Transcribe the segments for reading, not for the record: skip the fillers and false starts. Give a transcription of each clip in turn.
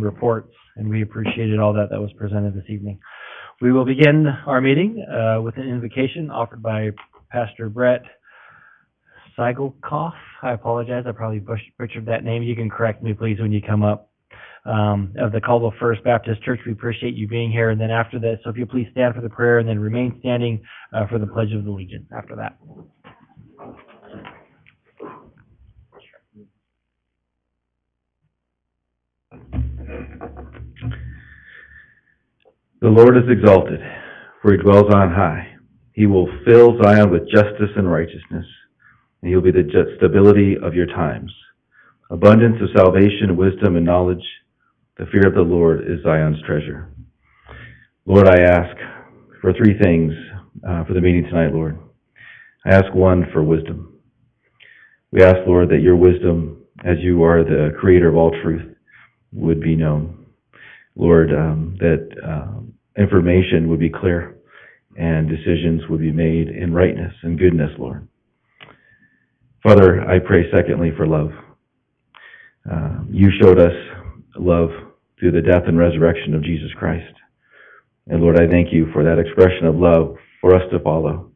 and reports, and we appreciated all that was presented this evening. We will begin our meeting with an invocation offered by Pastor Brett Seigelkoff. I apologize, I probably butchered that name. You can correct me, please, when you come up. Of the Caldwell First Baptist Church. We appreciate you being here. And then after that, so if you please stand for the prayer and then remain standing for the Pledge of Allegiance after that. The Lord is exalted, for he dwells on high. He will fill Zion with justice and righteousness, and he will be the stability of your times. Abundance of salvation, wisdom, and knowledge. The fear of the Lord is Zion's treasure. Lord, I ask for three things for the meeting tonight, Lord. I ask one for wisdom. We ask, Lord, that your wisdom, as you are the creator of all truth, would be known. Lord, that information would be clear and decisions would be made in rightness and goodness, Lord. Father, I pray secondly for love. You showed us love through the death and resurrection of Jesus Christ. And Lord, I thank you for that expression of love for us to follow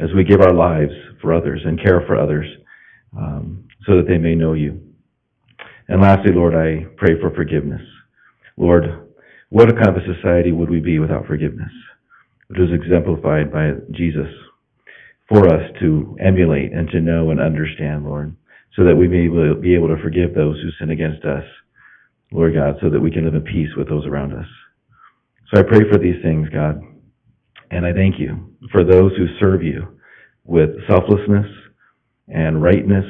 as we give our lives for others and care for others so that they may know you. And lastly, Lord, I pray for forgiveness. Lord, what a kind of a society would we be without forgiveness, which is exemplified by Jesus for us to emulate and to know and understand, Lord, so that we may be able to forgive those who sin against us, Lord God, so that we can live in peace with those around us. So I pray for these things, God, and I thank you for those who serve you with selflessness and rightness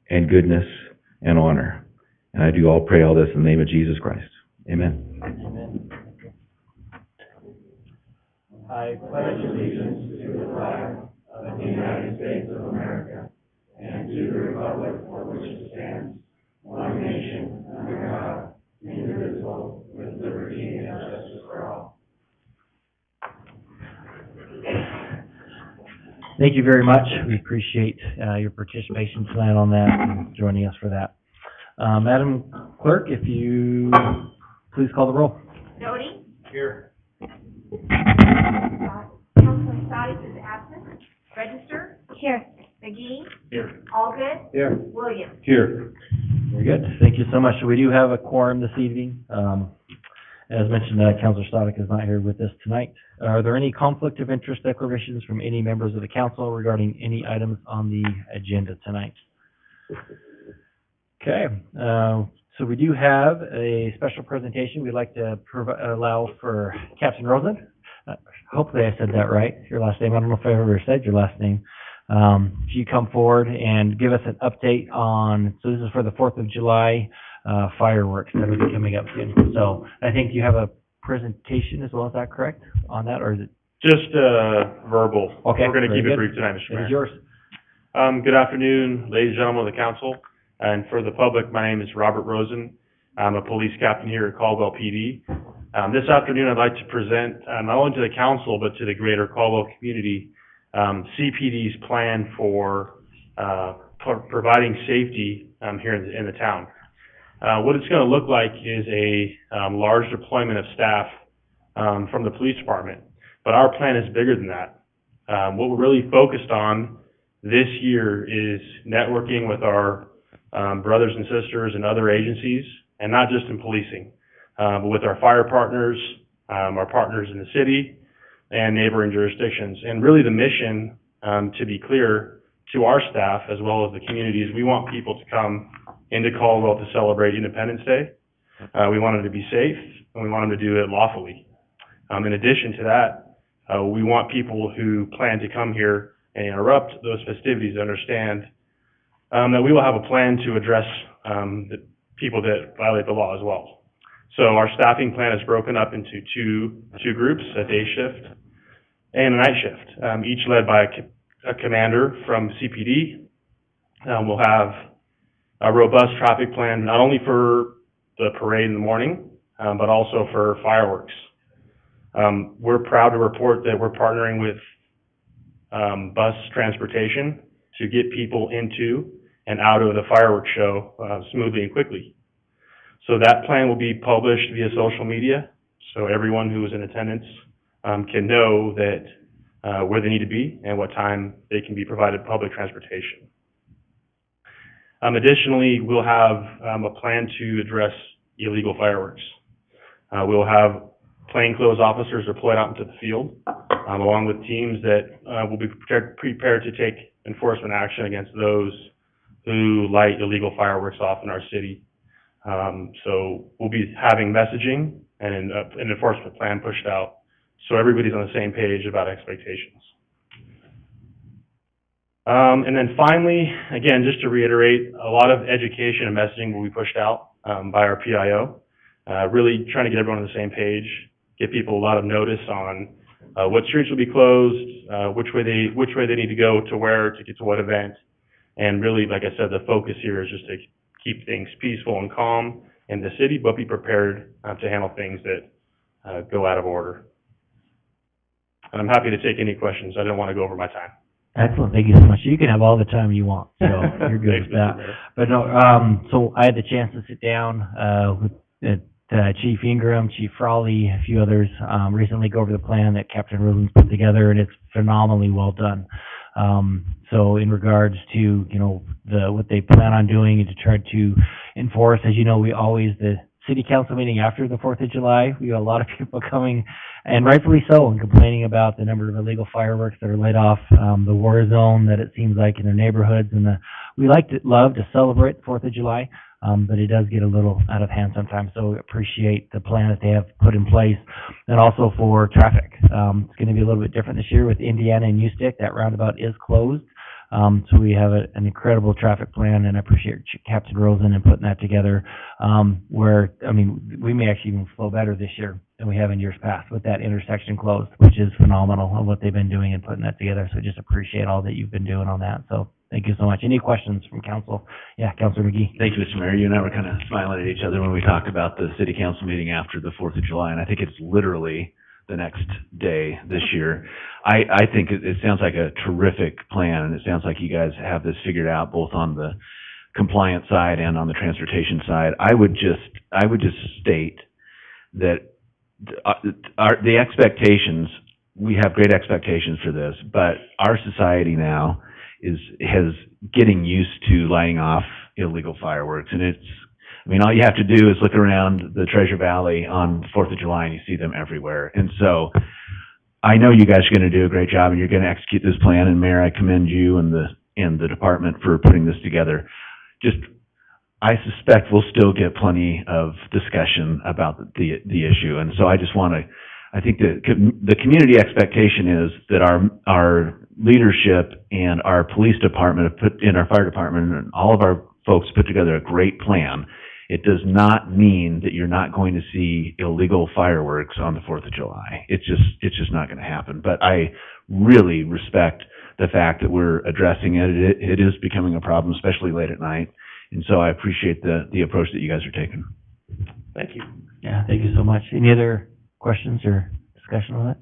and goodness and honor. And I do pray all this in the name of Jesus Christ. Amen. Amen. I pledge allegiance to the flag of the United States of America and to the republic for which it stands, one nation, under God, indivisible, with liberty and justice for all. Thank you very much. We appreciate your participation tonight on that and joining us for that. Madam Clerk, if you please call the roll. Doty? Here. Councilman Stites is absent. Register? Here. McGee? Here. Allgood? Here. Williams? Here. Very good. Thank you so much. So we do have a quorum this evening. As mentioned, Councilor Stoddard is not here with us tonight. Are there any conflict of interest declarations from any members of the council regarding any items on the agenda tonight? Okay. So we do have a special presentation we'd like to allow for Captain Rosen. Hopefully I said that right, your last name. I don't know if I ever said your last name. If you come forward and give us an update on, so this is for the 4th of July fireworks that will be coming up soon. So I think you have a presentation as well, is that correct, on that, or is it? Just verbal. Okay. We're going to keep it good. brief tonight, Mr. Mayor. It is yours. Good afternoon, ladies and gentlemen of the council. And for the public, my name is Robert Rosen. I'm a police captain here at Caldwell PD. This afternoon, I'd like to present not only to the council, but to the greater Caldwell community, CPD's plan for providing safety here in the town. What it's going to look like is a large deployment of staff from the police department. But our plan is bigger than that. What we're really focused on this year is networking with our brothers and sisters and other agencies, and not just in policing, but with our fire partners, our partners in the city, and neighboring jurisdictions. And really the mission, to be clear, to our staff as well as the communities, we want people to come into Caldwell to celebrate Independence Day. We want them to be safe, and we want them to do it lawfully. In addition to that, we want people who plan to come here and interrupt those festivities to understand that we will have a plan to address the people that violate the law as well. So our staffing plan is broken up into two groups, a day shift and a night shift, each led by a commander from CPD. We'll have a robust traffic plan, not only for the parade in the morning, but also for fireworks. We're proud to report that we're partnering with bus transportation to get people into and out of the fireworks show smoothly and quickly. So that plan will be published via social media, so everyone who is in attendance can know that where they need to be and what time they can be provided public transportation. Additionally, we'll have a plan to address illegal fireworks. We'll have plainclothes officers deployed out into the field, along with teams that will be prepared to take enforcement action against those who light illegal fireworks off in our city. So we'll be having messaging and an enforcement plan pushed out, so everybody's on the same page about expectations. And then finally, again, just to reiterate, a lot of education and messaging will be pushed out by our PIO, really trying to get everyone on the same page, get people a lot of notice on what streets will be closed, which way they need to go to where to get to what event, and really, like I said, the focus here is just to keep things peaceful and calm in the city, but be prepared to handle things that go out of order. And I'm happy to take any questions. I don't want to go over my time. Excellent. Thank you so much. You can have all the time you want, so you're good with that. But no, so I had the chance to sit down with Chief Ingram, Chief Frawley, a few others, recently go over the plan that Captain Rosen's put together, and it's phenomenally well done. So in regards to, you know, what they plan on doing and to try to enforce, as you know, the city council meeting after the 4th of July, we got a lot of people coming, and rightfully so, and complaining about the number of illegal fireworks that are lit off, the war zone that it seems like in their neighborhoods, and we love to celebrate 4th of July, but it does get a little out of hand sometimes, so we appreciate the plan that they have put in place. And also for traffic, it's going to be a little bit different this year with Indiana and Ustick. That roundabout is closed. So we have an incredible traffic plan, and I appreciate Captain Rosen and putting that together, where, I mean, we may actually even flow better this year than we have in years past with that intersection closed, which is phenomenal on what they've been doing and putting that together. So just appreciate all that you've been doing on that. So thank you so much. Any questions from council? Yeah, Councilor McGee. Thank you, Mr. Mayor. You and I were kind of smiling at each other when we talked about the city council meeting after the 4th of July, and I think it's literally the next day this year. I think it sounds like a terrific plan, and it sounds like you guys have this figured out both on the compliance side and on the transportation side. I would just state that the expectations, we have great expectations for this, but our society now has getting used to lighting off illegal fireworks, and all you have to do is look around the Treasure Valley on the 4th of July and you see them everywhere. And so I know you guys are going to do a great job and you're going to execute this plan, and Mayor, I commend you and the department for putting this together. I suspect we'll still get plenty of discussion about the issue. And so I think the community expectation is that our leadership and our police department and our fire department and all of our folks put together a great plan. It does not mean that you're not going to see illegal fireworks on the 4th of July. It's just not going to happen. But I really respect the fact that we're addressing it. It is becoming a problem, especially late at night. And so I appreciate the approach that you guys are taking. Thank you. Yeah, thank you so much. Any other questions or discussion on it?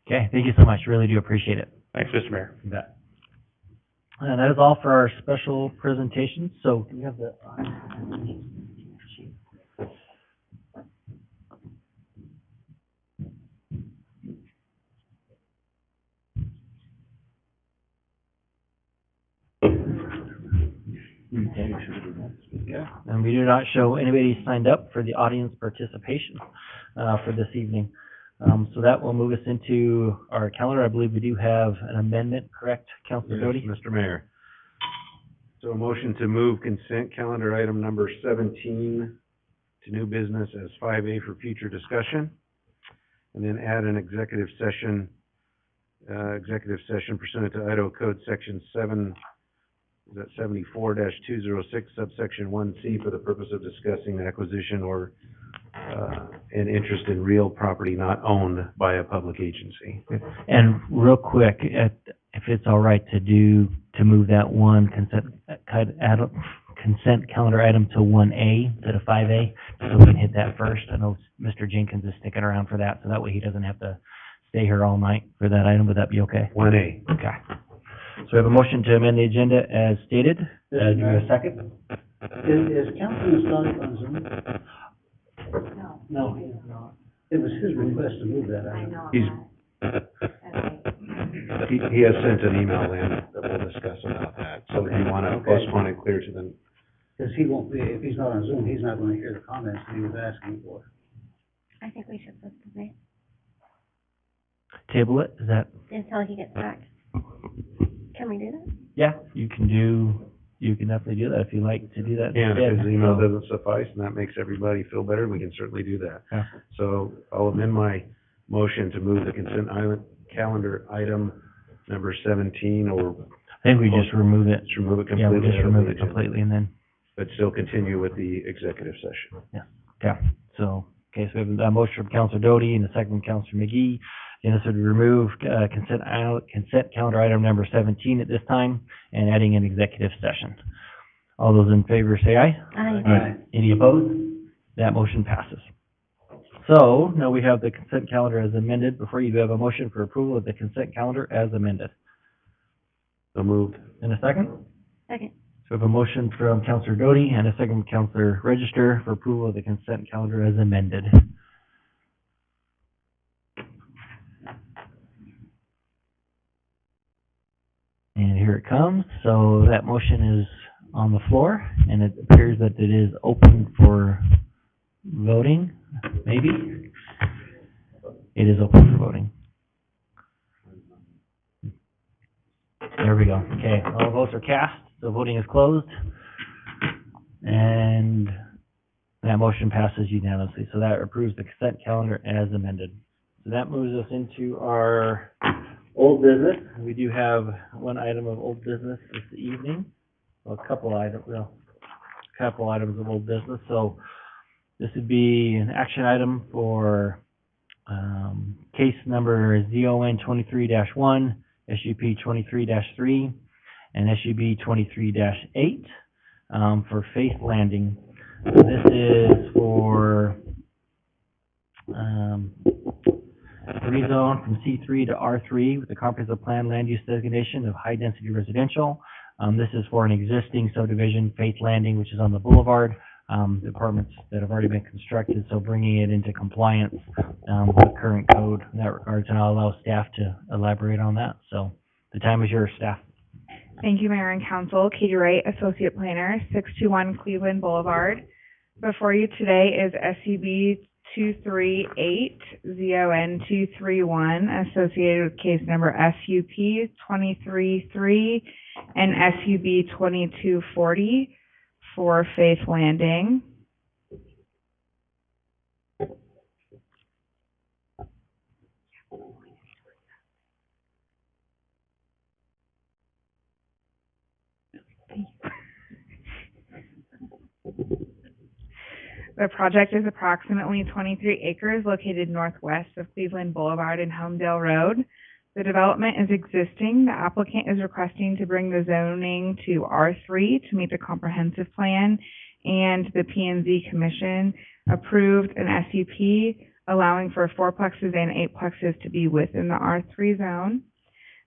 Okay, thank you so much. Really do appreciate it. Thanks, Mr. Mayor. You bet. And that is all for our special presentation. So do you have the And we do not show anybody signed up for the audience participation for this evening. So that will move us into our calendar. I believe we do have an amendment, correct, Councilor Doty? Yes, Mr. Mayor. So a motion to move consent calendar item number 17 to new business as 5A for future discussion, and then add an executive session pursuant to Idaho Code Section 74-206 subsection 1C for the purpose of discussing the acquisition or an interest in real property not owned by a public agency. And real quick, if it's all right to move that one consent calendar item to 1A instead of 5A, so we can hit that first. I know Mr. Jenkins is sticking around for that, so that way he doesn't have to stay here all night for that item. Would that be okay? 1A. Okay. So we have a motion to amend the agenda as stated. Do we have a second? Is Councilman Stoddard on Zoom? No, No, he is not. It was his request to move that I item. know He's, that. Okay. he has sent an email in that we'll discuss about that. So do you wanna postpone it clear to the, Because he won't be, if he's not on Zoom, he's not gonna hear the comments that he was asking for. I think we should postpone it Table it, is that, until he gets back. Can we do that? yeah, you can definitely do that if you like to do that. and if instead. his email So, doesn't suffice and that makes everybody feel better, we can certainly do that. Yeah. So I'll amend my motion to move the consent calendar item number 17, or I think we just remove it. just remove it Yeah, completely. we'll just out of remove the it agenda, completely and then, but still continue with the executive session. yeah, so, okay, so we have a motion from Counselor Doty and a second from Counselor McGee. And this would remove, consent calendar item number 17 at this time and adding an executive session. All those in favor say aye. Aye. Any opposed? That motion passes. So, now we have the consent calendar as amended. Before you, do have a motion for approval of the consent calendar as amended. So moved. In a second? Second. So we have a motion from Counselor Doty and a second from Counselor Register for approval of the consent calendar as amended. And here it comes. So that motion is on the floor, and it appears that it is open for voting, maybe? It is open for voting. There we go. Okay, all votes are cast, so voting is closed. And that motion passes unanimously. So that approves the consent calendar as amended. So that moves us into our old business. We do have one item of old business this evening. Well, a couple items of old business. So this would be an action item for case number ZON 23-1, SUP 23-3, and SUB 23-8 for Faith Landing. So this is for rezone from C3 to R3 with a comprehensive plan land use designation of high-density residential. This is for an existing subdivision, Faith Landing, which is on the boulevard, the apartments that have already been constructed, so bringing it into compliance with the current code in that regards, and I'll allow staff to elaborate on that. So the time is yours, staff. Thank you, Mayor and Council. Katie Wright, Associate Planner, 621 Cleveland Boulevard. Before you today is SUB 238, ZON 231, associated with case number SUP 23-3 and SUB 2240 for Faith Landing. The project is approximately 23 acres located northwest of Cleveland Boulevard and Homedale Road. The development is existing. The applicant is requesting to bring the zoning to R3 to meet the comprehensive plan, and the P&Z Commission approved an SUP allowing for fourplexes and eightplexes to be within the R3 zone.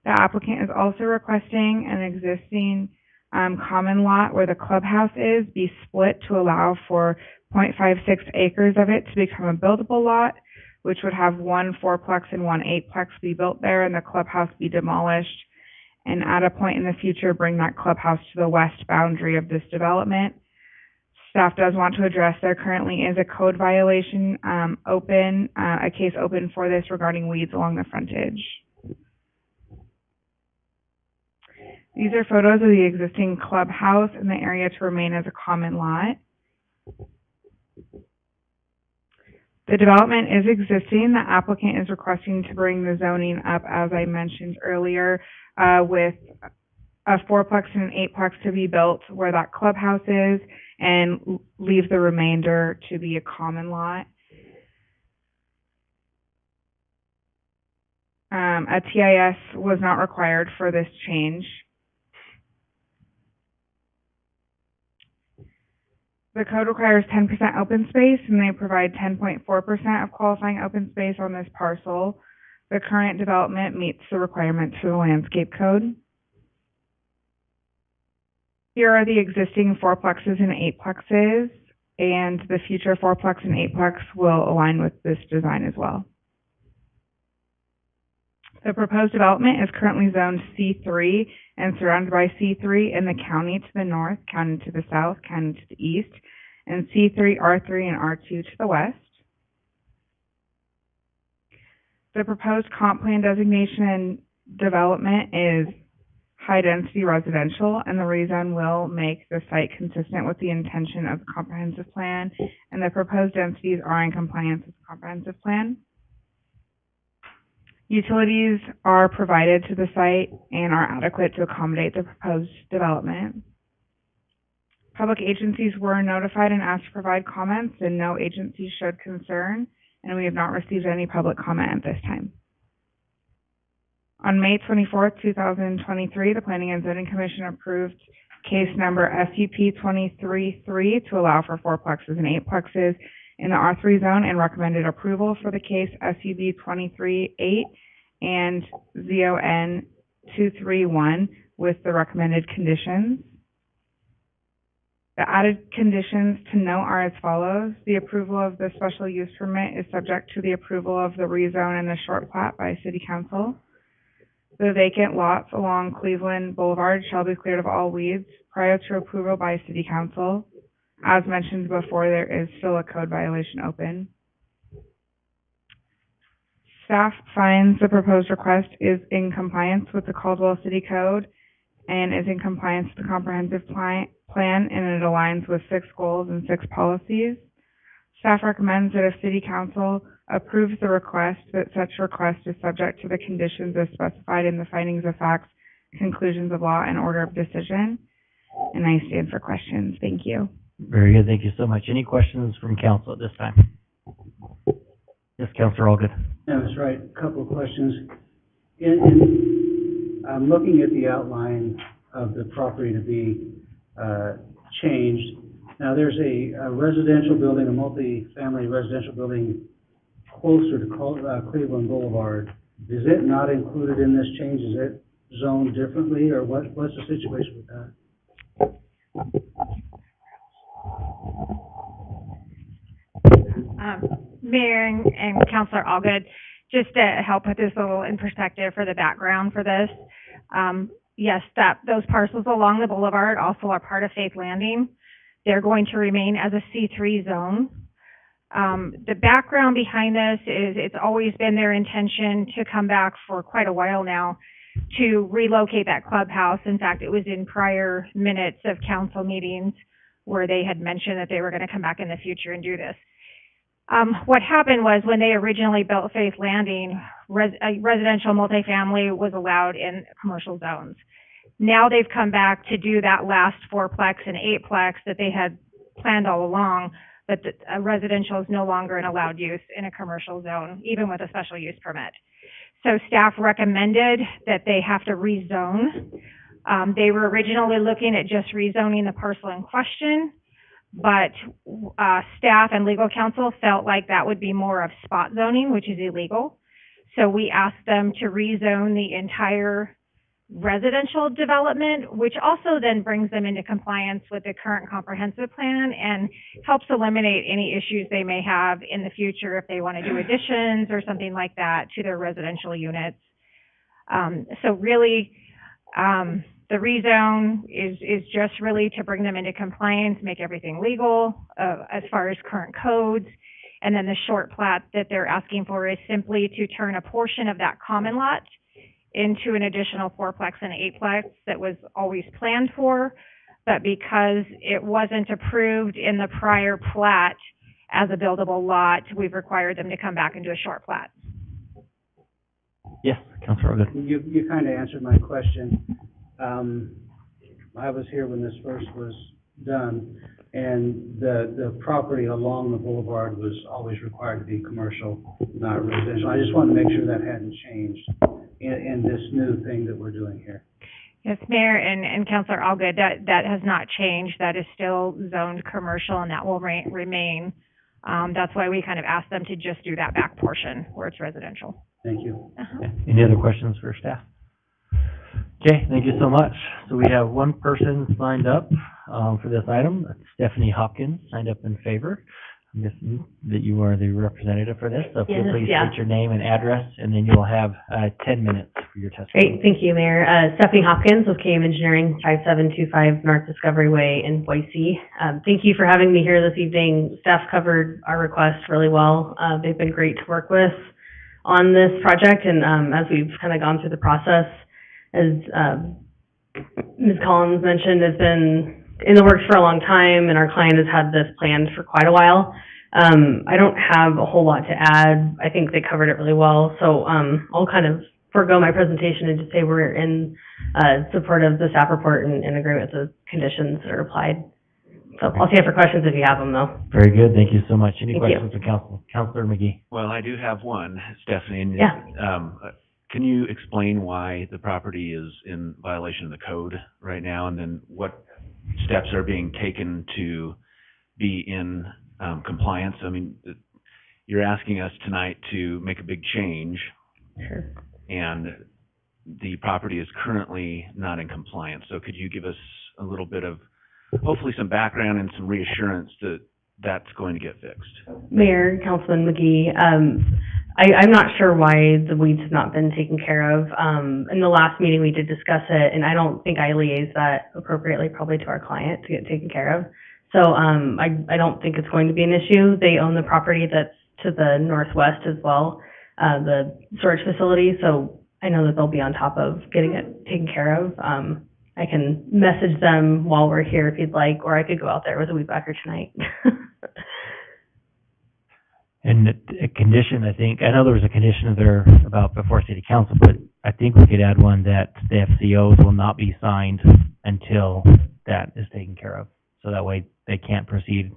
The applicant is also requesting an existing common lot where the clubhouse is be split to allow for 0.56 acres of it to become a buildable lot, which would have one fourplex and one eightplex be built there and the clubhouse be demolished. And at a point in the future, bring that clubhouse to the west boundary of this development. Staff does want to address there currently is a code violation a case open for this regarding weeds along the frontage. These are photos of the existing clubhouse and the area to remain as a common lot. The development is existing. The applicant is requesting to bring the zoning up, as I mentioned earlier, with a fourplex and an eightplex to be built where that clubhouse is, and leave the remainder to be a common lot. A TIS was not required for this change. The code requires 10% open space, and they provide 10.4% of qualifying open space on this parcel. The current development meets the requirements for the landscape code. Here are the existing fourplexes and eightplexes, and the future fourplex and eightplex will align with this design as well. The proposed development is currently zoned C3 and surrounded by C3 in the county to the north, county to the south, county to the east, and C3, R3, and R2 to the west. The proposed comp plan designation and development is high-density residential, and the rezone will make the site consistent with the intention of the comprehensive plan, and the proposed densities are in compliance with the comprehensive plan. Utilities are provided to the site and are adequate to accommodate the proposed development. Public agencies were notified and asked to provide comments, and no agency showed concern, and we have not received any public comment at this time. On May 24th, 2023, the Planning and Zoning Commission approved case number SUP 23-3 to allow for fourplexes and eightplexes in the R3 zone and recommended approval for the case SUB 23-8 and ZON 231 with the recommended conditions. The added conditions to note are as follows. The approval of the special use permit is subject to the approval of the rezone and the short plat by City Council. The vacant lots along Cleveland Boulevard shall be cleared of all weeds prior to approval by City Council. As mentioned before, there is still a code violation open. Staff finds the proposed request is in compliance with the Caldwell City Code and is in compliance with the comprehensive plan, and it aligns with 6 goals and 6 policies. Staff recommends that if City Council approves the request, that such request is subject to the conditions as specified in the findings of facts, conclusions of law, and order of decision. And I stand for questions. Thank you. Very good. Thank you so much. Any questions from council at this time? Yes, Councilor Allgood. Yeah, that's right. A couple of questions. I'm looking at the outline of the property to be changed. Now, there's a residential building, a multi-family residential building closer to Cleveland Boulevard. Is it not included in this change? Is it zoned differently, or what's the situation with that? Mayor and Councilor Allgood, just to help put this a little in perspective for the background for this, yes, those parcels along the boulevard also are part of Faith Landing. They're going to remain as a C3 zone. The background behind this is it's always been their intention to come back for quite a while now to relocate that clubhouse. In fact, it was in prior minutes of council meetings where they had mentioned that they were going to come back in the future and do this. What happened was when they originally built Faith Landing, residential multifamily was allowed in commercial zones. Now they've come back to do that last fourplex and eightplex that they had planned all along, but residential is no longer an allowed use in a commercial zone, even with a special use permit. So staff recommended that they have to rezone. They were originally looking at just rezoning the parcel in question, but staff and legal counsel felt like that would be more of spot zoning, which is illegal. So we asked them to rezone the entire residential development, which also then brings them into compliance with the current comprehensive plan and helps eliminate any issues they may have in the future if they want to do additions or something like that to their residential units. So really, the rezone is just really to bring them into compliance, make everything legal as far as current codes. And then the short plat that they're asking for is simply to turn a portion of that common lot into an additional fourplex and eightplex that was always planned for, but because it wasn't approved in the prior plat as a buildable lot, we've required them to come back and do a short plat. Yes, Councilor Allgood. You kind of answered my question. I was here when this first was done, and the property along the boulevard was always required to be commercial, not residential. I just wanted to make sure that hadn't changed in this new thing that we're doing here. Yes, Mayor and Councilor Allgood, that has not changed. That is still zoned commercial, and that will remain. That's why we kind of asked them to just do that back portion where it's residential. Thank you. Okay. Any other questions for staff? Okay, thank you so much. So we have one person signed up, for this item. That's Stephanie Hopkins signed up in favor. I'm guessing that you are the representative for this, so if you'll Yes, please yeah. state your name and address, and then you'll have, 10 minutes for your testimony. Great, thank you, Mayor. Stephanie Hopkins with KM Engineering, 5725 North Discovery Way in Boise. Thank you for having me here this evening. Staff covered our request really well. They've been great to work with on this project, and as we've kind of gone through the process, as Ms. Collins mentioned, it's been in the works for a long time, and our client has had this planned for quite a while. I don't have a whole lot to add. I think they covered it really well, so I'll kind of forego my presentation and just say we're in support of the staff report and in agreement with the conditions that are applied. So I'll stand for questions if you have them, though. Very good, thank you so much. Any Thank you. questions for Council? Councilor McGee? Well, I do have one, Stephanie. And, Yeah. can you explain why the property is in violation of the code right now, and then what steps are being taken to be in compliance? I mean, you're asking us tonight to make a big change, Sure. and the property is currently not in compliance. So could you give us a little bit of, hopefully some background and some reassurance that that's going to get fixed? Mayor, Councilman McGee, I'm not sure why the weeds have not been taken care of. In the last meeting, we did discuss it, and I don't think I liaised that appropriately probably to our client to get taken care of. So I don't think it's going to be an issue. They own the property that's to the northwest as well, the storage facility, so I know that they'll be on top of getting it taken care of. I can message them while we're here if you'd like, or I could go out there with a weed whacker tonight. And a condition, I think, I know there was a condition there about before city council, but I think we could add one that the FCOs will not be signed until that is taken care of. So that way they can't proceed.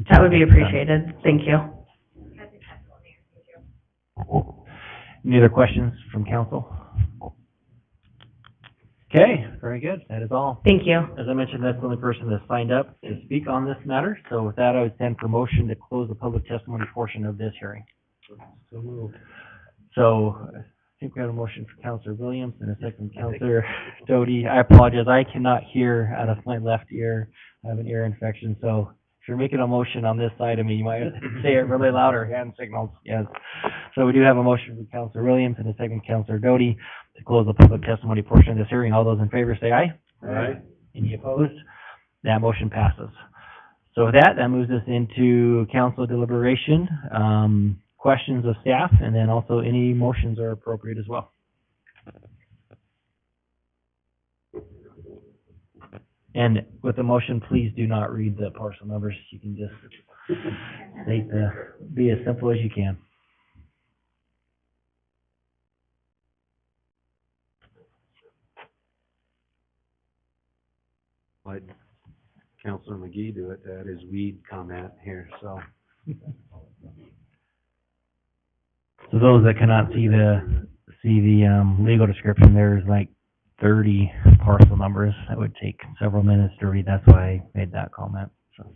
That would be appreciated. Thank you. Any other questions from council? Okay, very good. That is all. Thank you. As I mentioned, that's the only person that signed up to speak on this matter. So with that, I would stand for motion to close the public testimony portion of this hearing. So moved. So I think we have a motion for Councilor Williams and a second from Councilor Doty. I apologize. I cannot hear out of my left ear. I have an ear infection. So if you're making a motion on this side of me, you might have to say it really loud or hand signals. Yes. So we do have a motion from Councilor Williams and a second from Councilor Doty to close the public testimony portion of this hearing. All those in favor say aye. Aye. Any opposed? That motion passes. So with that, that moves us into council deliberation, questions of staff, and then also any motions are appropriate as well. And with the motion, please do not read the parcel numbers. You can just state be as simple as you can. Let Councilor McGee do it, that is weed comment here, so. So those that cannot see the legal description, there's like 30 parcel numbers. That would take several minutes to read. That's why I made that comment. So.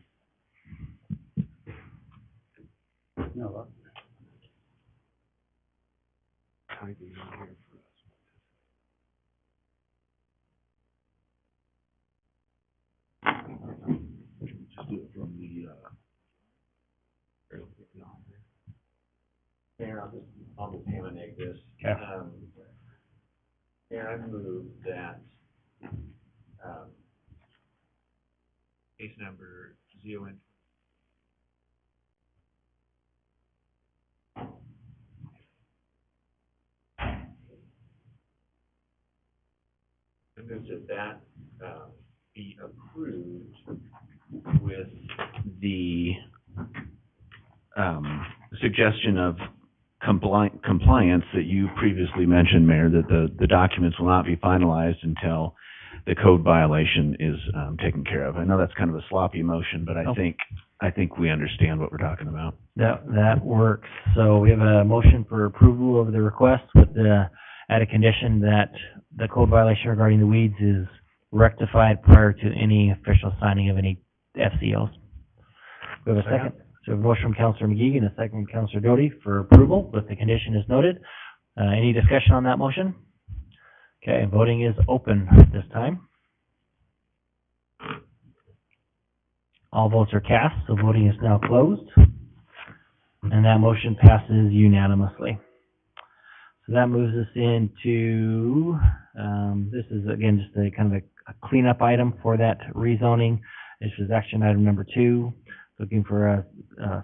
No, Typing on here for us. Just do it from the, Mayor, I'll just ham and egg this. Okay. Mayor, I move that, case number 0. I move that be approved with the suggestion of compliance that you previously mentioned, Mayor, that the documents will not be finalized until the code violation is taken care of. I know that's kind of a sloppy motion, but I think we understand what we're talking about. That works. So we have a motion for approval of the request with the added condition that the code violation regarding the weeds is rectified prior to any official signing of any FCOs. We have a second. So we have a motion from Councilor McGee and a second from Councilor Doty for approval with the condition as noted. Any discussion on that motion? Okay, voting is open at this time. All votes are cast, so voting is now closed. And that motion passes unanimously. So that moves us into, this is again just a kind of a cleanup item for that rezoning. This is action item number 2. Looking for a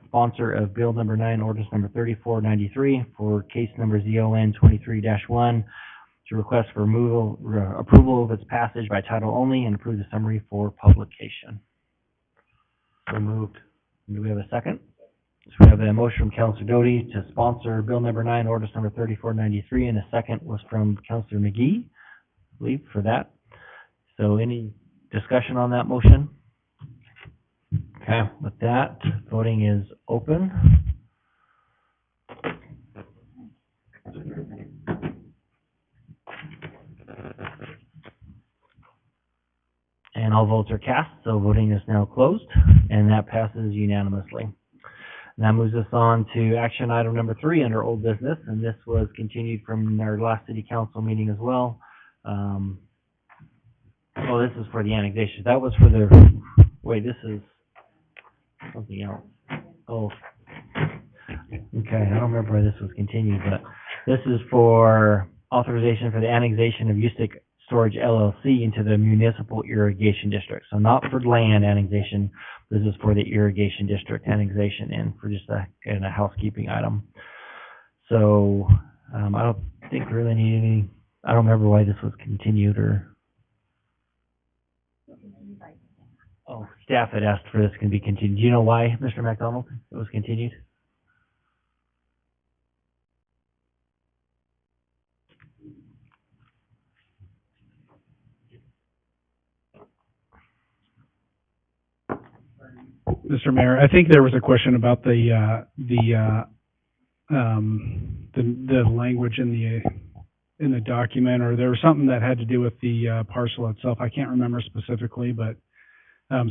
sponsor of bill number 9, ordinance number 3493 for case number ZON 23-1 to request for approval of its passage by title only and approve the summary for publication. So moved. Do we have a second? So we have a motion from Councilor Doty to sponsor bill number 9, ordinance number 3493, and a second was from Councilor McGee, I believe, for that. So any discussion on that motion? Okay, with that, voting is open. And all votes are cast, so voting is now closed, and that passes unanimously. And that moves us on to action item number 3 under old business, and this was continued from our last city council meeting as well. Well, this is for the annexation. That was for the, wait, this is something else. Oh, okay, I don't remember where this was continued, but this is for authorization for the annexation of Ustick Storage LLC into the municipal irrigation district. So not for land annexation, this is for the irrigation district annexation and for just a housekeeping item. So I don't think we really need any, I don't remember why this was continued or. Oh, staff had asked for this to be continued. Do you know why, Mr. McDonald, it was continued? Mr. Mayor, I think there was a question about the language in the document, or there was something that had to do with the parcel itself. I can't remember specifically, but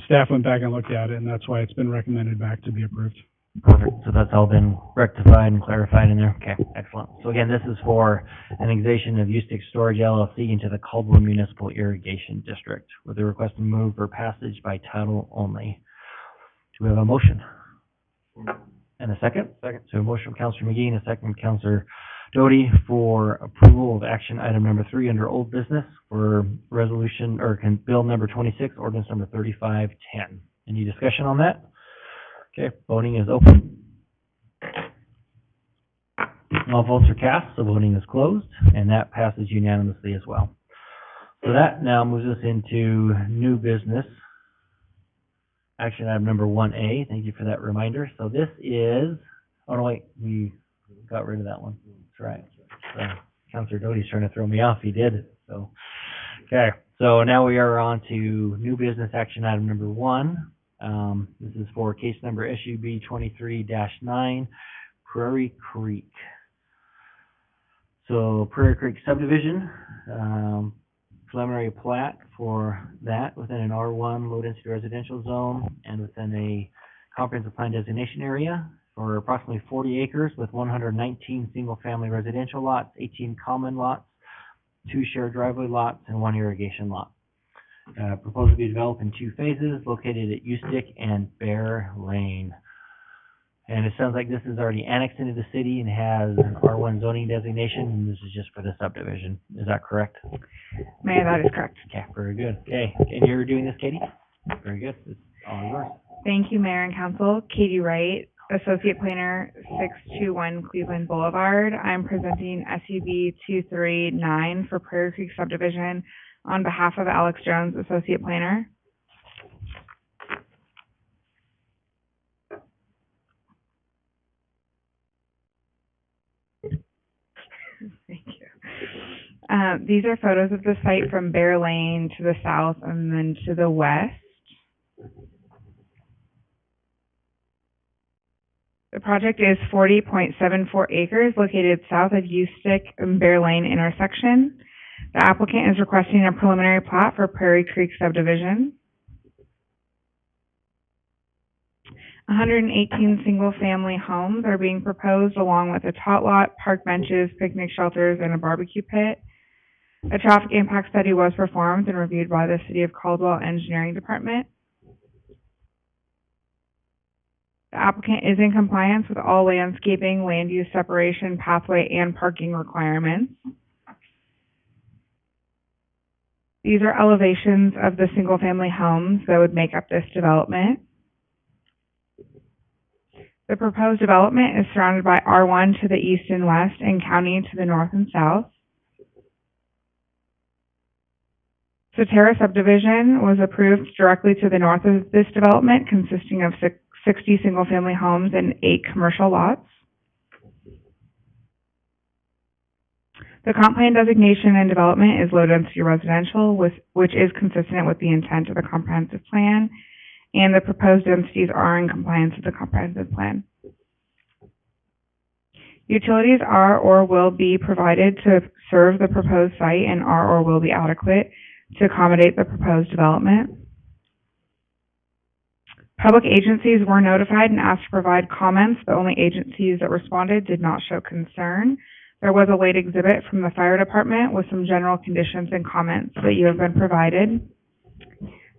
staff went back and looked at it, and that's why it's been recommended back to be approved. Perfect. So that's all been rectified and clarified in there. Okay, excellent. So again, this is for annexation of Ustick Storage LLC into the Caldwell Municipal Irrigation District with a request to move for passage by title only. Do we have a motion? And a second? Second. So a motion from Councilor McGee and a second from Councilor Doty for approval of action item number 3 under old business for resolution or bill number 26, ordinance number 3510. Any discussion on that? Okay, voting is open. All votes are cast, so voting is closed, and that passes unanimously as well. So that now moves us into new business. Action item number 1A. Thank you for that reminder. So this is, oh no, wait, we got rid of that one. That's right. So Councilor Doty's trying to throw me off. He did. So, okay. So now we are on to new business action item number 1. This is for case number SUB 23-9, Prairie Creek. So Prairie Creek subdivision, preliminary plat for that within an R1 low-density residential zone and within a comprehensive plan designation area for approximately 40 acres with 119 single-family residential lots, 18 common lots, 2 shared driveway lots, and 1 irrigation lot. Proposed to be developed in 2 phases, located at Ustick and Bear Lane. And it sounds like this is already annexed into the city and has R1 zoning designation, and this is just for the subdivision. Is that correct? Mayor, that is correct. Okay, very good. Okay, and you're doing this, Katie? Very good. It's all yours. Thank you, Mayor and Council. Katie Wright, Associate Planner, 621 Cleveland Boulevard. I'm presenting SUB 239 for Prairie Creek subdivision on behalf of Alex Jones, Associate Planner. Thank you. These are photos of the site from Bear Lane to the south and then to the west. The project is 40.74 acres located south of Ustick and Bear Lane intersection. The applicant is requesting a preliminary plat for Prairie Creek subdivision. 118 single-family homes are being proposed along with a tot lot, park benches, picnic shelters, and a barbecue pit. A traffic impact study was performed and reviewed by the City of Caldwell Engineering Department. The applicant is in compliance with all landscaping, land use separation, pathway, and parking requirements. These are elevations of the single-family homes that would make up this development. The proposed development is surrounded by R1 to the east and west and county to the north and south. Soterra subdivision was approved directly to the north of this development, consisting of 60 single-family homes and 8 commercial lots. The comp plan designation and development is low-density residential, which is consistent with the intent of the comprehensive plan, and the proposed densities are in compliance with the comprehensive plan. Utilities are or will be provided to serve the proposed site and are or will be adequate to accommodate the proposed development. Public agencies were notified and asked to provide comments. The only agencies that responded did not show concern. There was a late exhibit from the fire department with some general conditions and comments that you have been provided.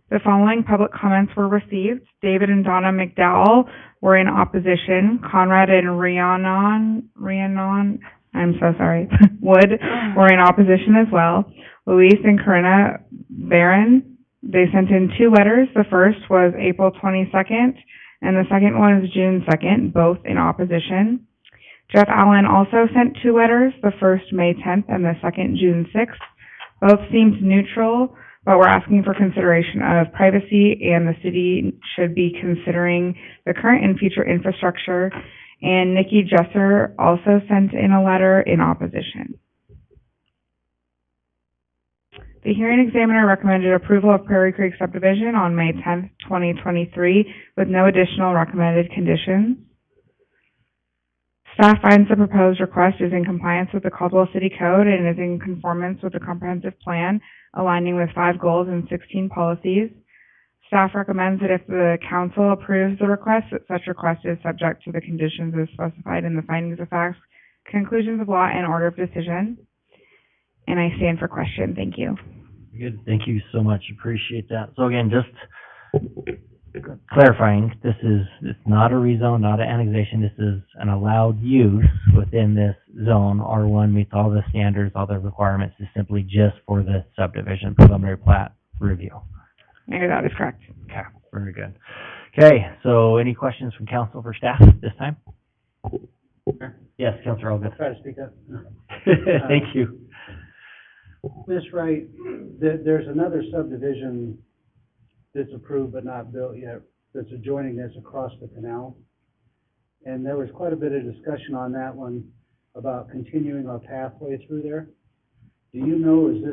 The following public comments were received. David and Donna McDowell were in opposition. Conrad and Rhiannon, I'm so sorry, Wood were in opposition as well. Luis and Corinna Barron, they sent in 2 letters. The first was April 22nd, and the second one is June 2nd, both in opposition. Jeff Allen also sent 2 letters, the first May 10th and the second June 6th. Both seemed neutral, but we're asking for consideration of privacy, and the city should be considering the current and future infrastructure. And Nikki Jesser also sent in a letter in opposition. The hearing examiner recommended approval of Prairie Creek subdivision on May 10th, 2023, with no additional recommended conditions. Staff finds the proposed request is in compliance with the Caldwell City Code and is in conformance with the comprehensive plan, aligning with 5 goals and 16 policies. Staff recommends that if the council approves the request, that such request is subject to the conditions as specified in the findings of facts, conclusions of law, and order of decision. And I stand for question. Thank you. Good, thank you so much, appreciate that. So again, just clarifying, it's not a rezone, not an annexation, this is an allowed use within this zone. R1 meets all the standards, all the requirements, is simply just for the subdivision preliminary plat review. Mayor, that is correct. Okay, very good. Okay, so any questions from council for staff this time? Yes, Councilor Olga. Try to speak up. Thank you. Ms. Wright, there's another subdivision that's approved but not built yet, that's adjoining this across the canal. And there was quite a bit of discussion on that one about continuing our pathway through there. Do you know, is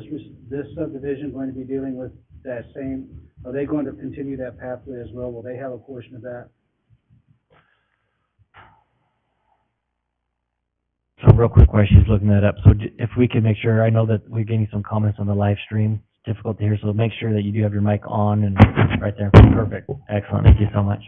this subdivision going to be dealing with that same, are they going to continue that pathway as well? Will they have a portion of that? So real quick while she's looking that up, so if we could make sure, I know that we're getting some comments on the live stream, it's difficult to hear, so make sure that you do have your mic on and right there. Perfect, excellent, thank you so much.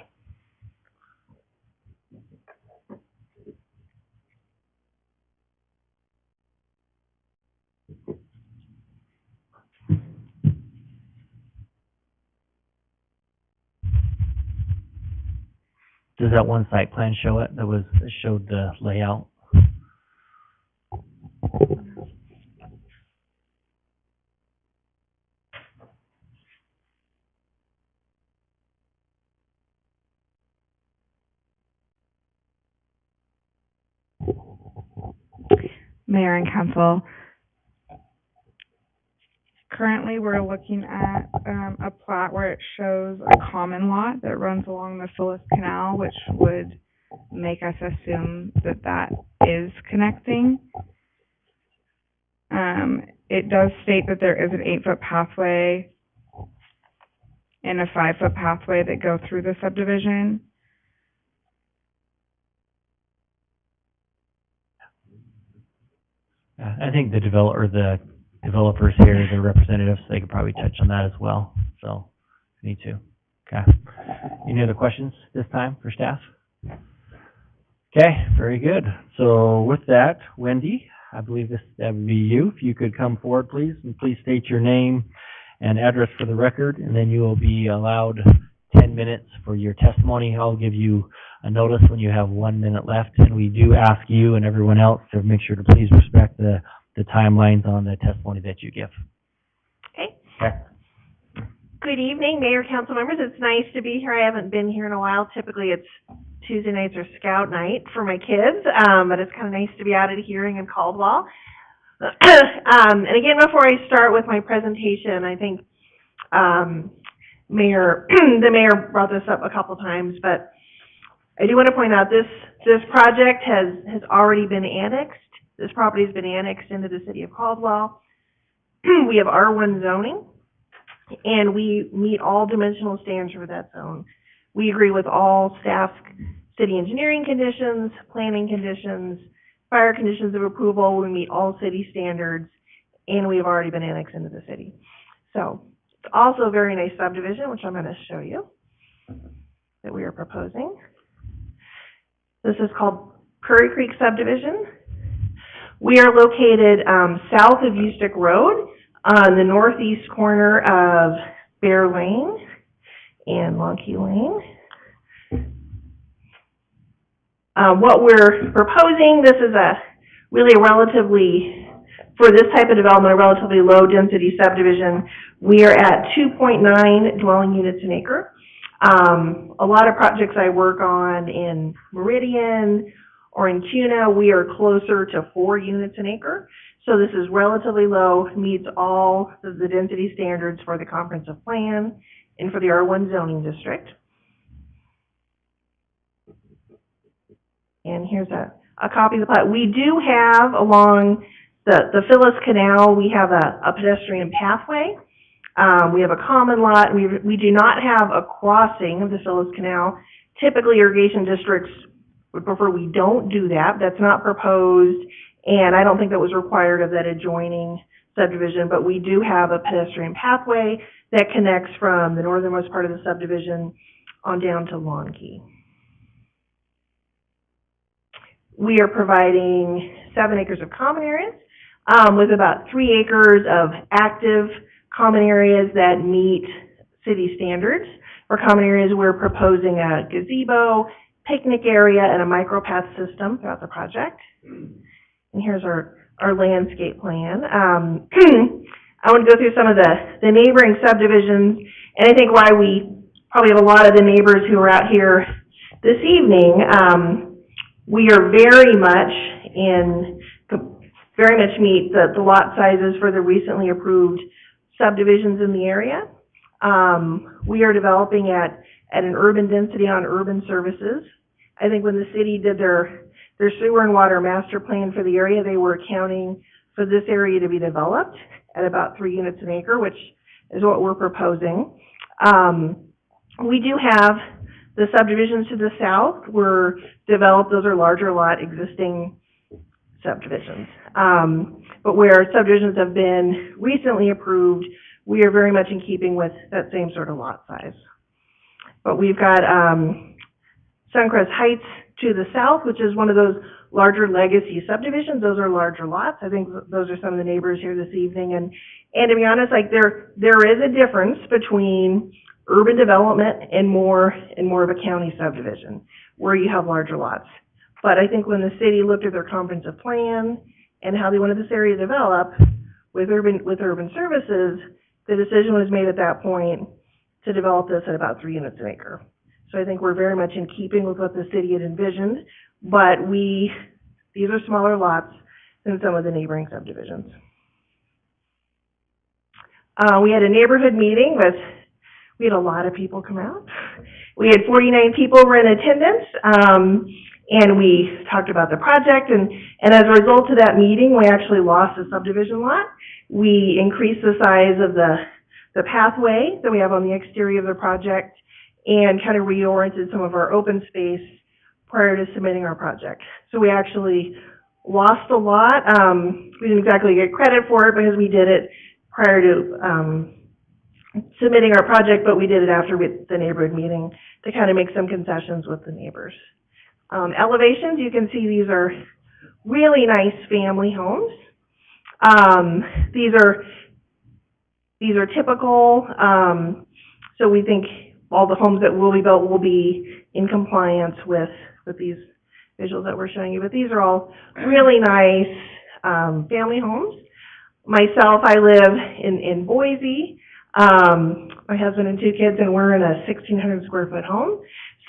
Does that one site plan show it, that showed the layout? Mayor and council, currently we're looking at a plat where it shows a common lot that runs along the Phyllis Canal, which would make us assume that that is connecting. It does state that there is an 8-foot pathway and a 5-foot pathway that go through the subdivision. I think the developers here, the representatives, they could probably touch on that as well, so, if you need to. Okay. Any other questions this time for staff? Okay, very good. So with that, Wendy, I believe that would be you. If you could come forward, please, and please state your name and address for the record, and then you will be allowed 10 minutes for your testimony. I'll give you a notice when you have 1 minute left, and we do ask you and everyone else to make sure to please respect the timelines on the testimony that you give. Okay. Okay. Good evening, Mayor, council members. It's nice to be here. I haven't been here in a while. Typically, it's Tuesday nights or scout night for my kids, but it's kind of nice to be out at a hearing in Caldwell. And again, before I start with my presentation, I think the mayor brought this up a couple times, but I do want to point out this project has already been annexed. This property has been annexed into the city of Caldwell. We have R1 zoning, and we meet all dimensional standards for that zone. We agree with all staff city engineering conditions, planning conditions, fire conditions of approval. We meet all city standards, and we have already been annexed into the city. So it's also a very nice subdivision, which I'm going to show you, that we are proposing. This is called Curry Creek Subdivision. We are located south of Ustick Road on the northeast corner of Bear Lane and Lonkey Lane. What we're proposing, this is for this type of development, a relatively low density subdivision. We are at 2.9 dwelling units an acre. A lot of projects I work on in Meridian or in Cuna, we are closer to 4 units an acre. So this is relatively low, meets all of the density standards for the comprehensive plan and for the R1 zoning district. And here's a copy of the plat. We do have along the Phyllis Canal, we have a pedestrian pathway. We have a common lot. We do not have a crossing of the Phyllis Canal. Typically, irrigation districts would prefer we don't do that. That's not proposed, and I don't think that was required of that adjoining subdivision, but we do have a pedestrian pathway that connects from the northernmost part of the subdivision on down to Lonkey. We are providing 7 acres of common areas with about 3 acres of active common areas that meet city standards. For common areas, we're proposing a gazebo, picnic area, and a micropath system throughout the project. And here's our landscape plan. I want to go through some of the neighboring subdivisions, and I think why we probably have a lot of the neighbors who are out here this evening. We are very much meet the lot sizes for the recently approved subdivisions in the area. We are developing at an urban density on urban services. I think when the city did their sewer and water master plan for the area, they were accounting for this area to be developed at about 3 units an acre, which is what we're proposing. We do have the subdivisions to the south were developed. Those are larger lot existing subdivisions. But where subdivisions have been recently approved, we are very much in keeping with that same sort of lot size. But we've got Suncrest Heights to the south, which is one of those larger legacy subdivisions. Those are larger lots. I think those are some of the neighbors here this evening. And to be honest, like there is a difference between urban development and more of a county subdivision where you have larger lots. But I think when the city looked at their comprehensive plan and how they wanted this area to develop with urban services, the decision was made at that point to develop this at about 3 units an acre. So I think we're very much in keeping with what the city had envisioned, but these are smaller lots than some of the neighboring subdivisions. We had a neighborhood meeting we had a lot of people come out. We had 49 people were in attendance, and we talked about the project, and as a result of that meeting, we actually lost a subdivision lot. We increased the size of the pathway that we have on the exterior of the project and kind of reoriented some of our open space prior to submitting our project. So we actually lost a lot. We didn't exactly get credit for it because we did it prior to submitting our project, but we did it after the neighborhood meeting to kind of make some concessions with the neighbors. Elevations, you can see these are really nice family homes. These are typical, so we think all the homes that will be built will be in compliance with these visuals that we're showing you. But these are all really nice family homes. Myself, I live in Boise. My husband and 2 kids, and we're in a 1,600 square foot home.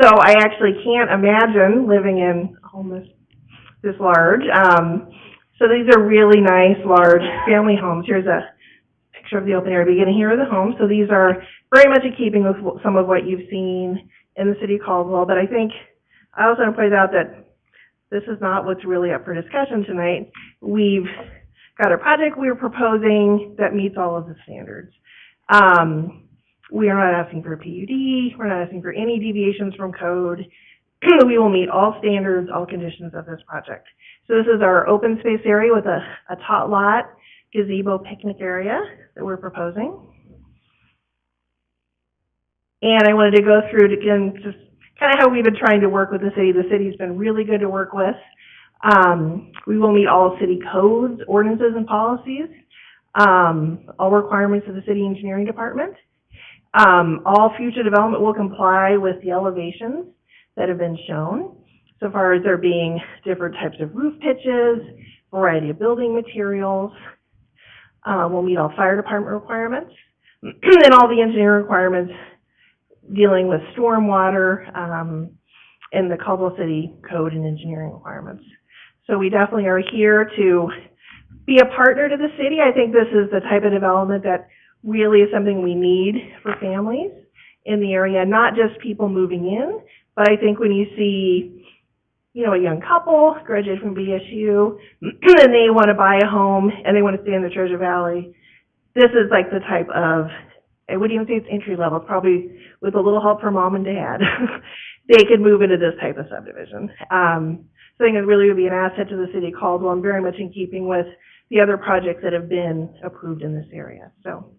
So I actually can't imagine living in a home this large. So these are really nice, large family homes. Here's a picture of the open area beginning here of the home. So these are very much in keeping with some of what you've seen in the city of Caldwell. But I think I also want to point out that this is not what's really up for discussion tonight. We've got a project we're proposing that meets all of the standards. We are not asking for a PUD. We're not asking for any deviations from code. We will meet all standards, all conditions of this project. So this is our open space area with a tot lot gazebo picnic area that we're proposing. And I wanted to go through it again, just kind of how we've been trying to work with the city. The city's been really good to work with. We will meet all city codes, ordinances, and policies, all requirements of the city engineering department. All future development will comply with the elevations that have been shown, so far as there being different types of roof pitches, variety of building materials. We'll meet all fire department requirements, and all the engineering requirements dealing with stormwater, and the Caldwell City Code and engineering requirements. So we definitely are here to be a partner to the city. I think this is the type of development that really is something we need for families in the area, not just people moving in, but I think when you see, you know, a young couple graduated from BSU and they want to buy a home and they want to stay in the Treasure Valley, this is like the type of, I wouldn't even say it's entry level, it's probably with a little help from mom and dad, they could move into this type of subdivision. So I think it really would be an asset to the city of Caldwell and very much in keeping with the other projects that have been approved in this area. So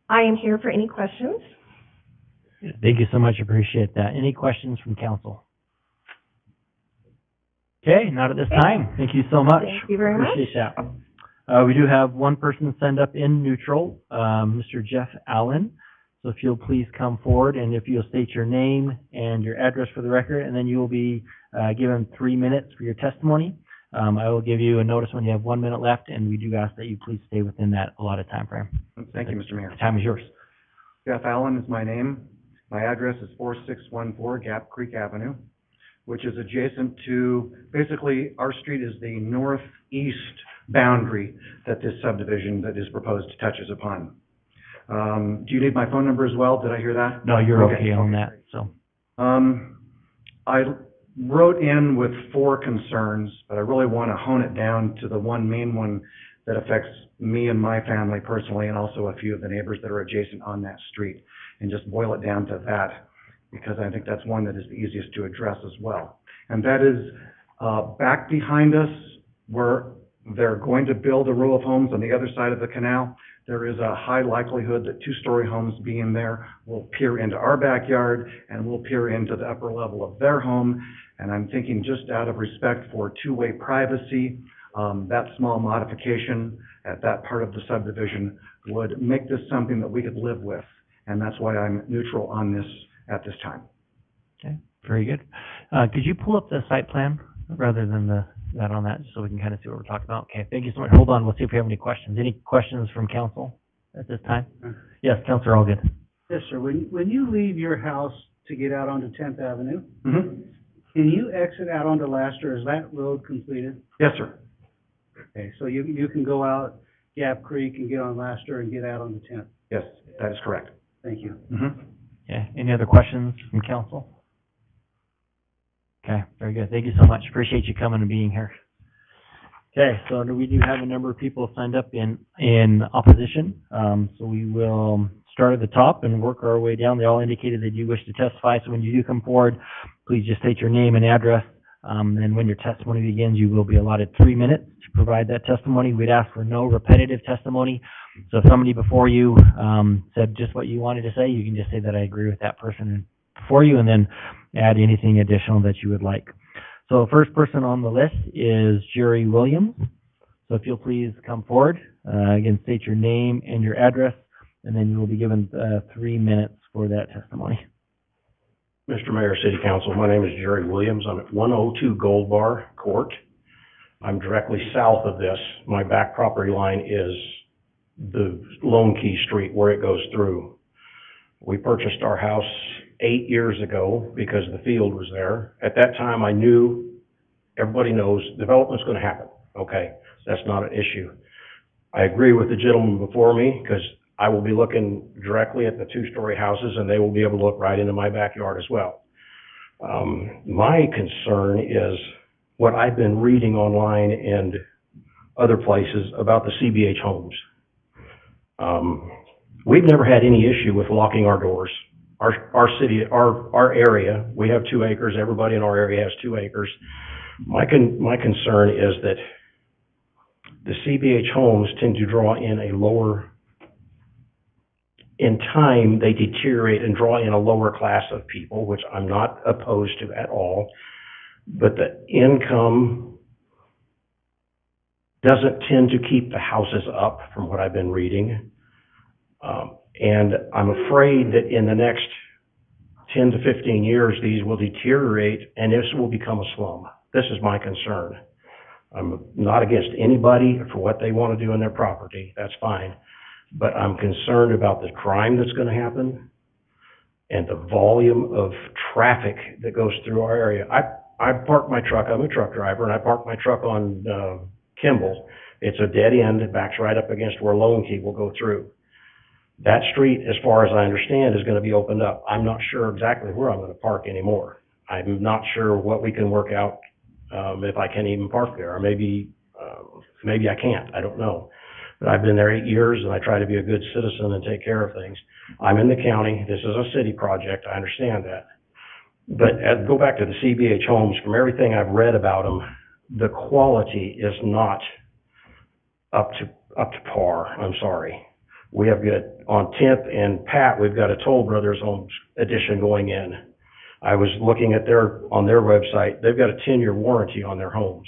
I am here for any questions. Thank you so much. Appreciate that. Any questions from council? Okay, not at this time. Thank you so much. Thank you very much. Appreciate that. We do have one person signed up in neutral, Mr. Jeff Allen. So if you'll please come forward, and if you'll state your name and your address for the record, and then you will be given 3 minutes for your testimony. I will give you a notice when you have 1 minute left, and we do ask that you please stay within that allotted time frame. Thank you, Mr. Mayor. The time is yours. Jeff Allen is my name. My address is 4614 Gap Creek Avenue, which is adjacent to, basically, our street is the northeast boundary that this subdivision that is proposed touches upon. Do you need my phone number as well? Did I hear that? No, you're okay on that, so. I wrote in with 4 concerns, but I really want to hone it down to the one main one that affects me and my family personally, and also a few of the neighbors that are adjacent on that street, and just boil it down to that, because I think that's one that is the easiest to address as well. And that is, back behind us, where they're going to build a row of homes on the other side of the canal, there is a high likelihood that 2-story homes being there will peer into our backyard and will peer into the upper level of their home. And I'm thinking, just out of respect for two-way privacy, that small modification at that part of the subdivision would make this something that we could live with. And that's why I'm neutral on this at this time. Okay, very good. Could you pull up the site plan rather than that on that, so we can kind of see what we're talking about? Okay, thank you so much. Hold on, we'll see if we have any questions. Any questions from council at this time? Yes, Councilor Allgood. Yes, sir. When you leave your house to get out onto 10th Avenue, Mm-hmm. can you exit out onto Laster? Is that road completed? Yes, sir. Okay, so you can go out Gap Creek and get on Laster and get out on the 10th. Yes, that is correct. Thank you. Mm-hmm. Okay, any other questions from council? Okay, very good. Thank you so much. Appreciate you coming and being here. Okay, so we do have a number of people signed up in opposition. So we will start at the top and work our way down. They all indicated they do wish to testify. So when you do come forward, please just state your name and address. And when your testimony begins, you will be allotted 3 minutes to provide that testimony. We'd ask for no repetitive testimony. So if somebody before you said just what you wanted to say, you can just say that I agree with that person before you, and then add anything additional that you would like. So first person on the list is Jerry Williams. So if you'll please come forward, again, state your name and your address, and then you will be given 3 minutes for that testimony. Mr. Mayor, City Council, my name is Jerry Williams. I'm at 102 Gold Bar Court. I'm directly south of this. My back property line is the Lone Key Street where it goes through. We purchased our house 8 years ago because the field was there. At that time, I knew, everybody knows, development's going to happen. Okay, that's not an issue. I agree with the gentleman before me because I will be looking directly at the two-story houses and they will be able to look right into my backyard as well. My concern is what I've been reading online and other places about the CBH homes. We've never had any issue with locking our doors. Our city, our area, we have 2 acres. Everybody in our area has 2 acres. My concern is that the CBH homes tend to draw in a lower, in time, they deteriorate and draw in a lower class of people, which I'm not opposed to at all. But the income doesn't tend to keep the houses up, from what I've been reading. And I'm afraid that in the next 10 to 15 years, these will deteriorate and this will become a slum. This is my concern. I'm not against anybody for what they want to do in their property. That's fine. But I'm concerned about the crime that's going to happen and the volume of traffic that goes through our area. I park my truck, I'm a truck driver, and I park my truck on Kimball. It's a dead end, it backs right up against where Lone Key will go through. That street, as far as I understand, is going to be opened up. I'm not sure exactly where I'm going to park anymore. I'm not sure what we can work out, if I can even park there, or maybe I can't, I don't know. But I've been there 8 years and I try to be a good citizen and take care of things. I'm in the county, this is a city project, I understand that. But go back to the CBH homes, from everything I've read about them, the quality is not up to par, I'm sorry. We have got, on 10th and Pat, we've got a Toll Brothers Homes addition going in. I was looking at on their website, they've got a 10-year warranty on their homes.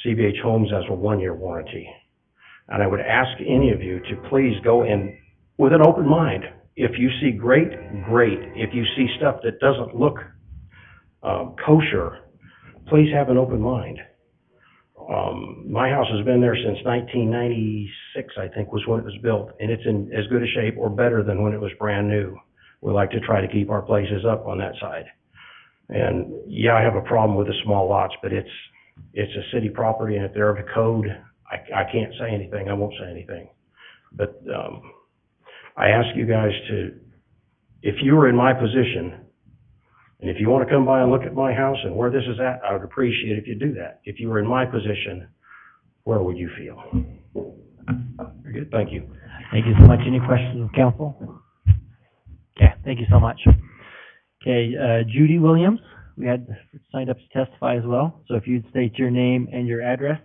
CBH Homes has a 1-year warranty. And I would ask any of you to please go in with an open mind. If you see great. If you see stuff that doesn't look kosher, please have an open mind. My house has been there since 1996, I think, was when it was built, and it's in as good a shape or better than when it was brand new. We like to try to keep our places up on that side. And yeah, I have a problem with the small lots, but it's a city property, and if they're of the code, I can't say anything. I won't say anything. But I ask you guys to, if you were in my position, and if you want to come by and look at my house and where this is at, I would appreciate if you do that. If you were in my position, where would you feel? Very good. Thank you. Thank you so much. Any questions of council? Okay, thank you so much. Okay, Judy Williams, we had signed up to testify as well. So if you'd state your name and your address,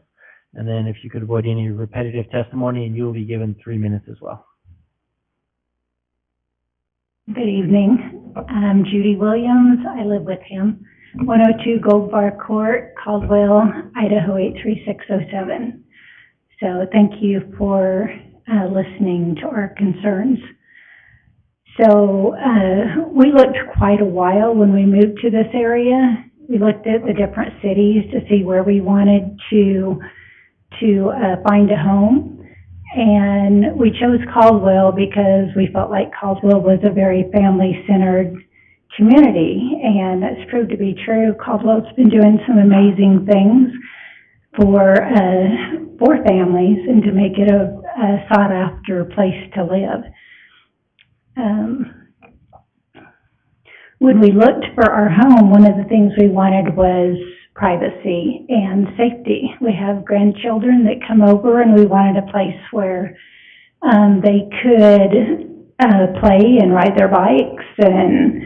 and then if you could avoid any repetitive testimony, and you will be given 3 minutes as well. Good evening. I'm Judy Williams. I live with him. 102 Gold Bar Court, Caldwell, Idaho 83607. So thank you for listening to our concerns. So we looked quite a while when we moved to this area. We looked at the different cities to see where we wanted to find a home. And we chose Caldwell because we felt like Caldwell was a very family-centered community, and that's proved to be true. Caldwell's been doing some amazing things for families and to make it a sought-after place to live. When we looked for our home, one of the things we wanted was privacy and safety. We have grandchildren that come over, and we wanted a place where they could play and ride their bikes, and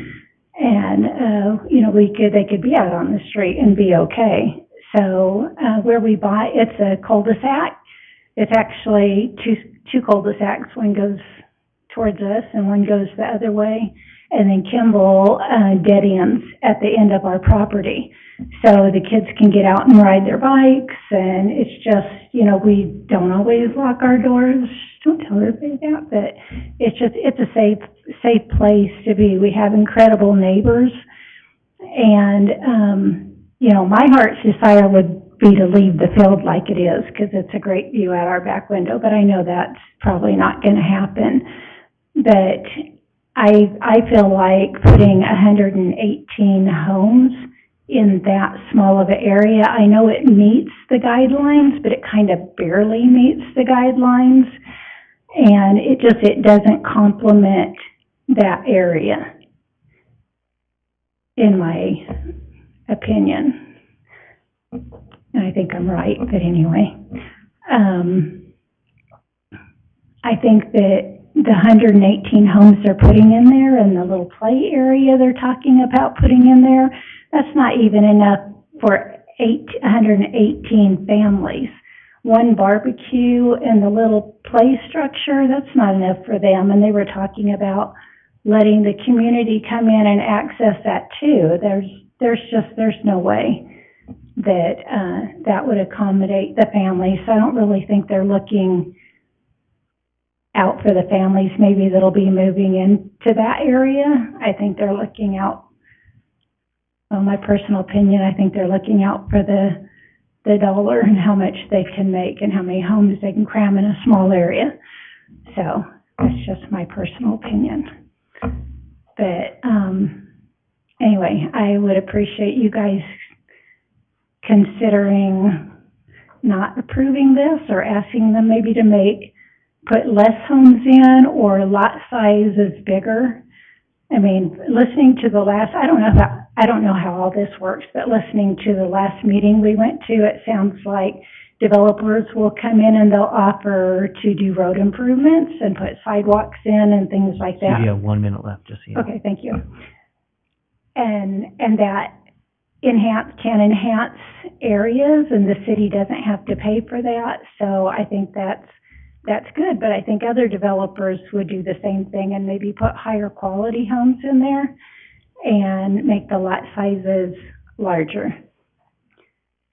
they could be out on the street and be okay. So where we buy, it's a cul-de-sac. It's actually two cul-de-sacs. One goes towards us and one goes the other way. and then Kimball, dead ends at the end of our property. So the kids can get out and ride their bikes, and it's just, we don't always lock our doors. Don't tell everybody that, but it's a safe place to be. We have incredible neighbors, and, my heart's desire would be to leave the field like it is, because it's a great view out our back window, but I know that's probably not going to happen. But I feel like putting 118 homes in that small of an area, I know it meets the guidelines, but it kind of barely meets the guidelines, and it doesn't complement that area, in my opinion. And I think I'm right, but anyway. I think that the 118 homes they're putting in there and the little play area they're talking about putting in there, that's not even enough for 118 families. One barbecue and the little play structure, that's not enough for them. And they were talking about letting the community come in and access that too. There's no way that that would accommodate the families. So I don't really think they're looking out for the families maybe that'll be moving into that area. I think they're looking out, well, my personal opinion, I think they're looking out for the dollar and how much they can make and how many homes they can cram in a small area. So that's just my personal opinion. But anyway, I would appreciate you guys considering not approving this or asking them maybe to put less homes in or lot size is bigger. I mean, listening to the last, I don't know how all this works, but listening to the last meeting we went to, it sounds like developers will come in and they'll offer to do road improvements and put sidewalks in and things like that. You have 1 minute left, just so you know. Okay, thank you. And that can enhance areas, and the city doesn't have to pay for that. So I think that's good, but I think other developers would do the same thing and maybe put higher quality homes in there and make the lot sizes larger.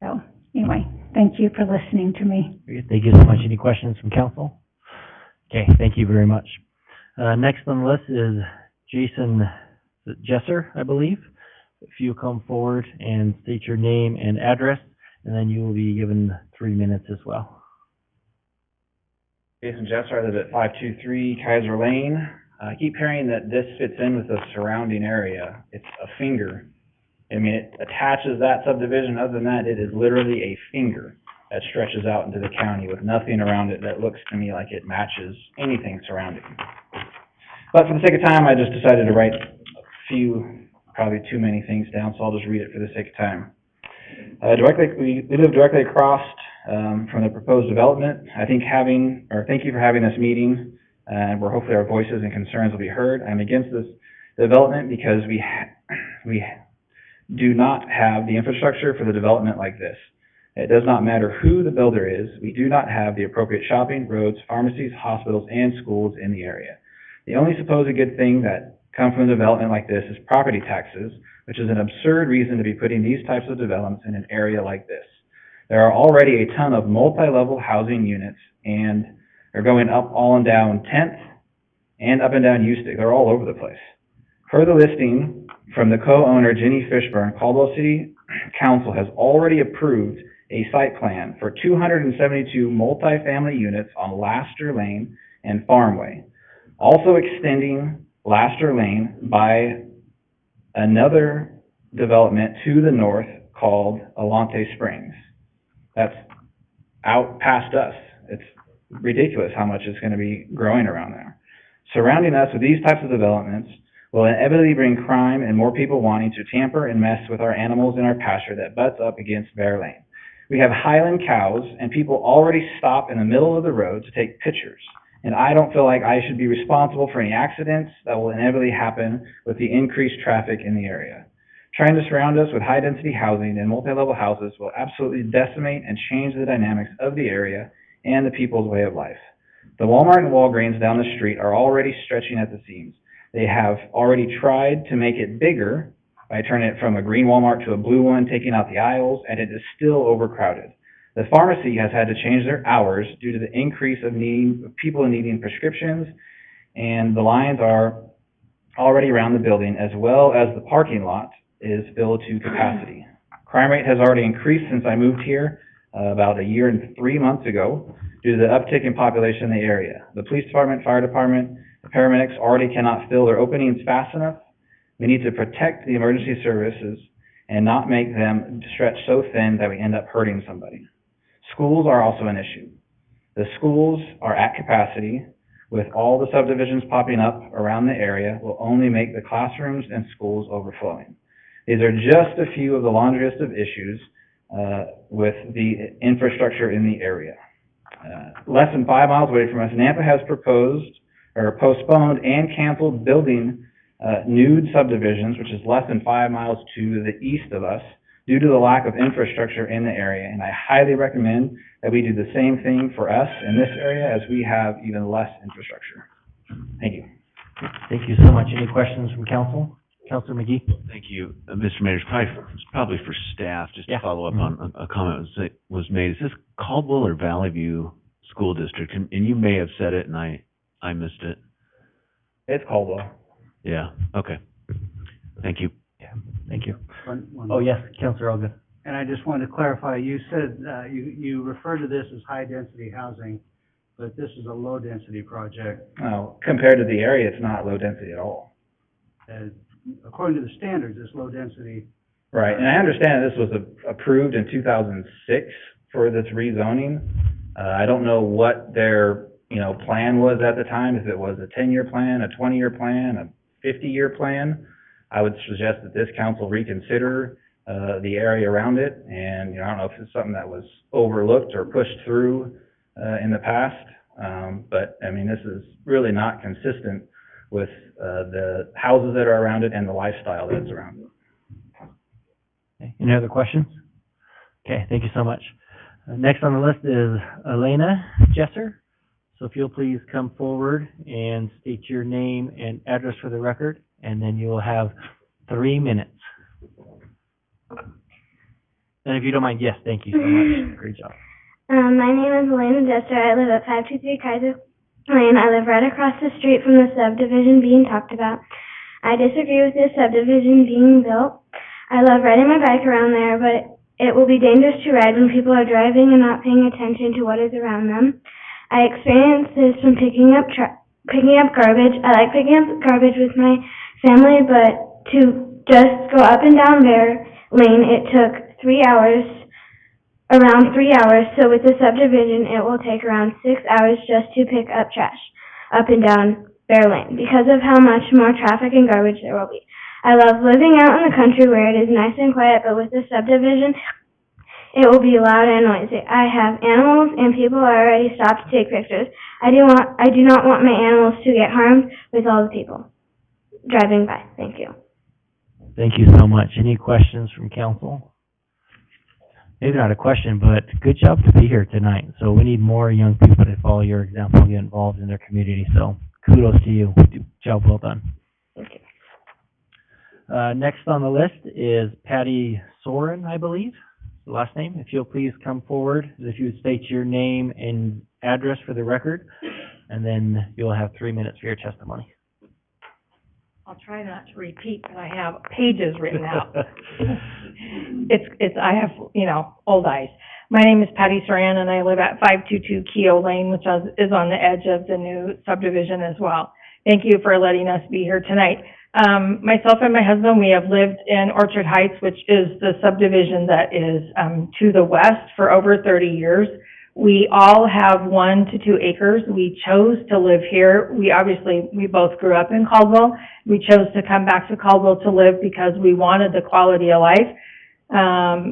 So anyway, thank you for listening to me. Thank you so much. Any questions from council? Okay, thank you very much. Next on the list is Jason Jesser, I believe. If you come forward and state your name and address, and then you will be given 3 minutes as well. Jason Jesser, I live at 523 Kaiser Lane. I keep hearing that this fits in with the surrounding area. It's a finger. I mean, it attaches that subdivision. Other than that, it is literally a finger that stretches out into the county with nothing around it that looks to me like it matches anything surrounding. But for the sake of time, I just decided to write a few, probably too many things down, so I'll just read it for the sake of time. We live directly across from the proposed development. Thank you for having this meeting, where hopefully our voices and concerns will be heard. I'm against this development because we do not have the infrastructure for the development like this. It does not matter who the builder is. We do not have the appropriate shopping, roads, pharmacies, hospitals, and schools in the area. The only supposed good thing that come from a development like this is property taxes, which is an absurd reason to be putting these types of developments in an area like this. There are already a ton of multi-level housing units, and they're going up all and down 10th and up and down Ustick. They're all over the place. Per the listing from the co-owner, Jenny Fishburne, Caldwell City Council has already approved a site plan for 272 multi-family units on Laster Lane and Farmway, also extending Laster Lane by another development to the north called Alante Springs. That's out past us. It's ridiculous how much it's going to be growing around there. Surrounding us with these types of developments will inevitably bring crime and more people wanting to tamper and mess with our animals in our pasture that butts up against Bear Lane. We have Highland cows, and people already stop in the middle of the road to take pictures. And I don't feel like I should be responsible for any accidents that will inevitably happen with the increased traffic in the area. Trying to surround us with high-density housing and multi-level houses will absolutely decimate and change the dynamics of the area and the people's way of life. The Walmart and Walgreens down the street are already stretching at the seams. They have already tried to make it bigger by turning it from a green Walmart to a blue one, taking out the aisles, and it is still overcrowded. The pharmacy has had to change their hours due to the increase of people needing prescriptions, and the lines are already around the building, as well as the parking lot is filled to capacity. Crime rate has already increased since I moved here about a year and 3 months ago due to the uptick in population in the area. The police department, fire department, the paramedics already cannot fill their openings fast enough. We need to protect the emergency services and not make them stretch so thin that we end up hurting somebody. Schools are also an issue. The schools are at capacity. With all the subdivisions popping up around the area, will only make the classrooms and schools overflowing. These are just a few of the laundry list of issues with the infrastructure in the area. Less than 5 miles away from us, Nampa has postponed and canceled building nude subdivisions, which is less than 5 miles to the east of us, due to the lack of infrastructure in the area. And I highly recommend that we do the same thing for us in this area, as we have even less infrastructure. Thank you. Thank you so much. Any questions from council? Councilor McGee? Thank you, Mr. Mayor. It's probably for staff, just to follow up on a comment was made. Is this Caldwell or Valley View School District? And you may have said it and I missed it. It's Caldwell. Yeah, okay. Thank you. Yeah, thank you. One Oh, yes, Councilor Elgin. And I just wanted to clarify, you said, you refer to this as high-density housing, but this is a low-density project. No, compared to the area, it's not low density at all. According to the standards, it's low-density. Right, and I understand this was approved in 2006 for this rezoning. I don't know what their, plan was at the time, if it was a 10-year plan, a 20-year plan, a 50-year plan. I would suggest that this council reconsider the area around it, and I don't know if it's something that was overlooked or pushed through in the past, but I mean, this is really not consistent with the houses that are around it and the lifestyle that's around it. Okay. Any other questions? Okay, thank you so much. Next on the list is Elena Jesser. So if you'll please come forward and state your name and address for the record, and then you will have 3 minutes. And if you don't mind, yes, thank you so much. Great job. My name is Elena Jester. I live at 523 Kaiser Lane. I live right across the street from the subdivision being talked about. I disagree with this subdivision being built. I love riding my bike around there, but it will be dangerous to ride when people are driving and not paying attention to what is around them. I experienced this from picking up garbage. I like picking up garbage with my family, but to just go up and down Bear Lane, it took 3 hours, around 3 hours. So with the subdivision, it will take around 6 hours just to pick up trash up and down Bear Lane because of how much more traffic and garbage there will be. I love living out in the country where it is nice and quiet, but with the subdivision, it will be loud and noisy. I have animals, and people already stopped to take pictures. I do not want my animals to get harmed with all the people driving by. Thank you. Thank you so much. Any questions from council? Maybe not a question, but good job to be here tonight. So we need more young people to follow your example and get involved in their community. So kudos to you. Job well done. Thank you. Next on the list is Patty Soren, I believe, the last name. If you'll please come forward, if you would state your name and address for the record, and then you'll have 3 minutes for your testimony. I'll try not to repeat, but I have pages written out. I have, old eyes. My name is Patty Soran, and I live at 522 Keogh Lane, which is on the edge of the new subdivision as well. Thank you for letting us be here tonight. Myself and my husband, we have lived in Orchard Heights, which is the subdivision that is to the west, for over 30 years. We all have 1 to 2 acres. We chose to live here. We both grew up in Caldwell. We chose to come back to Caldwell to live because we wanted the quality of life,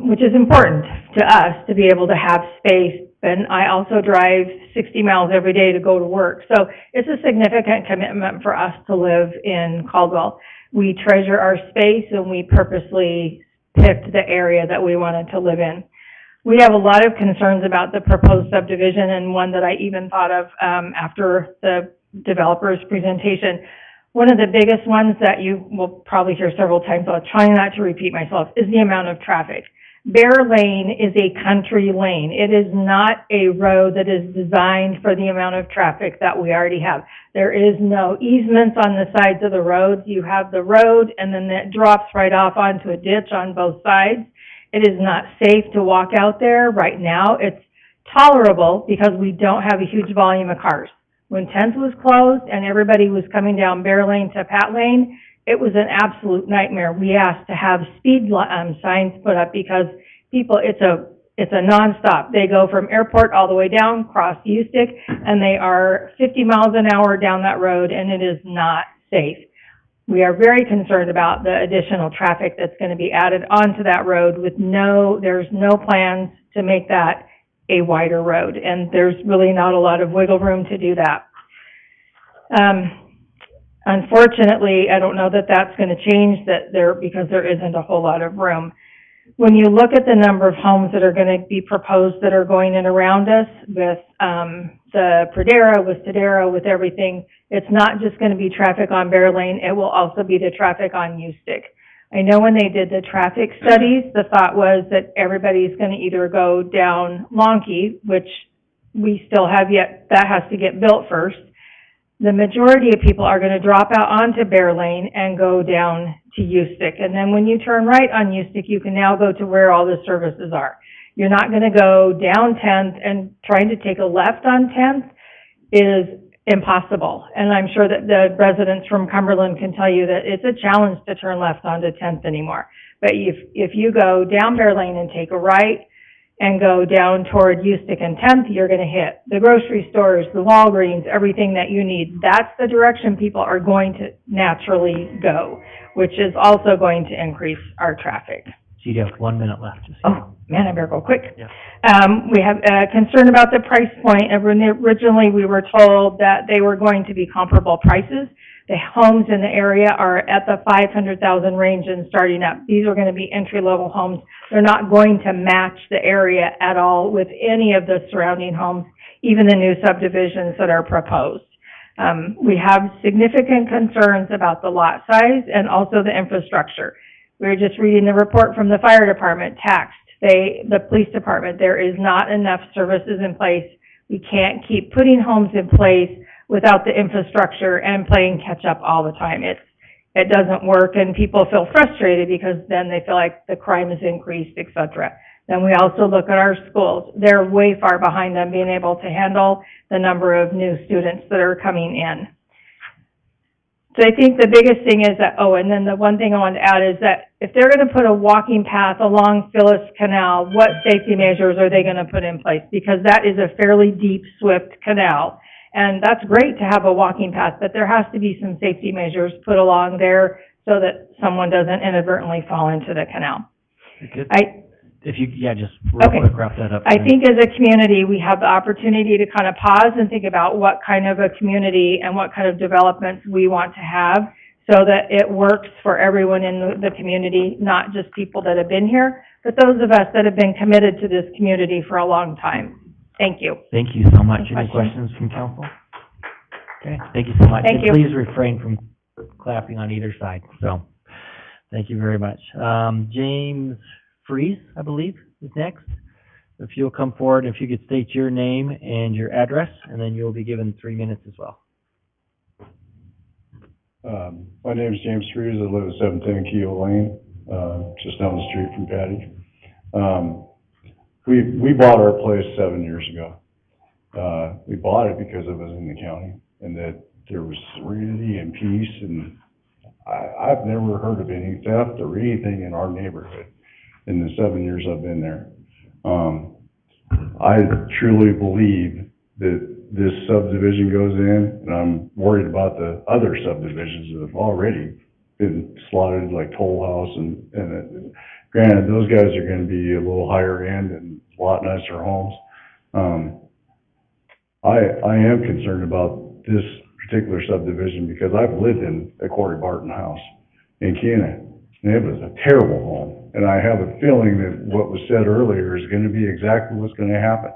which is important to us, to be able to have space. And I also drive 60 miles every day to go to work. So it's a significant commitment for us to live in Caldwell. We treasure our space, and we purposely picked the area that we wanted to live in. We have a lot of concerns about the proposed subdivision, and one that I even thought of after the developer's presentation. One of the biggest ones that you will probably hear several times, I'll try not to repeat myself, is the amount of traffic. Bear Lane is a country lane. It is not a road that is designed for the amount of traffic that we already have. There is no easements on the sides of the roads. You have the road and then it drops right off onto a ditch on both sides. It is not safe to walk out there right now. It's tolerable because we don't have a huge volume of cars. When 10th was closed and everybody was coming down Bear Lane to Pat Lane, it was an absolute nightmare. We asked to have speed signs put up because people, it's a nonstop. They go from Airport all the way down, cross Ustick, and they are 50 miles an hour down that road, and it is not safe. We are very concerned about the additional traffic that's going to be added onto that road with there's no plans to make that a wider road, and there's really not a lot of wiggle room to do that. Unfortunately, I don't know that that's going to change because there isn't a whole lot of room. When you look at the number of homes that are going to be proposed that are going in around us with the Pradera, with Tadera, with everything, it's not just going to be traffic on Bear Lane, it will also be the traffic on Ustick. I know when they did the traffic studies, the thought was that everybody's going to either go down Lonkey, which we still have yet, that has to get built first. The majority of people are going to drop out onto Bear Lane and go down to Ustick. And then when you turn right on Ustick, you can now go to where all the services are. You're not going to go down 10th, and trying to take a left on 10th is impossible. And I'm sure that the residents from Cumberland can tell you that it's a challenge to turn left onto 10th anymore. But if you go down Bear Lane and take a right, and go down toward Ustick and 10th, you're going to hit the grocery stores, the Walgreens, everything that you need. That's the direction people are going to naturally go, which is also going to increase our traffic. So you have 1 minute left. Oh, man, I better go quick. Yeah. We have concern about the price point. Originally, we were told that they were going to be comparable prices. The homes in the area are at the 500,000 range and starting up. These are going to be entry-level homes. They're not going to match the area at all with any of the surrounding homes, even the new subdivisions that are proposed. We have significant concerns about the lot size and also the infrastructure. We were just reading the report from the fire department, the police department. There is not enough services in place. We can't keep putting homes in place without the infrastructure and playing catch up all the time. It doesn't work, and people feel frustrated because then they feel like the crime has increased, et cetera. Then we also look at our schools. They're way far behind on being able to handle the number of new students that are coming in. So I think the biggest thing is that, and then the one thing I want to add is that if they're going to put a walking path along Phyllis Canal, what safety measures are they going to put in place? Because that is a fairly deep, swift canal. And that's great to have a walking path, but there has to be some safety measures put along there so that someone doesn't inadvertently fall into the canal. If you, just real quick, wrap that up. I think as a community, we have the opportunity to kind of pause and think about what kind of a community and what kind of developments we want to have so that it works for everyone in the community, not just people that have been here, but those of us that have been committed to this community for a long time. Thank you. Thank you so much. Any questions from council? Okay, thank you so much. Thank you. Please refrain from clapping on either side. So, thank you very much. James Freeze, I believe, is next. If you'll come forward, if you could state your name and your address, and then you'll be given 3 minutes as well. My name is James Freeze. I live at 710 Keo Lane, just down the street from Patty. We bought our place 7 years ago. We bought it because it was in the county and that there was serenity and peace, and I've never heard of any theft or anything in our neighborhood in the 7 years I've been there. I truly believe that this subdivision goes in, and I'm worried about the other subdivisions that have already been slotted like Toll House, and granted, those guys are going to be a little higher end and a lot nicer homes. I am concerned about this particular subdivision because I've lived in a Corey Barton house in Kena, and it was a terrible home. And I have a feeling that what was said earlier is going to be exactly what's going to happen.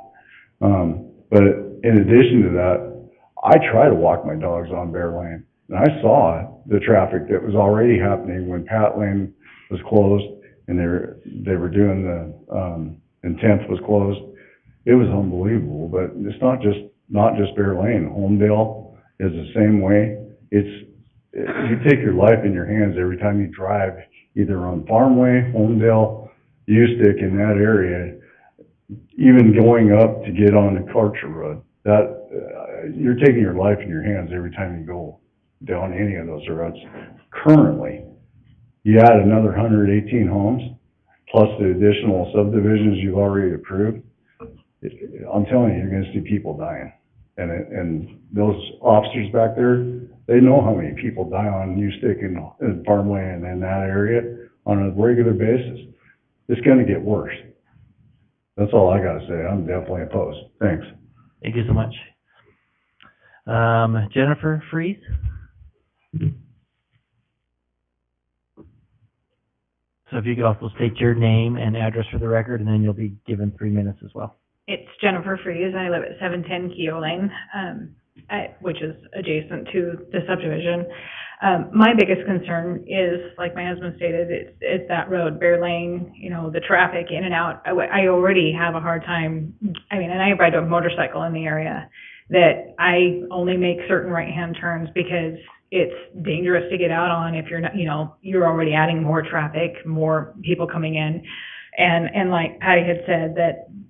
But in addition to that, I try to walk my dogs on Bear Lane, And I saw the traffic that was already happening when Pat Lane was closed and they were doing and 10th was closed. It was unbelievable, but it's not just Bear Lane. Homedale is the same way. You take your life in your hands every time you drive, either on Farmway, Homedale, Ustick, in that area, even going up to get on the Karcher Road. You're taking your life in your hands every time you go down any of those roads. Currently, you add another 118 homes, plus the additional subdivisions you've already approved, I'm telling you, you're gonna see people dying. And those officers back there, they know how many people die on Ustick and Farmway and in that area on a regular basis. It's gonna get worse. That's all I gotta say. I'm definitely opposed. Thanks. Thank you so much. Jennifer Freeze? So if you could also state your name and address for the record, and then you'll be given 3 minutes as well. It's Jennifer Freeze. I live at 710 Keogh Lane, which is adjacent to the subdivision. My biggest concern is, like my husband stated, it's that road, Bear Lane, the traffic in and out. I already have a hard time, and I ride a motorcycle in the area, that I only make certain right-hand turns because it's dangerous to get out on if you're not, you're already adding more traffic, more people coming in. And like Patty had said,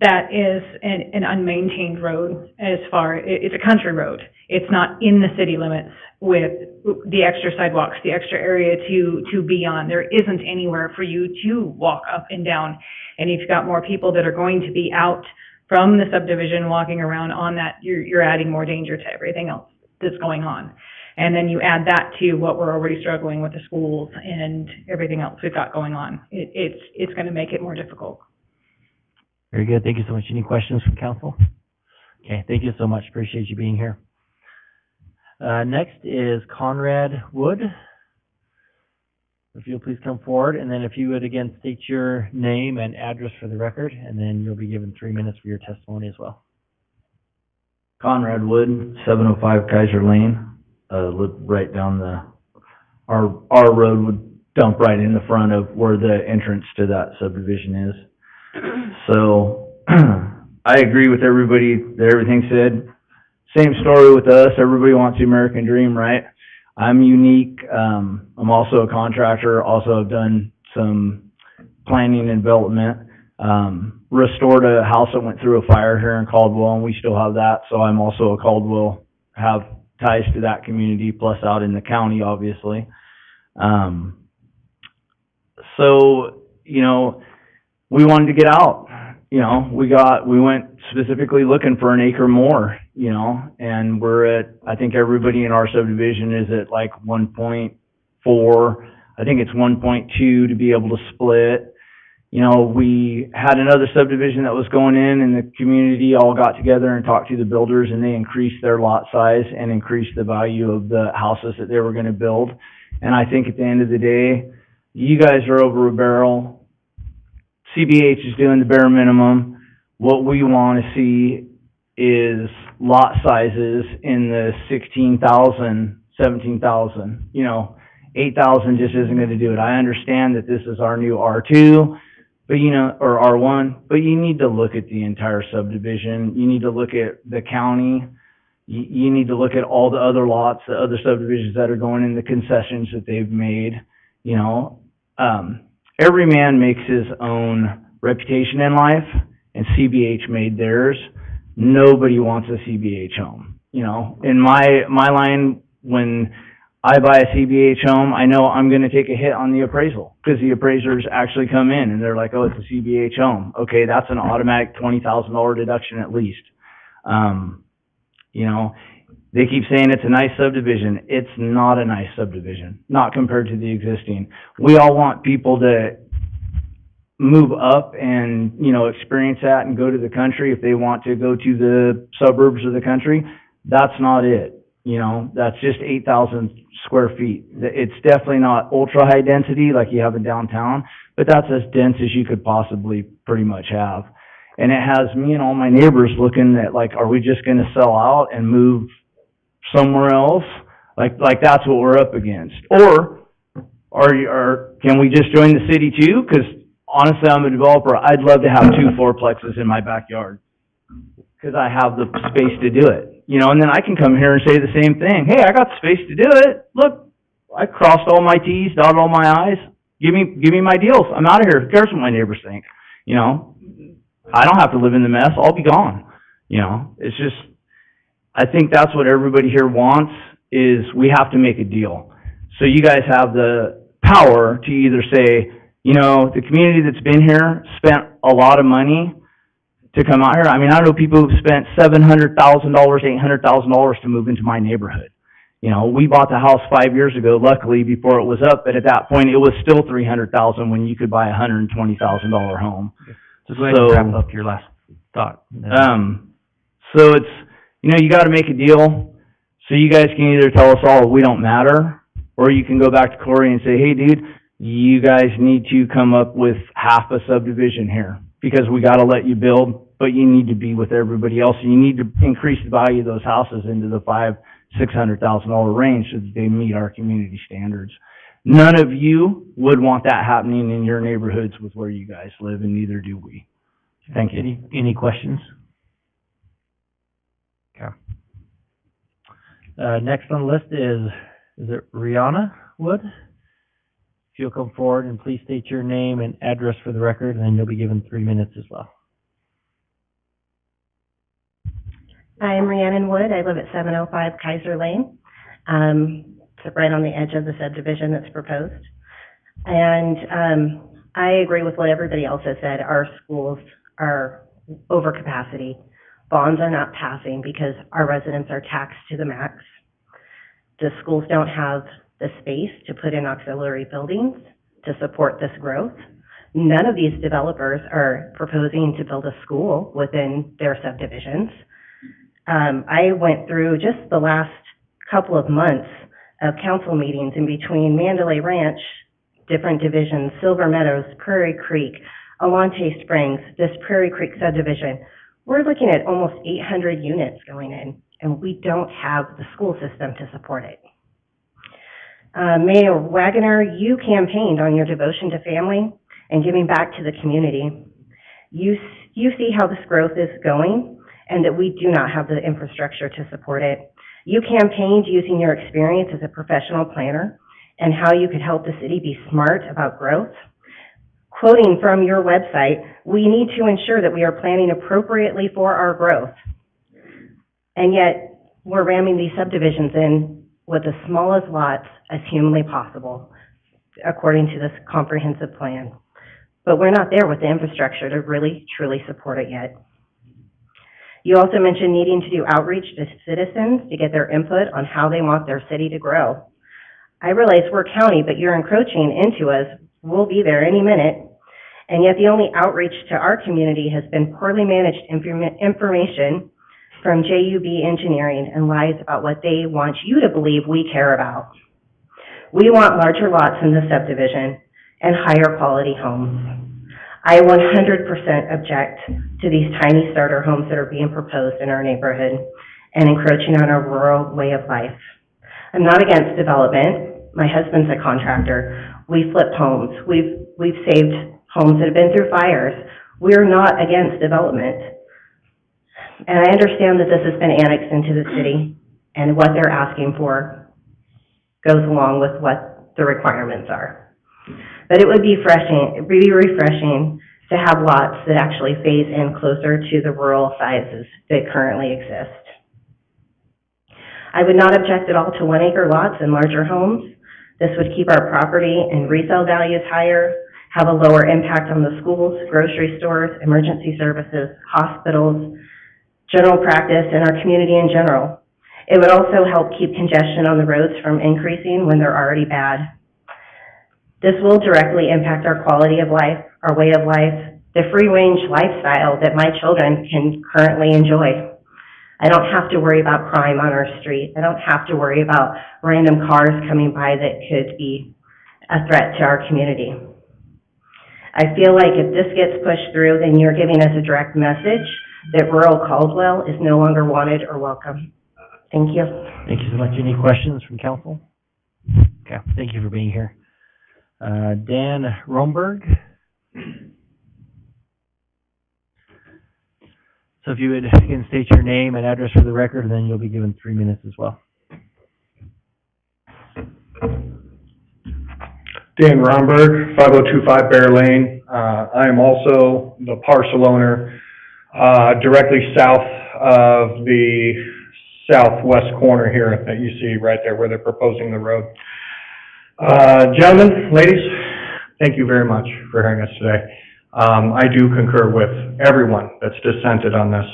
that is an unmaintained road it's a country road. It's not in the city limits with the extra sidewalks, the extra area to be on. There isn't anywhere for you to walk up and down. And if you've got more people that are going to be out from the subdivision walking around on that, you're adding more danger to everything else that's going on. And then you add that to what we're already struggling with the schools and everything else we've got going on. It's going to make it more difficult. Very good. Thank you so much. Any questions from council? Okay. Thank you so much. Appreciate you being here. Next is Conrad Wood. If you'll please come forward, and then if you would again state your name and address for the record, and then you'll be given 3 minutes for your testimony as well. Conrad Wood, 705 Kaiser Lane. Live right down our road would dump right in the front of where the entrance to that subdivision is. So I agree with everything said. Same story with us. Everybody wants the American dream, right? I'm unique. I'm also a contractor. Also have done some planning and development. Restored a house that went through a fire here in Caldwell, and we still have that. So I'm also a Caldwell, have ties to that community, plus out in the county, obviously. So, we wanted to get out. We went specifically looking for an acre more, and we're at, I think everybody in our subdivision is at like 1.4. I think it's 1.2 to be able to split. We had another subdivision that was going in, and the community all got together and talked to the builders, and they increased their lot size and increased the value of the houses that they were going to build. And I think at the end of the day, you guys are over a barrel. CBH is doing the bare minimum. What we want to see is lot sizes in the 16,000, 17,000. 8,000 just isn't going to do it. I understand that this is our new R2. But or R1, but you need to look at the entire subdivision. You need to look at the county. You need to look at all the other lots, the other subdivisions that are going in, the concessions that they've made. Every man makes his own reputation in life, and CBH made theirs. Nobody wants a CBH home. In my line, when I buy a CBH home, I know I'm going to take a hit on the appraisal because the appraisers actually come in and they're like, oh, it's a CBH home. Okay, that's an automatic $20,000 deduction at least. They keep saying it's a nice subdivision. It's not a nice subdivision, not compared to the existing. We all want people to move up and, experience that and go to the country if they want to go to the suburbs of the country. That's not it. That's just 8,000 square feet. It's definitely not ultra high density like you have in downtown, but that's as dense as you could possibly pretty much have. And it has me and all my neighbors looking at like, are we just going to sell out and move somewhere else? Like that's what we're up against. Or can we just join the city too? Because honestly, I'm a developer. I'd love to have 2 fourplexes in my backyard because I have the space to do it. You know, and then I can come here and say the same thing. Hey, I got the space to do it. Look, I crossed all my T's, dotted all my I's. Give me my deals. I'm out of here. Who cares what my neighbors think? You know, I don't have to live in the mess. I'll be gone. You know, it's just, I think that's what everybody here wants, is we have to make a deal. So you guys have the power to either say, you know, the community that's been here spent a lot of money to come out here. I mean, I know people who've spent $700,000, $800,000 to move into my neighborhood. You know, we bought the house 5 years ago, luckily, before it was up, but at that point, it was still $300,000 when you could buy a $120,000 home. So go ahead and wrap up your last thought. So it's, you know, you gotta make a deal. So you guys can either tell us all we don't matter, or you can go back to Corey and say, hey, dude, you guys need to come up with half a subdivision here, because we gotta let you build, but you need to be with everybody else. You need to increase the value of those houses into the $500,000-$600,000 range so that they meet our community standards. None of you would want that happening in your neighborhoods with where you guys live, and neither do we. Thank you. Any questions? Okay. Next on the list is it Rihanna Wood? If you'll come forward and please state your name and address for the record, and then you'll be given 3 minutes as well. I'm Rhiannon Wood. I live at 705 Kaiser Lane. It's right on the edge of the subdivision that's proposed. And I agree with what everybody else has said. Our schools are over capacity. Bonds are not passing because our residents are taxed to the max. The schools don't have the space to put in auxiliary buildings to support this growth. None of these developers are proposing to build a school within their subdivisions. I went through just the last couple of months of council meetings in between Mandalay Ranch, different divisions, Silver Meadows, Prairie Creek, Alante Springs, this Prairie Creek subdivision. We're looking at almost 800 units going in, and we don't have the school system to support it. Mayor Wagoner, you campaigned on your devotion to family and giving back to the community. You see how this growth is going, and that we do not have the infrastructure to support it. You campaigned using your experience as a professional planner and how you could help the city be smart about growth. Quoting from your website, we need to ensure that we are planning appropriately for our growth. And yet, we're ramming these subdivisions in with the smallest lots as humanly possible, according to this comprehensive plan. But we're not there with the infrastructure to really, truly support it yet. You also mentioned needing to do outreach to citizens to get their input on how they want their city to grow. I realize we're county, but you're encroaching into us. We'll be there any minute. And yet the only outreach to our community has been poorly managed information from JUB Engineering and lies about what they want you to believe we care about. We want larger lots in the subdivision and higher quality homes. I 100% object to these tiny starter homes that are being proposed in our neighborhood and encroaching on our rural way of life. I'm not against development. My husband's a contractor. We flipped homes. We've saved homes that have been through fires. We're not against development. And I understand that this has been annexed into the city, and what they're asking for goes along with what the requirements are. But it would be refreshing to have lots that actually phase in closer to the rural sizes that currently exist. I would not object at all to 1 acre lots and larger homes. This would keep our property and resale values higher, have a lower impact on the schools, grocery stores, emergency services, hospitals, general practice, and our community in general. It would also help keep congestion on the roads from increasing when they're already bad. This will directly impact our quality of life, our way of life, the free-range lifestyle that my children can currently enjoy. I don't have to worry about crime on our street. I don't have to worry about random cars coming by that could be a threat to our community. I feel like if this gets pushed through, then you're giving us a direct message that rural Caldwell is no longer wanted or welcome. Thank you. Thank you so much. Any questions from council? Okay, thank you for being here. Dan Romberg. So if you would, again, state your name and address for the record, and then you'll be given 3 minutes as well. Dan Romberg, 5025 Bear Lane. I am also the parcel owner directly south of the southwest corner here that you see right there where they're proposing the road. Gentlemen, ladies, thank you very much for hearing us today. I do concur with everyone that's dissented on this.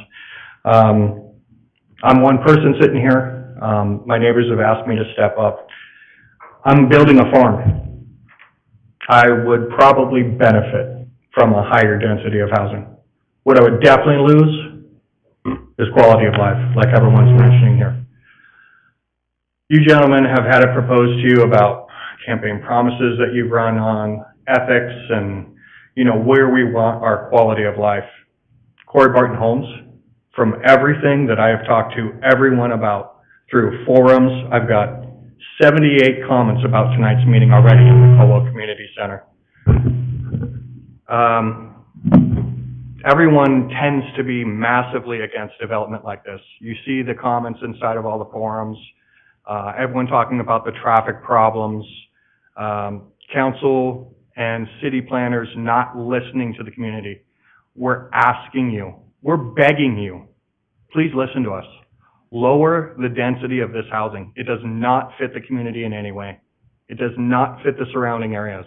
I'm one person sitting here. My neighbors have asked me to step up. I'm building a farm. I would probably benefit from a higher density of housing. What I would definitely lose is quality of life, like everyone's mentioning here. You gentlemen have had it proposed to you about campaign promises that you've run on, ethics, and you know, where we want our quality of life. Corey Barton Homes, from everything that I have talked to everyone about through forums, I've got 78 comments about tonight's meeting already in the Caldwell Community Center. Everyone tends to be massively against development like this. You see the comments inside of all the forums, everyone talking about the traffic problems, council and city planners not listening to the community. We're asking you, we're begging you, please listen to us. Lower the density of this housing. It does not fit the community in any way. It does not fit the surrounding areas.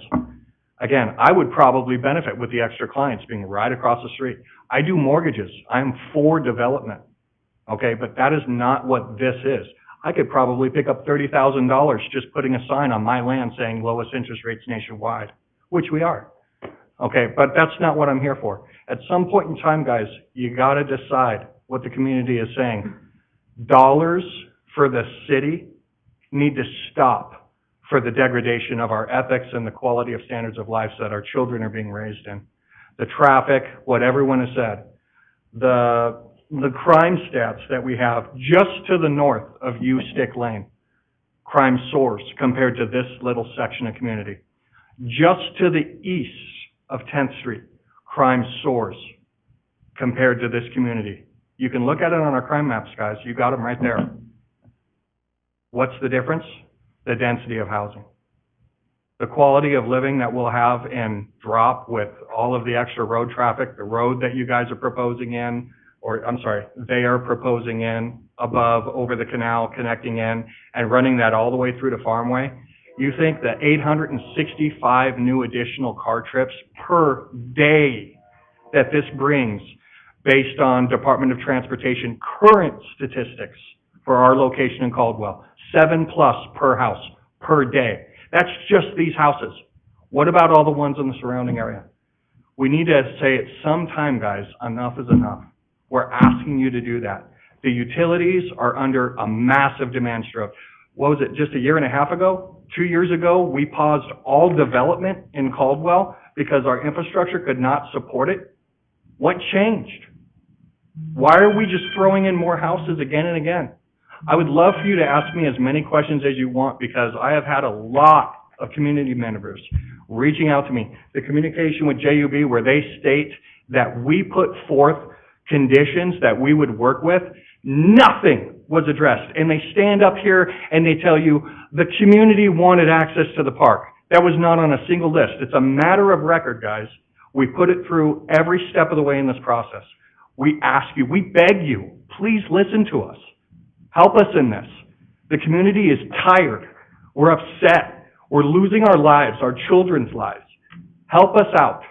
Again, I would probably benefit with the extra clients being right across the street. I do mortgages. I'm for development. Okay, but that is not what this is. I could probably pick up $30,000 just putting a sign on my land saying lowest interest rates nationwide, which we are. Okay, but that's not what I'm here for. At some point in time, guys, you gotta decide what the community is saying. Dollars for the city need to stop for the degradation of our ethics and the quality of standards of life that our children are being raised in. The traffic, what everyone has said, the crime stats that we have just to the north of U Stick Lane, crime soars compared to this little section of community. Just to the east of 10th Street, crime soars compared to this community. You can look at it on our crime maps, guys. You got them right there. What's the difference? The density of housing. The quality of living that we'll have in Drop with all of the extra road traffic, the road that you guys are proposing in, or I'm sorry, they are proposing in above, over the canal, connecting in, and running that all the way through to Farmway. You think that 865 new additional car trips per day that this brings, based on Department of Transportation current statistics for our location in Caldwell, 7+ per house per day. That's just these houses. What about all the ones in the surrounding area? We need to say at some time, guys, enough is enough. We're asking you to do that. The utilities are under a massive demand stroke. What was it, just a year and a half ago? 2 years ago, we paused all development in Caldwell because our infrastructure could not support it. What changed? Why are we just throwing in more houses again and again? I would love for you to ask me as many questions as you want, because I have had a lot of community members reaching out to me. The communication with JUB where they state that we put forth conditions that we would work with, nothing was addressed. And they stand up here and they tell you the community wanted access to the park. That was not on a single list. It's a matter of record, guys. We put it through every step of the way in this process. We ask you, we beg you, please listen to us. Help us in this. The community is tired. We're upset. We're losing our lives, our children's lives. Help us out,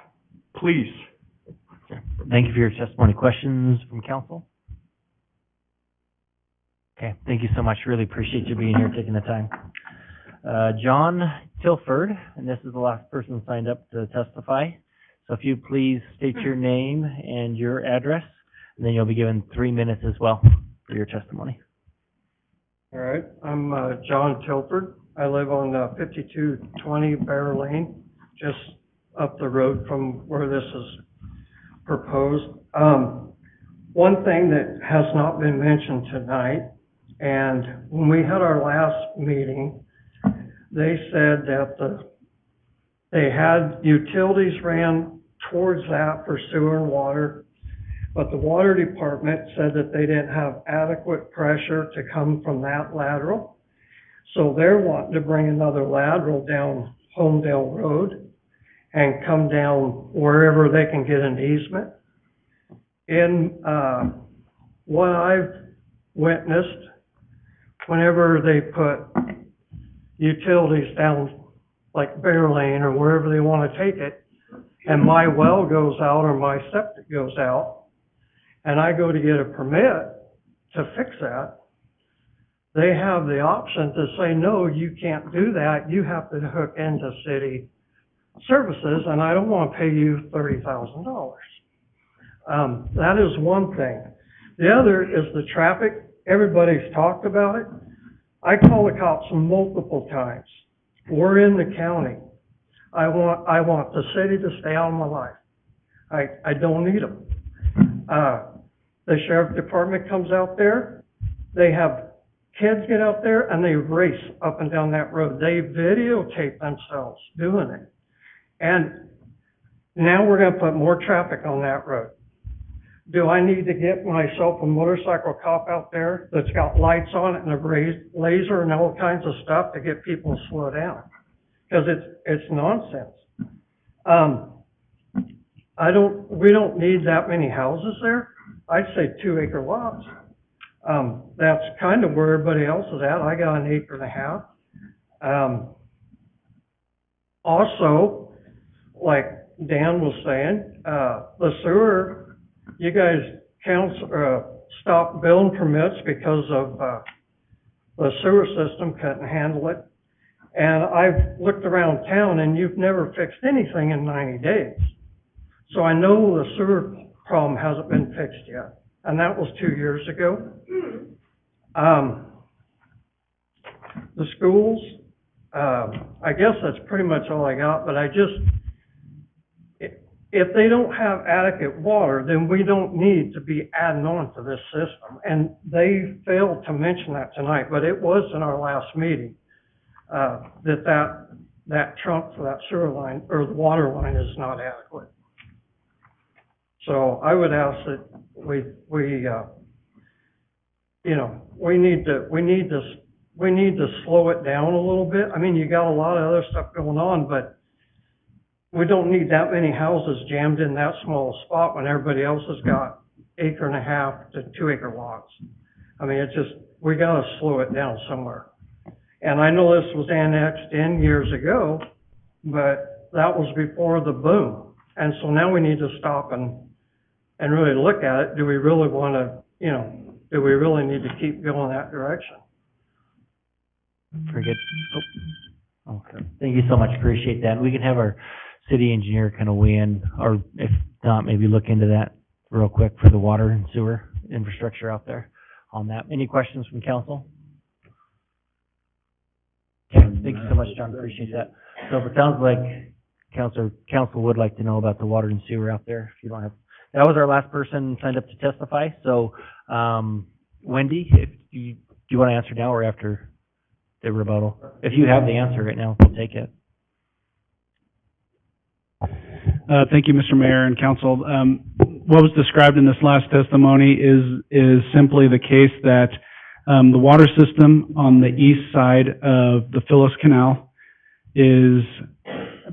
please. Thank you for your testimony. Questions from council? Okay, thank you so much. Really appreciate you being here, taking the time. John Tilford, and this is the last person signed up to testify. So if you please state your name and your address, and then you'll be given 3 minutes as well for your testimony. All right, I'm John Tilford. I live on 5220 Bear Lane, just up the road from where this is proposed. One thing that has not been mentioned tonight, And when we had our last meeting, they said that they had utilities ran towards that for sewer and water, but the water department said that they didn't have adequate pressure to come from that lateral. So they're wanting to bring another lateral down Homedale Road and come down wherever they can get an easement. In what I've witnessed, whenever they put utilities down like Bear Lane or wherever they want to take it, and my well goes out or my septic goes out, and I go to get a permit to fix that, they have the option to say, no, you can't do that. You have to hook into city services, and I don't want to pay you $30,000. That is one thing. The other is the traffic. Everybody's talked about it. I call the cops multiple times. We're in the county. I want the city to stay out of my life. I don't need them. The sheriff department comes out there. They have kids get out there and they race up and down that road. They videotape themselves doing it. And now we're going to put more traffic on that road. Do I need to get myself a motorcycle cop out there that's got lights on it and a laser and all kinds of stuff to get people to slow down? Because it's nonsense. We don't need that many houses there. I'd say 2-acre lots. That's kind of where everybody else is at. I got 1.5 acres. Also, like Dan was saying, the sewer, you guys stopped building permits because of the sewer system couldn't handle it. And I've looked around town and you've never fixed anything in 90 days. So I know the sewer problem hasn't been fixed yet. And that was 2 years ago. The schools, I guess that's pretty much all I got, but if they don't have adequate water, then we don't need to be adding on to this system. And they failed to mention that tonight, but it was in our last meeting, that trunk for that sewer line, or the water line, is not adequate. So I would ask that we need to slow it down a little bit. I mean, you got a lot of other stuff going on, but we don't need that many houses jammed in that small spot when everybody else has got 1.5 to 2-acre lots. I mean, we gotta slow it down somewhere. And I know this was annexed in years ago, but that was before the boom. And so now we need to stop and really look at it. Do we really want to, do we really need to keep going that direction? Very good. Okay. Thank you so much. Appreciate that. We can have our city engineer kind of weigh in, or if not, maybe look into that real quick for the water and sewer infrastructure out there on that. Any questions from council? Okay. Thank you so much, John. Appreciate that. So it sounds like council would like to know about the water and sewer out there. If you don't have, that was our last person signed up to testify. So, Wendy, do you want to answer now or after the rebuttal? If you have the answer right now, we'll take it. Thank you, Mr. Mayor and Council. What was described in this last testimony is simply the case that the water system on the east side of the Phyllis Canal is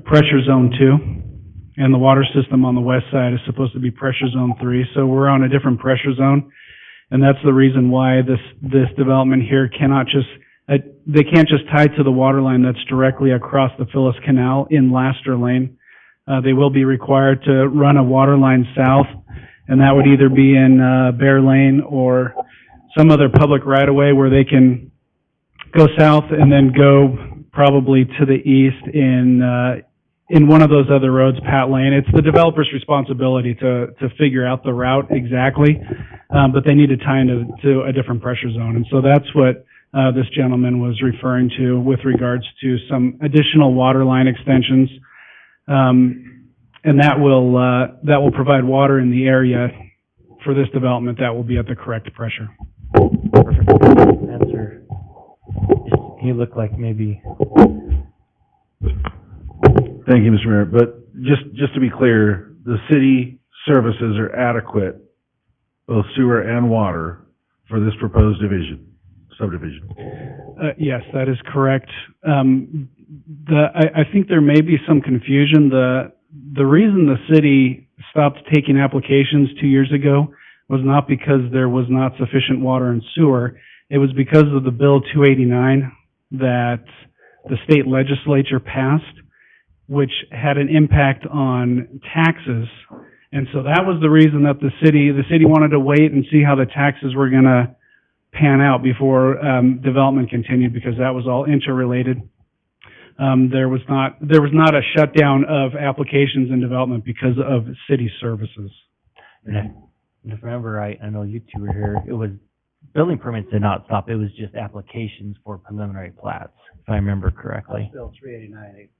pressure zone 2, and the water system on the west side is supposed to be pressure zone 3. So we're on a different pressure zone, and that's the reason why this development here cannot just they can't just tie to the water line that's directly across the Phyllis Canal in Laster Lane. They will be required to run a water line south, and that would either be in Bear Lane or some other public right-of-way where they can go south and then go probably to the east in one of those other roads, Pat Lane. It's the developer's responsibility to figure out the route exactly, but they need to tie into a different pressure zone. And so that's what this gentleman was referring to with regards to some additional water line extensions. And that will provide water in the area for this development that will be at the correct pressure. Perfect. or you look like maybe? Thank you, Mr. Mayor. But just to be clear, the city services are adequate, both sewer and water, for this proposed subdivision. Yes, that is correct. I think there may be some confusion. The reason the city stopped taking applications 2 years ago was not because there was not sufficient water and sewer. It was because of the Bill 289 that the state legislature passed, which had an impact on taxes. And so that was the reason that the city wanted to wait and see how the taxes were going to pan out before development continued, because that was all interrelated. There was not a shutdown of applications and development because of city services. And if I remember right, I know you two were here, it was, building permits did not stop, it was just applications for preliminary plats, if I remember correctly. House Bill 389, it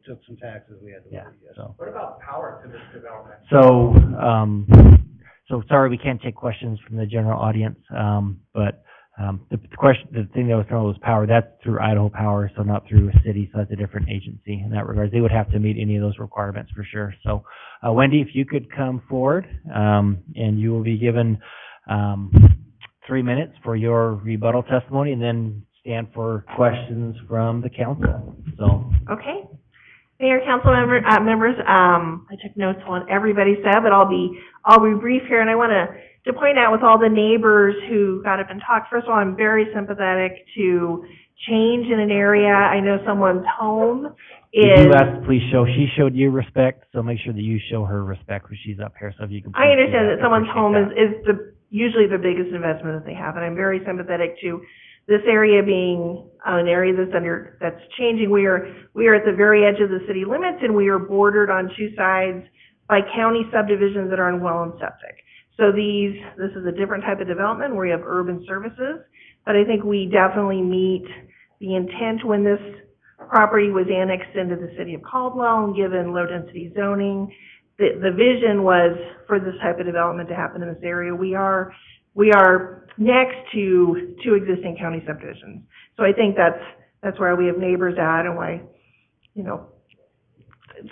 took some taxes we had to Yeah, yes. so. What about power to this development? So sorry, we can't take questions from the general audience, but the thing that was thrown was power. That's through Idaho Power, so not through a city, so that's a different agency in that regard. They would have to meet any of those requirements for sure. So, Wendy, if you could come forward, and you will be given 3 minutes for your rebuttal testimony, and then stand for questions from the council. So. Okay. Mayor, council members, I took notes on what everybody said, but I'll be brief here, and I want to point out with all the neighbors who got up and talked. First of all, I'm very sympathetic to change in an area. I know someone's home is. You asked, please she showed you respect, so make sure that you show her respect when she's up here. So if you can. I understand that someone's home is usually the biggest investment that they have, and I'm very sympathetic to this area being an area that's changing. We are at the very edge of the city limits, and we are bordered on two sides by county subdivisions that are on well and septic. So this is a different type of development where you have urban services, but I think we definitely meet the intent when this property was annexed into the city of Caldwell and given low density zoning. The vision was for this type of development to happen in this area. We are next to two existing county subdivisions. So I think that's where we have neighbors at, and why,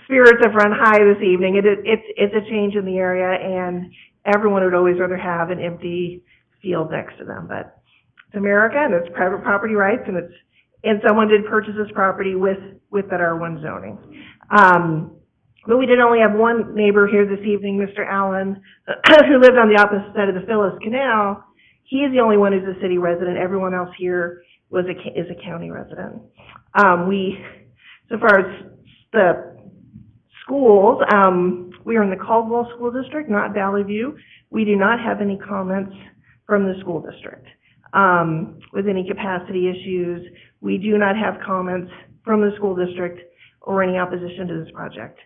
spirits have run high this evening. It's a change in the area, and everyone would always rather have an empty field next to them. But it's America, and it's private property rights, and someone did purchase this property with that R1 zoning. But we did only have one neighbor here this evening, Mr. Allen, who lived on the opposite side of the Phyllis Canal. He is the only one who's a city resident. Everyone else here is a county resident. So far as the schools, we are in the Caldwell School District, not Valley View. We do not have any comments from the school district with any capacity issues. We do not have comments from the school district or any opposition to this project.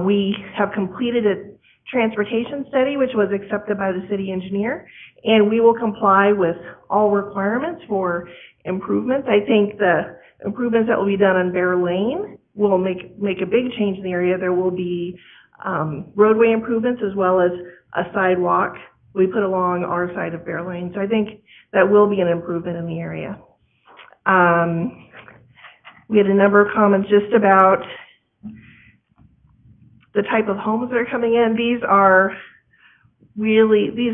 We have completed a transportation study, which was accepted by the city engineer, and we will comply with all requirements for improvements. I think the improvements that will be done on Bear Lane will make a big change in the area. There will be roadway improvements as well as a sidewalk we put along our side of Bear Lane. So I think that will be an improvement in the area. We had a number of comments just about the type of homes that are coming in. These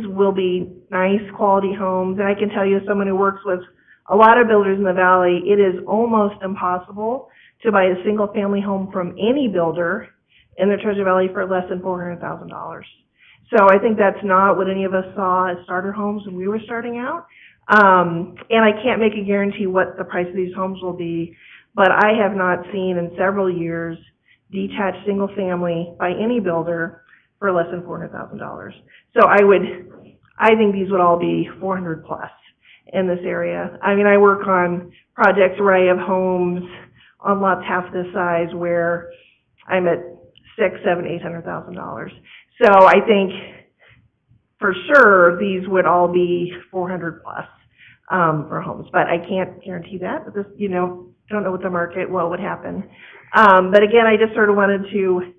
will be nice quality homes. And I can tell you, as someone who works with a lot of builders in the valley, it is almost impossible to buy a single family home from any builder in the Treasure Valley for less than $400,000. So I think that's not what any of us saw as starter homes when we were starting out. And I can't make a guarantee what the price of these homes will be, but I have not seen in several years detached single family by any builder for less than $400,000. So I think these would all be 400 plus in this area. I mean, I work on projects where I have homes on lots half this size where I'm at $600,000, $700,000, $800,000. So I think for sure these would all be 400 plus for homes, but I can't guarantee that. But this, don't know what the market would happen. But again, I just sort of wanted to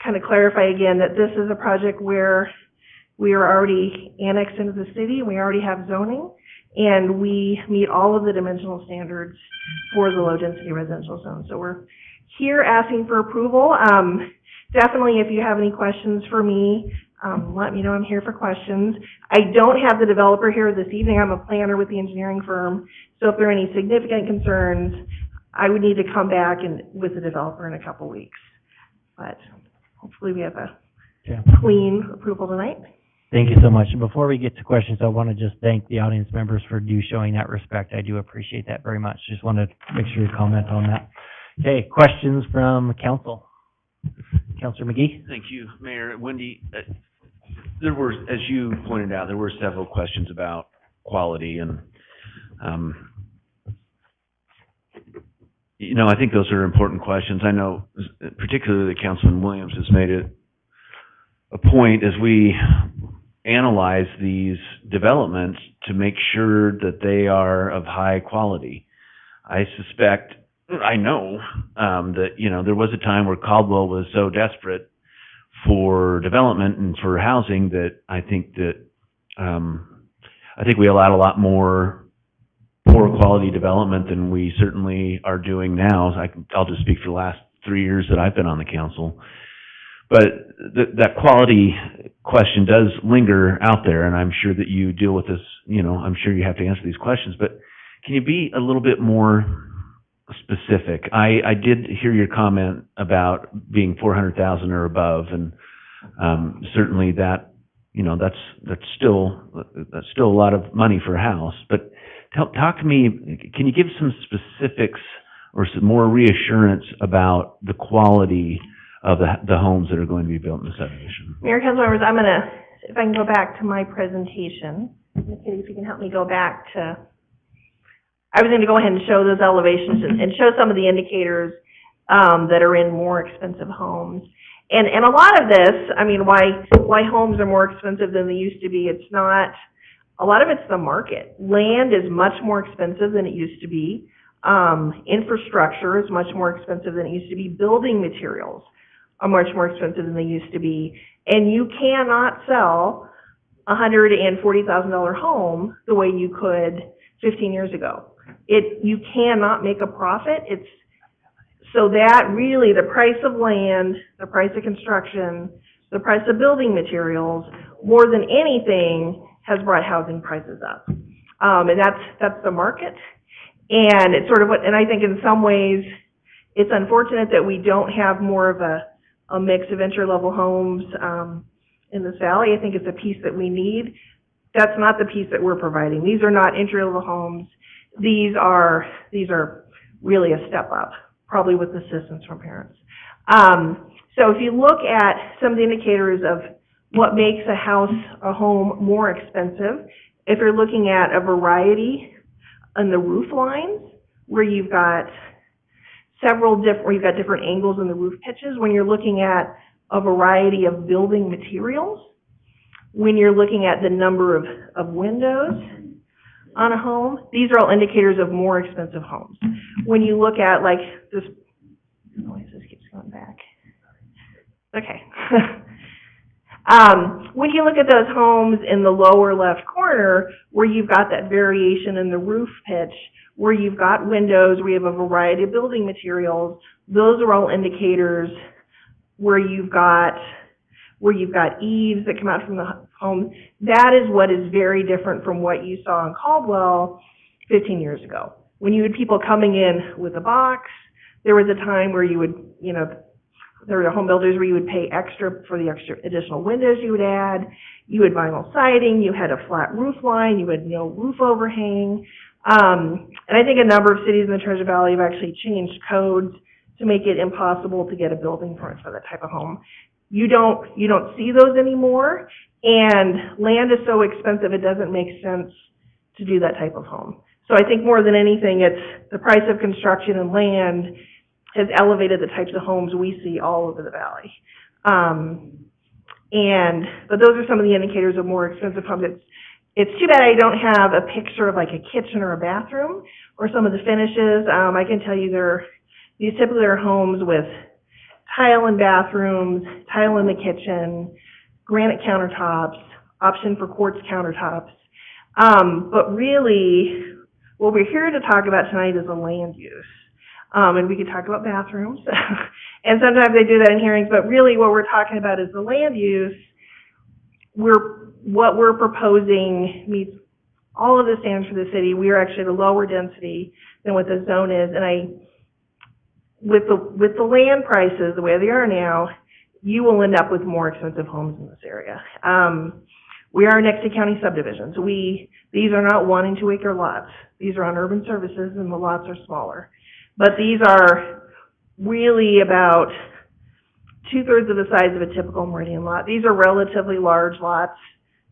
kind of clarify again that this is a project where we are already annexed into the city and we already have zoning, and we meet all of the dimensional standards for the low-density residential zone. So we're here asking for approval. Definitely, if you have any questions for me, let me know. I'm here for questions. I don't have the developer here this evening. I'm a planner with the engineering firm. So if there are any significant concerns, I would need to come back with the developer in a couple weeks. But hopefully we have a clean approval tonight. Thank you so much. And before we get to questions, I want to just thank the audience members for showing that respect. I do appreciate that very much. Just wanted to make sure you comment on that. Okay, questions from council. Councilor McGee? Thank you, Mayor. Wendy, there were, as you pointed out, there were several questions about quality, and I think those are important questions. I know particularly Councilman Williams has made it a point as we analyze these developments to make sure that they are of high quality. I know that, there was a time where Caldwell was so desperate for development and for housing that I think we allowed a lot more poor quality development than we certainly are doing now. I'll just speak for the last 3 years that I've been on the council. But that quality question does linger out there, and I'm sure that you deal with this, I'm sure you have to answer these questions, but can you be a little bit more specific? I did hear your comment about being 400,000 or above, and certainly that, that's still a lot of money for a house. But talk to me, can you give some specifics or some more reassurance about the quality of the homes that are going to be built in the subdivision? Mayor, council members, if I can go back to my presentation, if you can help me go back to, I was going to go ahead and show those elevations and show some of the indicators that are in more expensive homes. And a lot of this, why homes are more expensive than they used to be, it's not, a lot of it's the market. Land is much more expensive than it used to be. Infrastructure is much more expensive than it used to be. Building materials are much more expensive than they used to be. And you cannot sell a $140,000 home the way you could 15 years ago. You cannot make a profit. So that really, the price of land, the price of construction, the price of building materials, more than anything, has brought housing prices up. And that's the market. And it's sort of and I think in some ways, it's unfortunate that we don't have more of a mix of entry-level homes in this valley. I think it's a piece that we need. That's not the piece that we're providing. These are not entry-level homes. These are really a step up, probably with assistance from parents. So if you look at some of the indicators of what makes a home more expensive, if you're looking at a variety on the roof lines, where you've got different angles in the roof pitches, when you're looking at a variety of building materials, when you're looking at the number of windows on a home, these are all indicators of more expensive homes. When you look at this keeps going back. Okay. When you look at those homes in the lower left corner, where you've got that variation in the roof pitch, where you've got windows, where you have a variety of building materials, those are all indicators where you've got eaves that come out from the home. That is what is very different from what you saw in Caldwell 15 years ago. When you had people coming in with a box, there was a time where you would, there were home builders where you would pay extra for the extra additional windows you would add. You had vinyl siding, you had a flat roof line, you had no roof overhang. And I think a number of cities in the Treasure Valley have actually changed codes to make it impossible to get a building permit for that type of home. You don't see those anymore, and land is so expensive it doesn't make sense to do that type of home. So I think more than anything, it's the price of construction and land has elevated the types of homes we see all over the valley. But those are some of the indicators of more expensive homes. It's too bad I don't have a picture of like a kitchen or a bathroom or some of the finishes. I can tell you these typically are homes with tile in bathrooms, tile in the kitchen, granite countertops, option for quartz countertops. But really, what we're here to talk about tonight is a land use. And we could talk about bathrooms, and sometimes they do that in hearings, but really what we're talking about is the land use. What we're proposing meets all of the standards for the city. We are actually at a lower density than what the zone is, and with the land prices the way they are now, you will end up with more expensive homes in this area. We are next to county subdivisions. These are not 1 and 2 acre lots. These are on urban services, and the lots are smaller. But these are really about 2/3 of the size of a typical Meridian lot. These are relatively large lots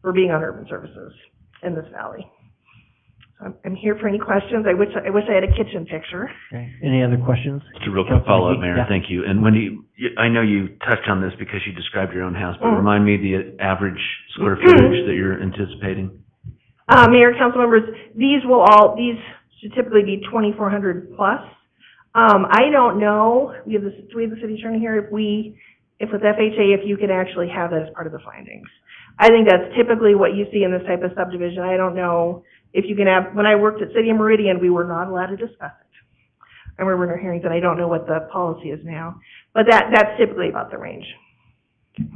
for being on urban services in this valley. So I'm here for any questions. I wish I had a kitchen picture. Okay. Any other questions? Just a real quick follow-up, Mayor. Yeah. Thank you. And Wendy, I know you touched on this because you described your own house, but remind me the average square footage that you're anticipating. Mayor, council members, these should typically be 2,400 plus. I don't know, do we have the city attorney here, if with FHA, if you could actually have that as part of the findings. I think that's typically what you see in this type of subdivision. I don't know if you can have, when I worked at City of Meridian, we were not allowed to discuss it. I remember in our hearings, and I don't know what the policy is now, but that's typically about the range.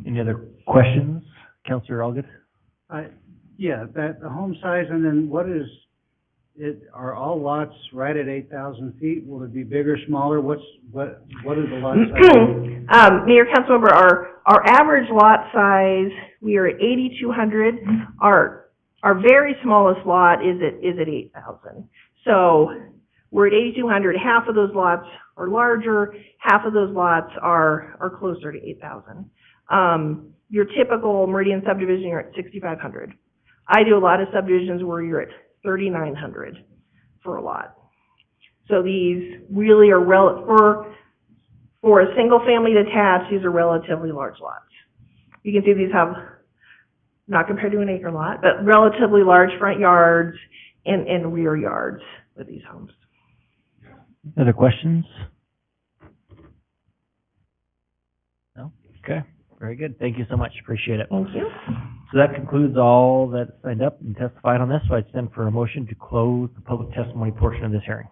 Any other questions? Councilor Allgood? Yeah, the home size, and then are all lots right at 8,000 feet? Will it be bigger, smaller? What is the lot size? Mayor, Councilmember, our average lot size, we are at 8,200. Our very smallest lot is at 8,000. So we're at 8,200. Half of those lots are larger. Half of those lots are closer to 8,000. Your typical Meridian subdivision, you're at 6,500. I do a lot of subdivisions where you're at 3,900 for a lot. So these really are for a single family detached, these are relatively large lots. You can see these have, not compared to an acre lot, but relatively large front yards and rear yards with these homes. Other questions? No? Okay, very good. Thank you so much. Appreciate it. Thank you. So that concludes all that signed up and testified on this. So I'd send for a motion to close the public testimony portion of this hearing.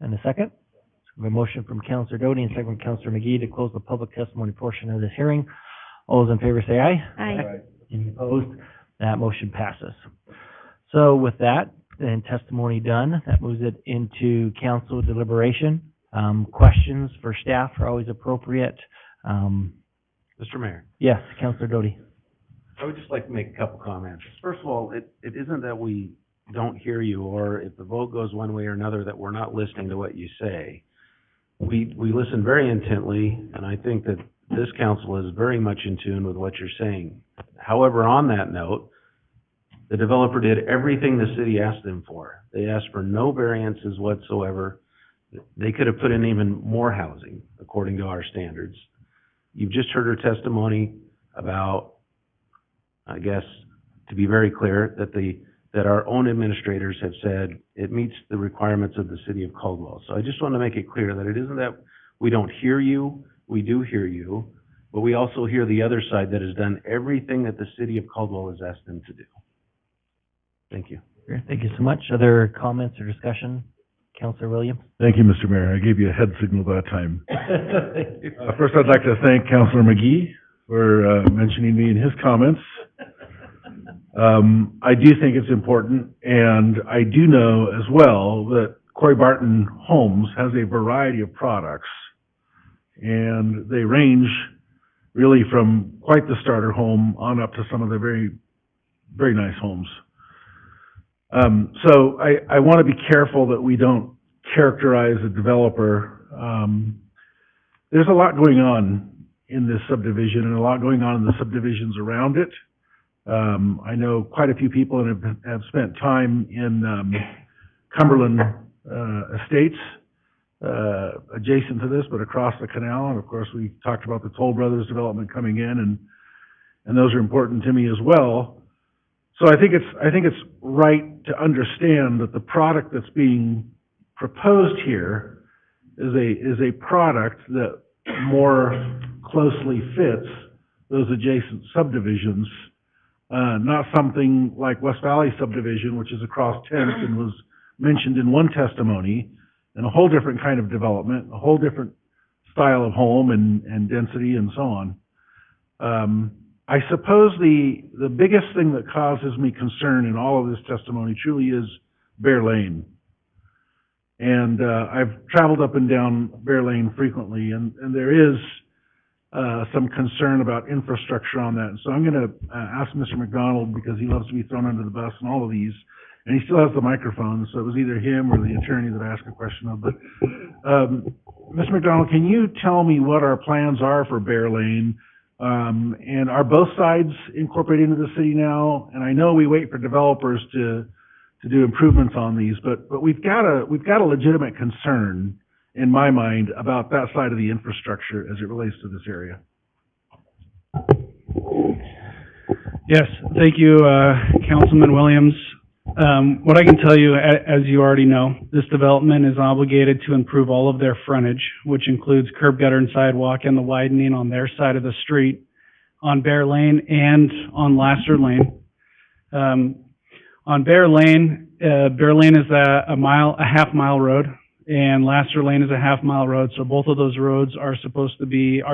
And a second? So we have a motion from Councilor Doty and second from Councilor McGee to close the public testimony portion of this hearing. All those in favor say aye. Aye. Any opposed? That motion passes. So with that, and testimony done, that moves it into council deliberation. Questions for staff are always appropriate. Mr. Mayor, Yes, Councilor Doty. I would just like to make a couple comments. First of all, it isn't that we don't hear you, or if the vote goes one way or another, that we're not listening to what you say. We listen very intently, and I think that this council is very much in tune with what you're saying. However, on that note, the developer did everything the city asked them for. They asked for no variances whatsoever. They could have put in even more housing, according to our standards. You've just heard her testimony about, I guess, to be very clear, that our own administrators have said it meets the requirements of the city of Caldwell. So I just want to make it clear that it isn't that we don't hear you, we do hear you, but we also hear the other side that has done everything that the city of Caldwell has asked them to do. Thank you. Thank you so much. Other comments or discussion? Councilor Williams? Thank you, Mr. Mayor. I gave you a head signal that time. First, I'd like to thank Councilor McGee for mentioning me in his comments. I do think it's important, and I do know as well that Corey Barton Homes has a variety of products, and they range really from quite the starter home on up to some of the very, very nice homes. So I want to be careful that we don't characterize a developer. There's a lot going on in this subdivision and a lot going on in the subdivisions around it. I know quite a few people and have spent time in Cumberland Estates, adjacent to this, but across the canal. And of course, we talked about the Toll Brothers development coming in, and those are important to me as well. So I think it's right to understand that the product that's being proposed here is a product that more closely fits those adjacent subdivisions not something like West Valley subdivision, which is across 10th and was mentioned in one testimony, and a whole different kind of development, a whole different style of home and density and so on. I suppose the biggest thing that causes me concern in all of this testimony truly is Bear Lane. And I've traveled up and down Bear Lane frequently, and there is some concern about infrastructure on that. So I'm going to ask Mr. McDonald, because he loves to be thrown under the bus in all of these, and he still has the microphone, so it was either him or the attorney that I asked a question of. But Mr. McDonald, can you tell me what our plans are for Bear Lane? And are both sides incorporated into the city now? And I know we wait for developers to do improvements on these, but we've got a legitimate concern in my mind about that side of the infrastructure as it relates to this area. Yes, thank you, Councilman Williams. What I can tell you, as you already know, this development is obligated to improve all of their frontage, which includes curb, gutter, and sidewalk, and the widening on their side of the street, on Bear Lane and on Laster Lane. On Bear Lane is a half-mile road, and Laster Lane is a half-mile road, so both of those roads are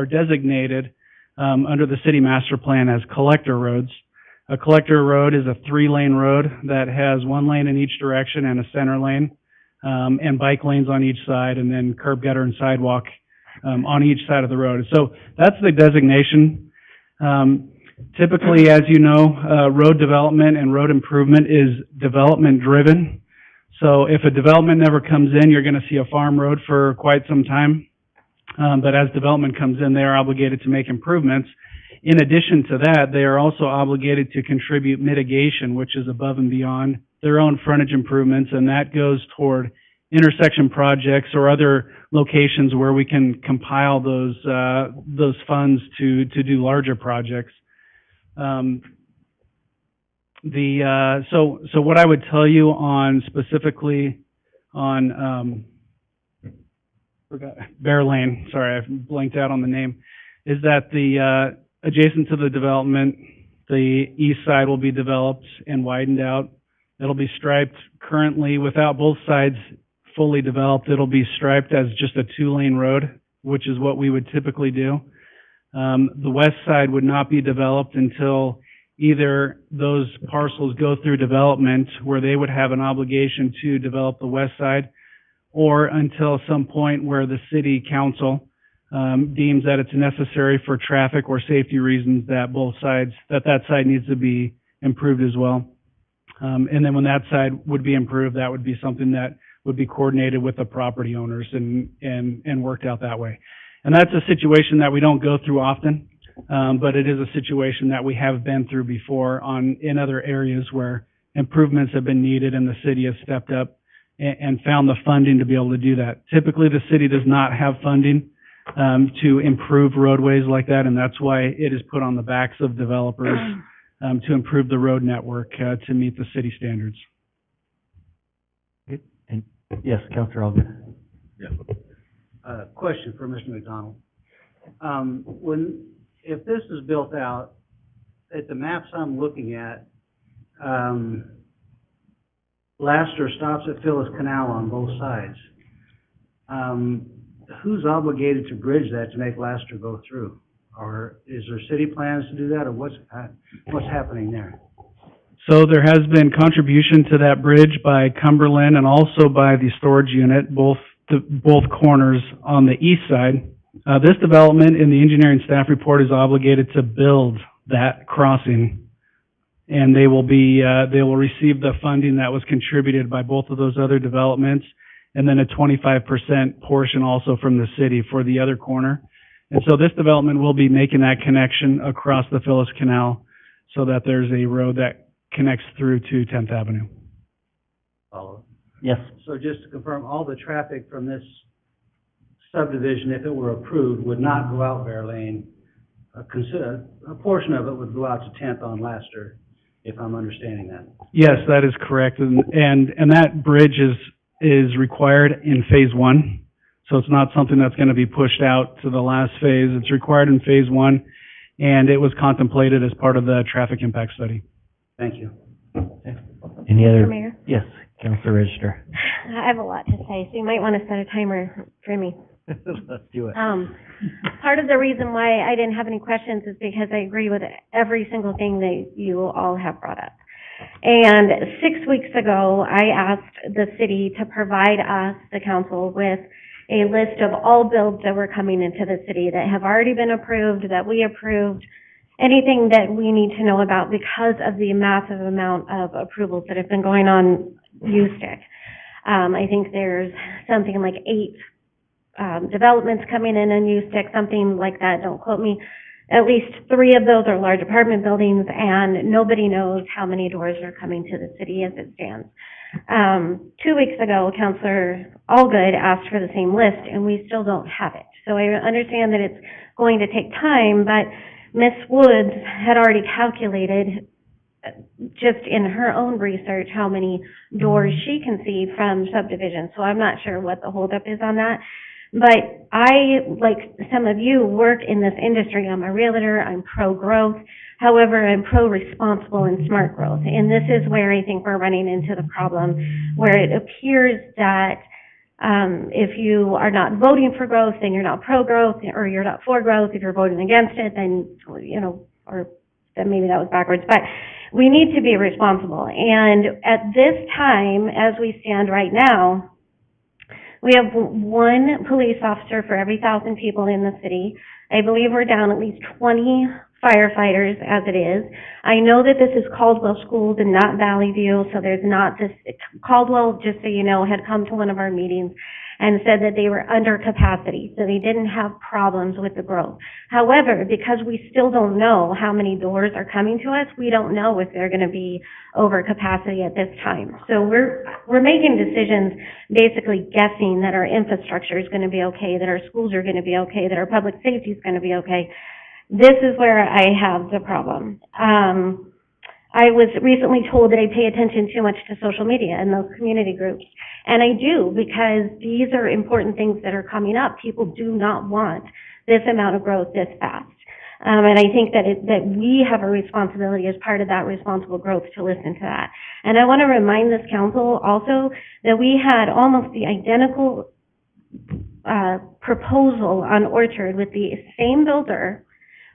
designated under the city master plan as collector roads. A collector road is a 3-lane road that has 1 lane in each direction and a center lane, and bike lanes on each side, and then curb, gutter, and sidewalk on each side of the road. So that's the designation. Typically, as you know, road development and road improvement is development driven. So if a development never comes in, you're going to see a farm road for quite some time. But as development comes in, they are obligated to make improvements. In addition to that, they are also obligated to contribute mitigation, which is above and beyond their own frontage improvements, and that goes toward intersection projects or other locations where we can compile those funds to do larger projects. So what I would tell you on specifically on Bear Lane, sorry, I blanked out on the name, is that the adjacent to the development, the east side will be developed and widened out. It'll be striped currently without both sides fully developed. It'll be striped as just a 2-lane road, which is what we would typically do. The west side would not be developed until either those parcels go through development where they would have an obligation to develop the west side, or until some point where the city council deems that it's necessary for traffic or safety reasons that that side needs to be improved as well. And then when that side would be improved, that would be something that would be coordinated with the property owners and worked out that way. And that's a situation that we don't go through often, but it is a situation that we have been through before in other areas where improvements have been needed and the city has stepped up and found the funding to be able to do that. Typically, the city does not have funding to improve roadways like that, and that's why it is put on the backs of developers to improve the road network to meet the city standards. And yes, Councilor Alden. Yeah. Question for Mr. McDonald. If this is built out, at the maps I'm looking at, Laster stops at Phyllis Canal on both sides. Who's obligated to bridge that to make Laster go through? Or is there city plans to do that, or what's happening there? So there has been contribution to that bridge by Cumberland and also by the storage unit, both corners on the east side. This development in the engineering staff report is obligated to build that crossing, and they will receive the funding that was contributed by both of those other developments, and then a 25% portion also from the city for the other corner. And so this development will be making that connection across the Phyllis Canal so that there's a road that connects through to 10th Avenue. Follow. Yes. So just to confirm, all the traffic from this subdivision, if it were approved, would not go out Bear Lane. A portion of it would go out to 10th on Laster, if I'm understanding that. Yes, that is correct. And that bridge is required in phase 1. So it's not something that's going to be pushed out to the last phase. It's required in phase 1. and it was contemplated as part of the traffic impact study. Thank you. Any other? Mr. Mayor? Yes, Councilor Register. I have a lot to say, so you might want to set a timer for me. Let's do it. Part of the reason why I didn't have any questions is because I agree with every single thing that you all have brought up. And 6 weeks ago, I asked the city to provide us, the council, with a list of all builds that were coming into the city that have already been approved, that we approved, anything that we need to know about because of the massive amount of approvals that have been going on USTIC. I think there's something like 8 developments coming in USTIC, something like that, don't quote me. At least 3 of those are large apartment buildings, and nobody knows how many doors are coming to the city as it stands. 2 weeks ago, Councilor Allgood asked for the same list, and we still don't have it. So I understand that it's going to take time, but Ms. Woods had already calculated, just in her own research, how many doors she can see from subdivision. So I'm not sure what the holdup is on that. But I, like some of you, work in this industry. I'm a realtor. I'm pro-growth. However, I'm pro-responsible and smart growth. And this is where I think we're running into the problem, where it appears that if you are not voting for growth, then you're not pro-growth, or you're not for growth. If you're voting against it, then, you know, or then maybe that was backwards. But we need to be responsible. And at this time, as we stand right now, we have 1 police officer for every 1,000 people in the city. I believe we're down at least 20 firefighters as it is. I know that this is Caldwell Schools and not Valley View, so there's not this. Caldwell, just so you know, had come to one of our meetings and said that they were under capacity, so they didn't have problems with the growth. However, because we still don't know how many doors are coming to us, we don't know if they're going to be over capacity at this time. So we're making decisions basically guessing that our infrastructure is going to be okay, that our schools are going to be okay, that our public safety is going to be okay. This is where I have the problem. I was recently told that I pay attention too much to social media and those community groups. And I do, because these are important things that are coming up. People do not want this amount of growth this fast. And I think that that we have a responsibility as part of that responsible growth to listen to that. And I want to remind this council also that we had almost the identical proposal on Orchard with the same builder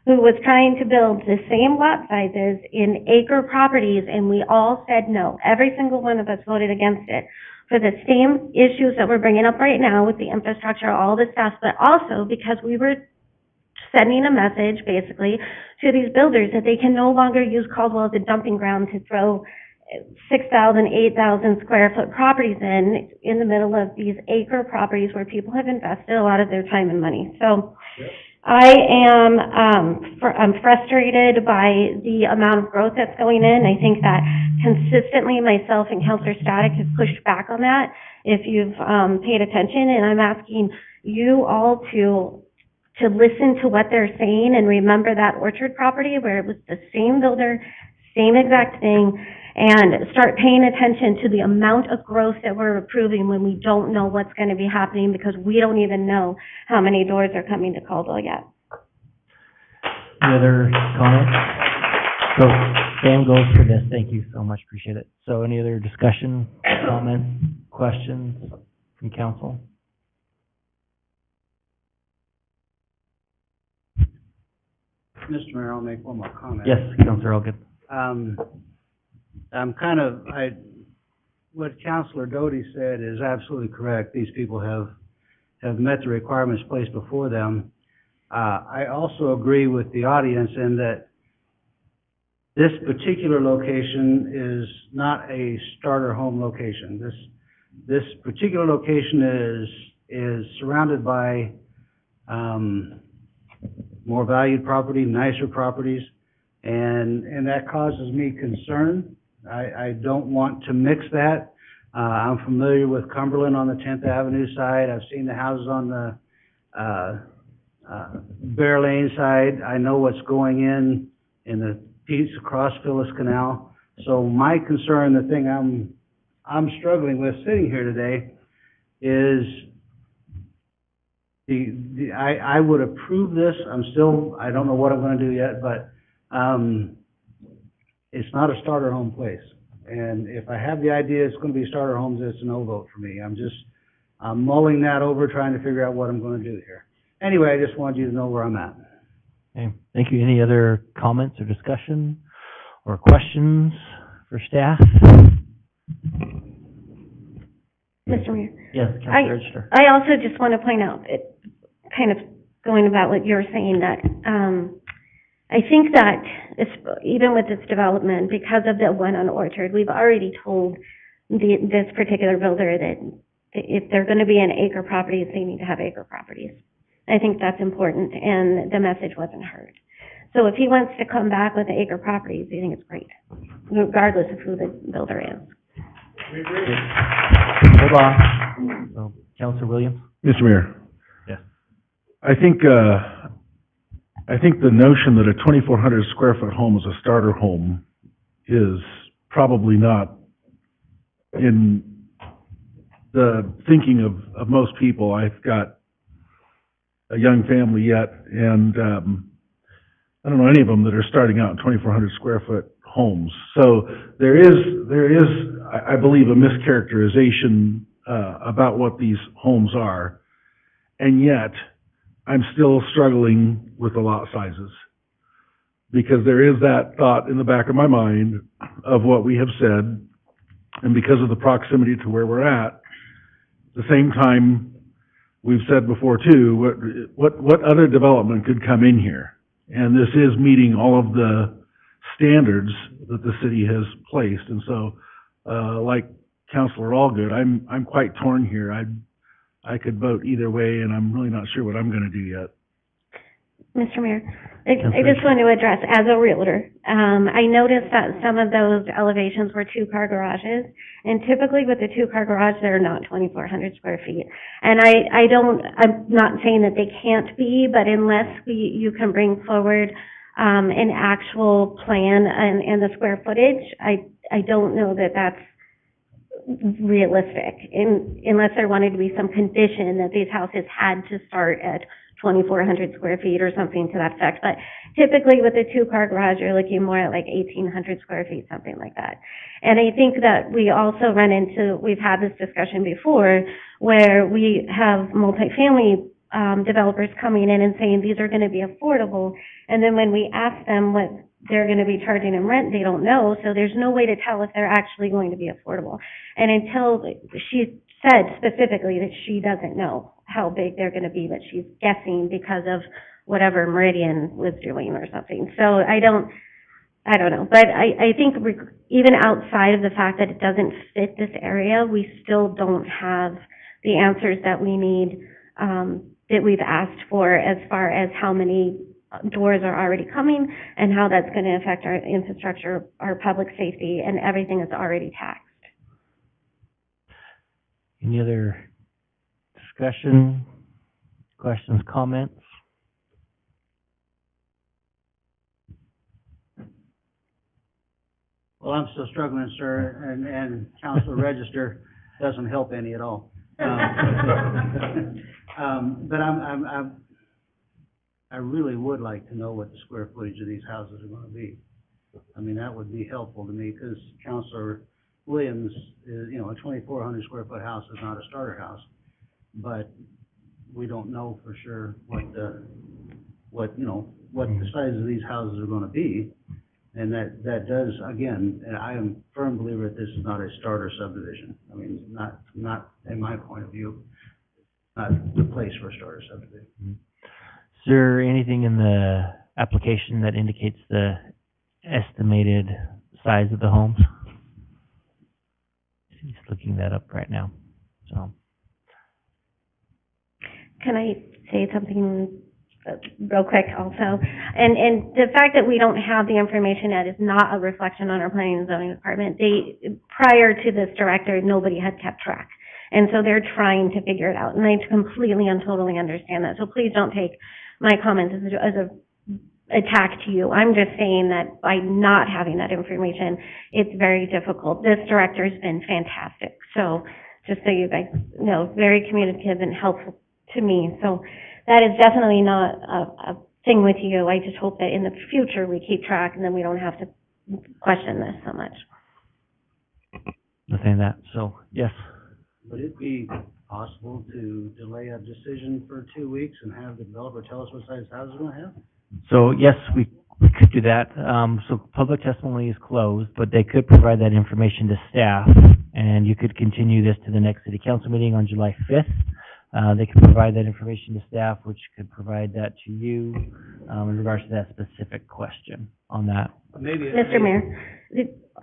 who was trying to build the same lot sizes in acre properties, and we all said no. Every single one of us voted against it for the same issues that we're bringing up right now with the infrastructure, all the stuff, but also because we were sending a message, basically, to these builders that they can no longer use Caldwell as a dumping ground to throw 6,000, 8,000 square foot properties in the middle of these acre properties where people have invested a lot of their time and money. So I am I'm frustrated by the amount of growth that's going in. I think that consistently myself and Councilor Static have pushed back on that, if you've paid attention, and I'm asking you all to listen to what they're saying and remember that Orchard property where it was the same builder, same exact thing, and start paying attention to the amount of growth that we're approving when we don't know what's going to be happening, because we don't even know how many doors are coming to Caldwell yet. Any other comments? So Sam goes for this. Thank you so much. Appreciate it. So any other discussion, comments, questions from council? Mr. Mayor, I'll make one more comment. Yes, Councilor Elgin. What Councilor Doty said is absolutely correct. These people have met the requirements placed before them. I also agree with the audience in that this particular location is not a starter home location. This particular location is surrounded by more valued property, nicer properties, and that causes me concern. I don't want to mix that. I'm familiar with Cumberland on the 10th Avenue side. I've seen the houses on the Bear Lane side. I know what's going in the piece across Phyllis Canal. So my concern, the thing I'm struggling with sitting here today, is I would approve this. I don't know what I'm gonna do yet, but, it's not a starter home place. And if I have the idea it's gonna be starter homes, it's a no vote for me. I'm mulling that over, trying to figure out what I'm gonna do here. Anyway, I just wanted you to know where I'm at. Okay, thank you. Any other comments or discussion or questions for staff? Mr. Mayor? Yes, Councilor Register. I also just want to point out, kind of going about what you're saying, that, I think that even with this development, because of the one on Orchard, we've already told this particular builder that if they're gonna be in acre properties, they need to have acre properties. I think that's important, and the message wasn't heard. So if he wants to come back with acre properties, I think it's great, regardless of who the builder is. Hold on. So, Councilor Williams? Mr. Mayor. Yes. I think the notion that a 2,400 square foot home is a starter home is probably not in the thinking of most people. I've got a young family yet, and I don't know any of them that are starting out in 2,400 square foot homes. So there is, I believe, a mischaracterization about what these homes are, and yet I'm still struggling with the lot sizes, because there is that thought in the back of my mind of what we have said, and because of the proximity to where we're at the same time, we've said before too, what other development could come in here? And this is meeting all of the standards that the city has placed. And so, like Councilor Allgood, I'm quite torn here. I could vote either way, and I'm really not sure what I'm gonna do yet. Mr. Mayor, I just want to address, as a realtor, I noticed that some of those elevations were two-car garages, and typically with a two-car garage, they're not 2,400 square feet. And I'm not saying that they can't be, but unless you can bring forward an actual plan and the square footage, I don't know that that's realistic, unless there wanted to be some condition that these houses had to start at 2,400 square feet or something to that effect. But typically with a two-car garage, you're looking more at like 1,800 square feet, something like that. And I think that we also run into, we've had this discussion before, where we have multifamily developers coming in and saying these are going to be affordable, and then when we ask them what they're going to be charging in rent, they don't know, so there's no way to tell if they're actually going to be affordable. And until she said specifically that she doesn't know how big they're going to be, that she's guessing because of whatever Meridian was doing or something. So I don't know. But I think even outside of the fact that it doesn't fit this area, we still don't have the answers that we need, that we've asked for, as far as how many doors are already coming and how that's going to affect our infrastructure, our public safety, and everything that's already taxed. Any other discussion, questions, comments? Well, I'm still struggling, sir, and Councilor Register doesn't help any at all. But I really would like to know what the square footage of these houses are gonna be. I mean, that would be helpful to me, because Councilor Williams is, a 2,400 square foot house is not a starter house. But we don't know for sure what the size of these houses are gonna be. And that does, again, and I am a firm believer that this is not a starter subdivision. I mean, not in my point of view, not the place for a starter subdivision. Is there anything in the application that indicates the estimated size of the homes? He's looking that up right now, so. Can I say something real quick also? And the fact that we don't have the information yet is not a reflection on our planning and zoning department. Prior to this director, nobody had kept track. And so they're trying to figure it out. And I completely and totally understand that. So please don't take my comments as a attack to you. I'm just saying that by not having that information, it's very difficult. This director's been fantastic. So just so you guys know, very communicative and helpful to me. So that is definitely not a thing with you. I just hope that in the future we keep track and then we don't have to question this so much. Nothing that, so, yes. Would it be possible to delay a decision for 2 weeks and have the developer tell us what size houses we're gonna have? So, yes, we could do that. So public testimony is closed, but they could provide that information to staff, and you could continue this to the next city council meeting on July 5th. They could provide that information to staff, which could provide that to you, in regards to that specific question on that. Mr. Mayor,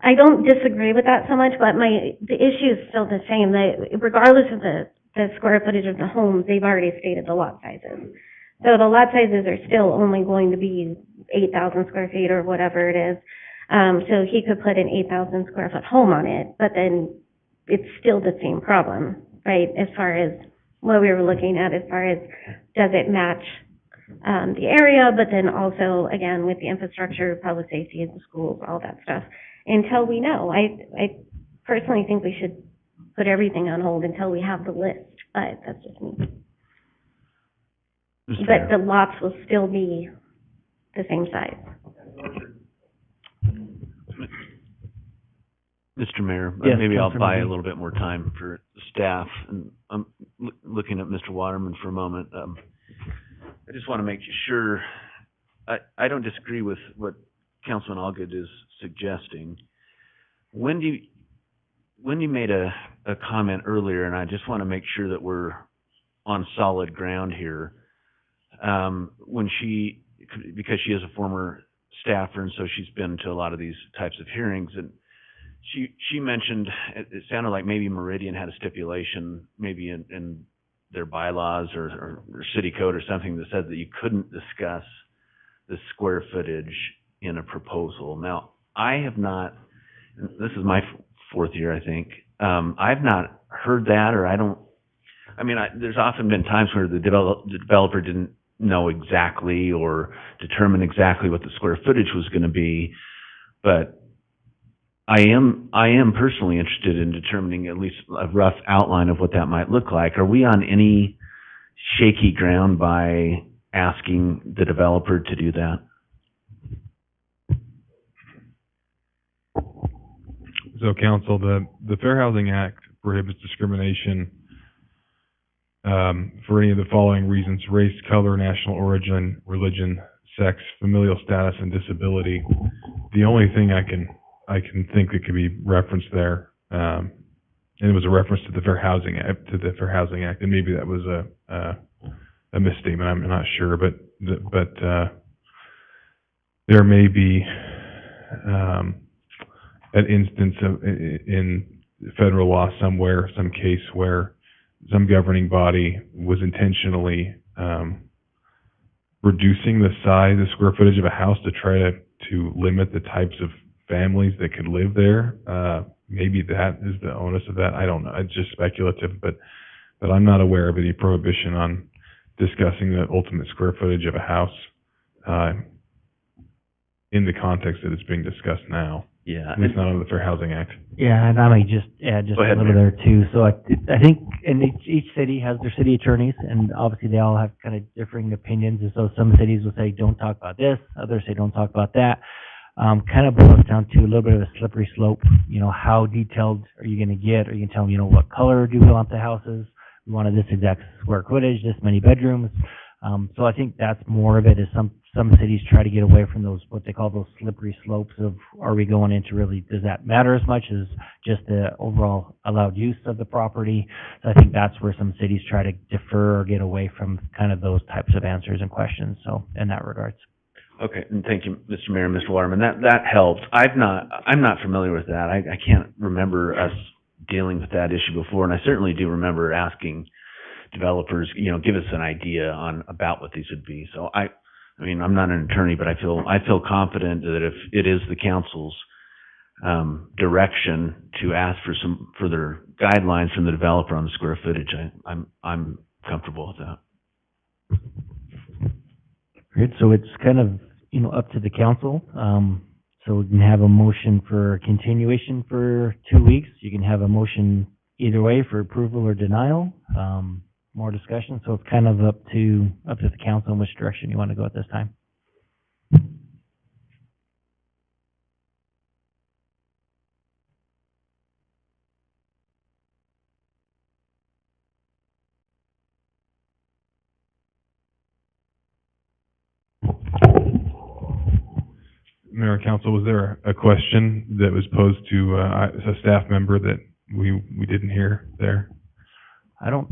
I don't disagree with that so much, but the issue is still the same. That regardless of the square footage of the homes, they've already stated the lot sizes. So the lot sizes are still only going to be 8,000 square feet or whatever it is. So he could put an 8,000 square foot home on it, but then it's still the same problem, right? As far as what we were looking at, as far as does it match the area, but then also, again, with the infrastructure, public safety, the schools, all that stuff, until we know. I personally think we should put everything on hold until we have the list, but that's just me. But the lots will still be the same size. Mr. Mayor, Yes, maybe I'll Councilor buy a Moody. little bit more time for staff, and I'm looking at Mr. Waterman for a moment. I just want to make sure, I don't disagree with what Councilman Allgood is suggesting. When you made a comment earlier, and I just want to make sure that we're on solid ground here, because she is a former staffer, and so she's been to a lot of these types of hearings, and she mentioned, it sounded like maybe Meridian had a stipulation, maybe in their bylaws or city code or something that said that you couldn't discuss the square footage in a proposal. Now, I have not, this is my fourth year, I think, I've not heard that, or there's often been times where the developer didn't know exactly or determine exactly what the square footage was going to be, but I am personally interested in determining at least a rough outline of what that might look like. Are we on any shaky ground by asking the developer to do that? So, Council, the Fair Housing Act prohibits discrimination for any of the following reasons: race, color, national origin, religion, sex, familial status, and disability. The only thing I can think that could be referenced there, and it was a reference to the Fair Housing Act, and maybe that was a misstatement. I'm not sure, but there may be an instance in federal law somewhere, some case where some governing body was intentionally reducing the size, the square footage of a house to try to limit the types of families that could live there. Maybe that is the onus of that. I don't know. It's just speculative, but I'm not aware of any prohibition on discussing the ultimate square footage of a house in the context that it's being discussed now. Yeah. At least not under the Fair Housing Act. Yeah, and I might just add Go a ahead, little Mayor. there too. So I think, and each city has their city attorneys, and obviously they all have kind of differing opinions. And so some cities will say, don't talk about this. Others say, don't talk about that. Kind of boils down to a little bit of a slippery slope. You know, how detailed are you going to get? Are you going to tell them, you know, what color do we want the houses? We wanted this exact square footage, this many bedrooms. So I think that's more of it, is some cities try to get away from those, what they call those slippery slopes of, are we going into really, does that matter as much as just the overall allowed use of the property? So I think that's where some cities try to defer or get away from kind of those types of answers and questions. So in that regards. Okay, and thank you, Mr. Mayor and Mr. Waterman. That helps. I'm not familiar with that. I can't remember us dealing with that issue before, and I certainly do remember asking developers, you know, give us an idea about what these would be. So I mean, I'm not an attorney, but I feel confident that if it is the council's direction to ask for some further guidelines from the developer on the square footage, I'm comfortable with that. Great, so it's kind of, you know, up to the council. So we can have a motion for continuation for 2 weeks. You can have a motion either way for approval or denial. more discussion, so it's kind of up to the council in which direction you want to go at this time. Mayor and Council, was there a question that was posed to a staff member that we didn't hear there? I don't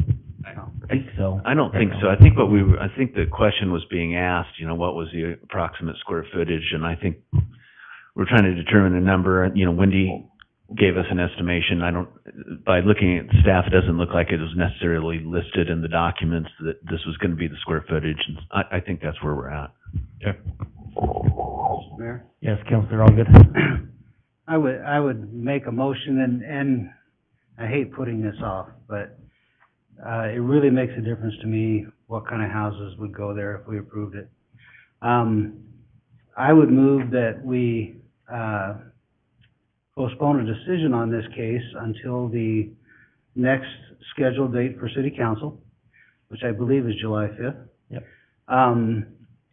think so. I don't think so. I think the question was being asked, you know, what was the approximate square footage? And I think we're trying to determine a number. You know, Wendy gave us an estimation. By looking at staff, it doesn't look like it was necessarily listed in the documents that this was going to be the square footage. And I think that's where we're at. Okay. Mayor? Yes, Councilor Allgood. I would make a motion, and I hate putting this off, but it really makes a difference to me what kind of houses would go there if we approved it. I would move that we postpone a decision on this case until the next scheduled date for city council, which I believe is July 5th. Yep.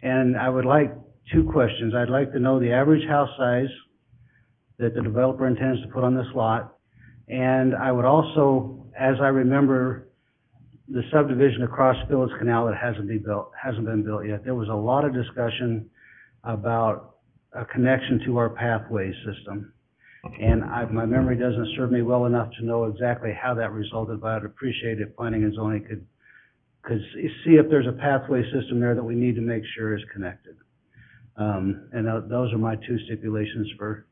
And I would like two questions. I'd like to know the average house size that the developer intends to put on this lot. And I would also, as I remember, the subdivision across Phillips Canal that hasn't been built yet. There was a lot of discussion about a connection to our pathway system. And my memory doesn't serve me well enough to know exactly how that resulted, but I'd appreciate if planning and zoning could see if there's a pathway system there that we need to make sure is connected. And those are my two stipulations for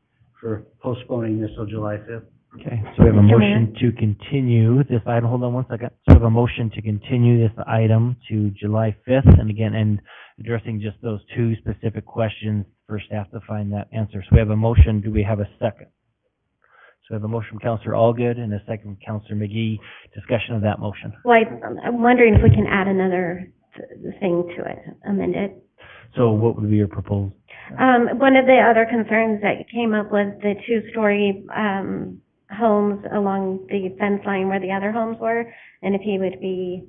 postponing this till July 5th. Okay, so we have a motion to continue this item. Hold on one second. So we have a motion to continue this item to July 5th, and again, and addressing just those two specific questions for staff to find that answer. So we have a motion. Do we have a second? So we have a motion from Councilor Allgood and a second from Councilor McGee. Discussion of that motion. Well, I'm wondering if we can add another thing to it, amend it. So what would be your proposal? One of the other concerns that came up was the two-story, homes along the fence line where the other homes were, and if he would be,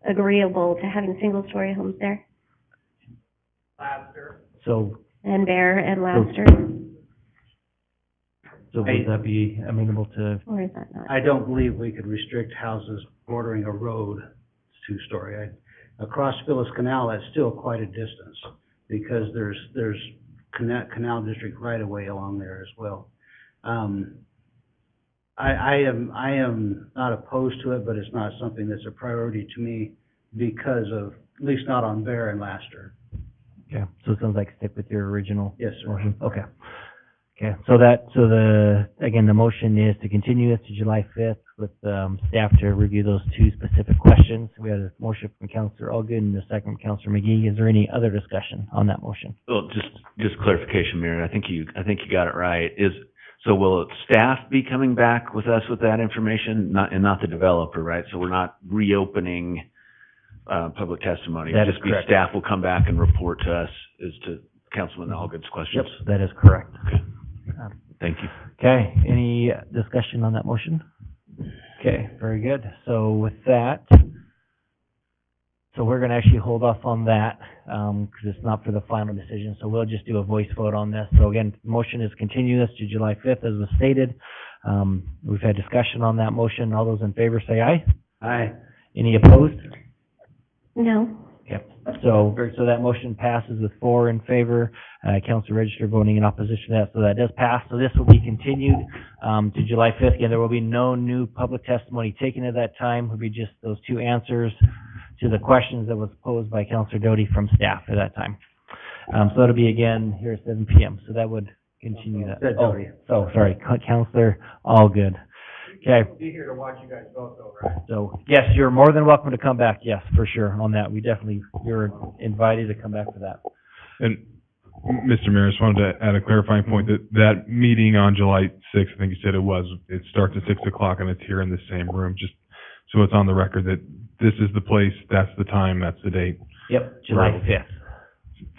agreeable to having single-story homes there. So. And Bear and Laster. So would that be amenable to? Or is that not? I don't believe we could restrict houses bordering a road two-story. Across Phyllis Canal, that's still quite a distance because there's Canal District right-of-way along there as well. I am not opposed to it, but it's not something that's a priority to me because of, at least not on Bear and Laster. Okay, so it sounds like stick with your original. Yes, sir. Motion. Okay. Okay, so again, the motion is to continue this to July 5th with, staff to review those two specific questions. We had a motion from Councilor Allgood and a second from Councilor McGee. Is there any other discussion on that motion? Well, just clarification, Mayor. I think you got it right. So will staff be coming back with us with that information? Not the developer, right? So we're not reopening, public testimony. That is Just be correct. staff will come back and report to us as to Councilman Allgood's questions. Yep, that is correct. Okay. Thank you. Okay, any discussion on that motion? Okay, very good. So with that, so we're gonna actually hold off on that, because it's not for the final decision, so we'll just do a voice vote on this. So again, the motion is continue this to July 5th, as was stated. We've had discussion on that motion. All those in favor say aye. Aye. Any opposed? No. Okay, so that motion passes with 4 in favor, council register voting in opposition to that, so that does pass. So this will be continued, to July 5th. Again, there will be no new public testimony taken at that time. It will be just those two answers to the questions that was posed by Councilor Doty from staff at that time. So that'll be again here at 7 p.m. So that would continue that. Doty. Oh, sorry, Councilor Allgood. Okay. Be here to watch you guys vote though, right? So, yes, you're more than welcome to come back, yes, for sure, on that. You're invited to come back for that. And Mr. Mayor, I just wanted to add a clarifying point that meeting on July 6th, I think you said it starts at 6 o'clock and it's here in the same room, just so it's on the record that this is the place, that's the time, that's the date. Yep, July 5th.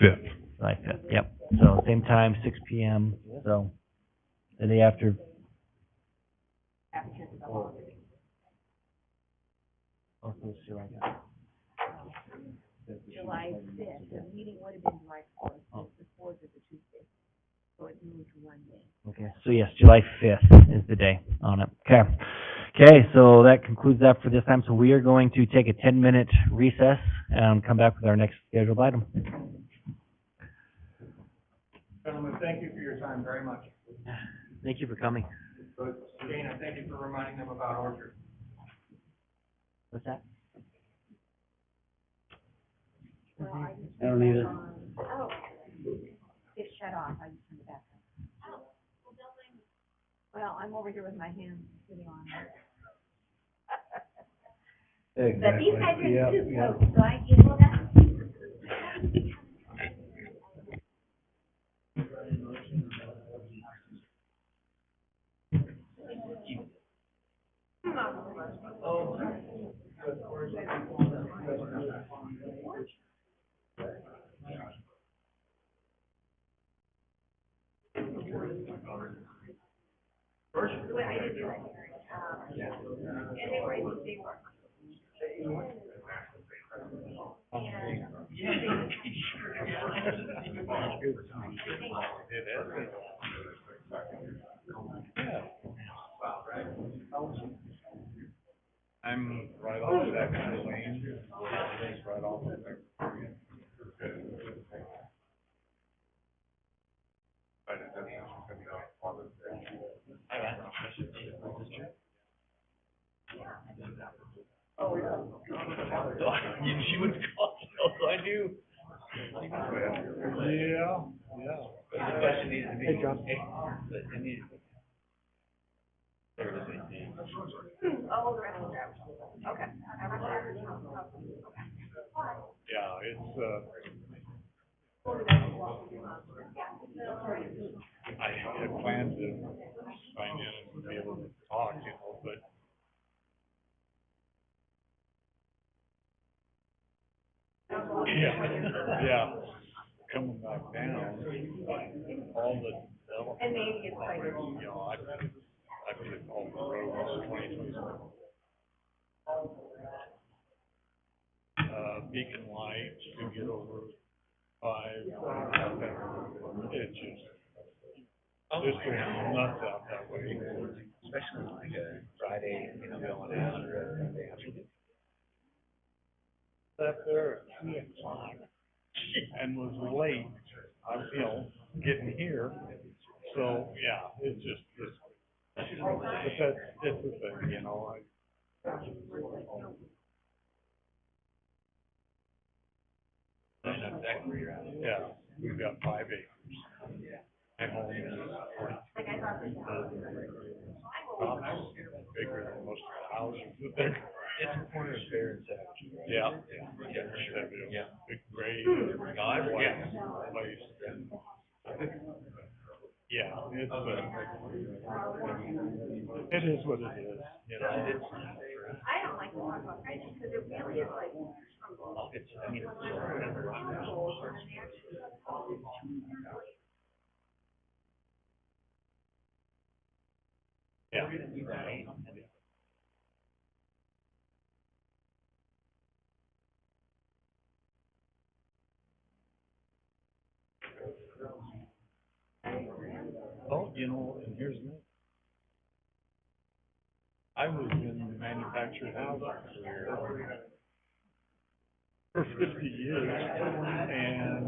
5th. July 5th, yep. So, same time, 6 p.m., so, the day after. Oh, so it's July. July fifth, the meeting would have been July fourth, Oh. the fourth is a Tuesday, so it moved to one day. Okay, so yes, July 5th is the day on it. Okay. Okay, so that concludes that for this time. So we are going to take a 10-minute recess and come back with our next scheduled item. Gentlemen, thank you for your time very much. Thank you for coming. Dana, thank you for reminding them about Orchard. What's that? I don't need it. Oh, it shut off, I just turned it back on. Well, I'm over here with my hands sitting on it. But these guys are too close, so I can hold that. I'm right off of that kind of lane, right off of there. Oh, yeah. She would call, so I do. Yeah, yeah. But the question needs to be. Hey, John. But it needs. Oh, the rest of them. Okay. Yeah, it's, I had planned to sign in and be able to talk, but yeah, coming back down, all the development. And maybe it's like. I put all the roads, 2027. Beacon Light to get over 5, it just, this goes nuts out that way. Especially like a Friday, going out or a Sunday afternoon. Up there at 2 o'clock and was late, getting here. So, yeah, it's just, but that's the thing, I know exactly where you're at. Yeah, we've got 5 acres. My home is 42. Bigger than most of the houses that there. It's a corner of Fair and Savage. Right? Yeah. Yeah. Big gray, God, white yeah. place. Yeah, it's, it is what it is, I don't like to talk about prices because it really is like. It's, I mean, it's. Yeah. Oh, and here's me. I was in manufactured housing for 50 years, and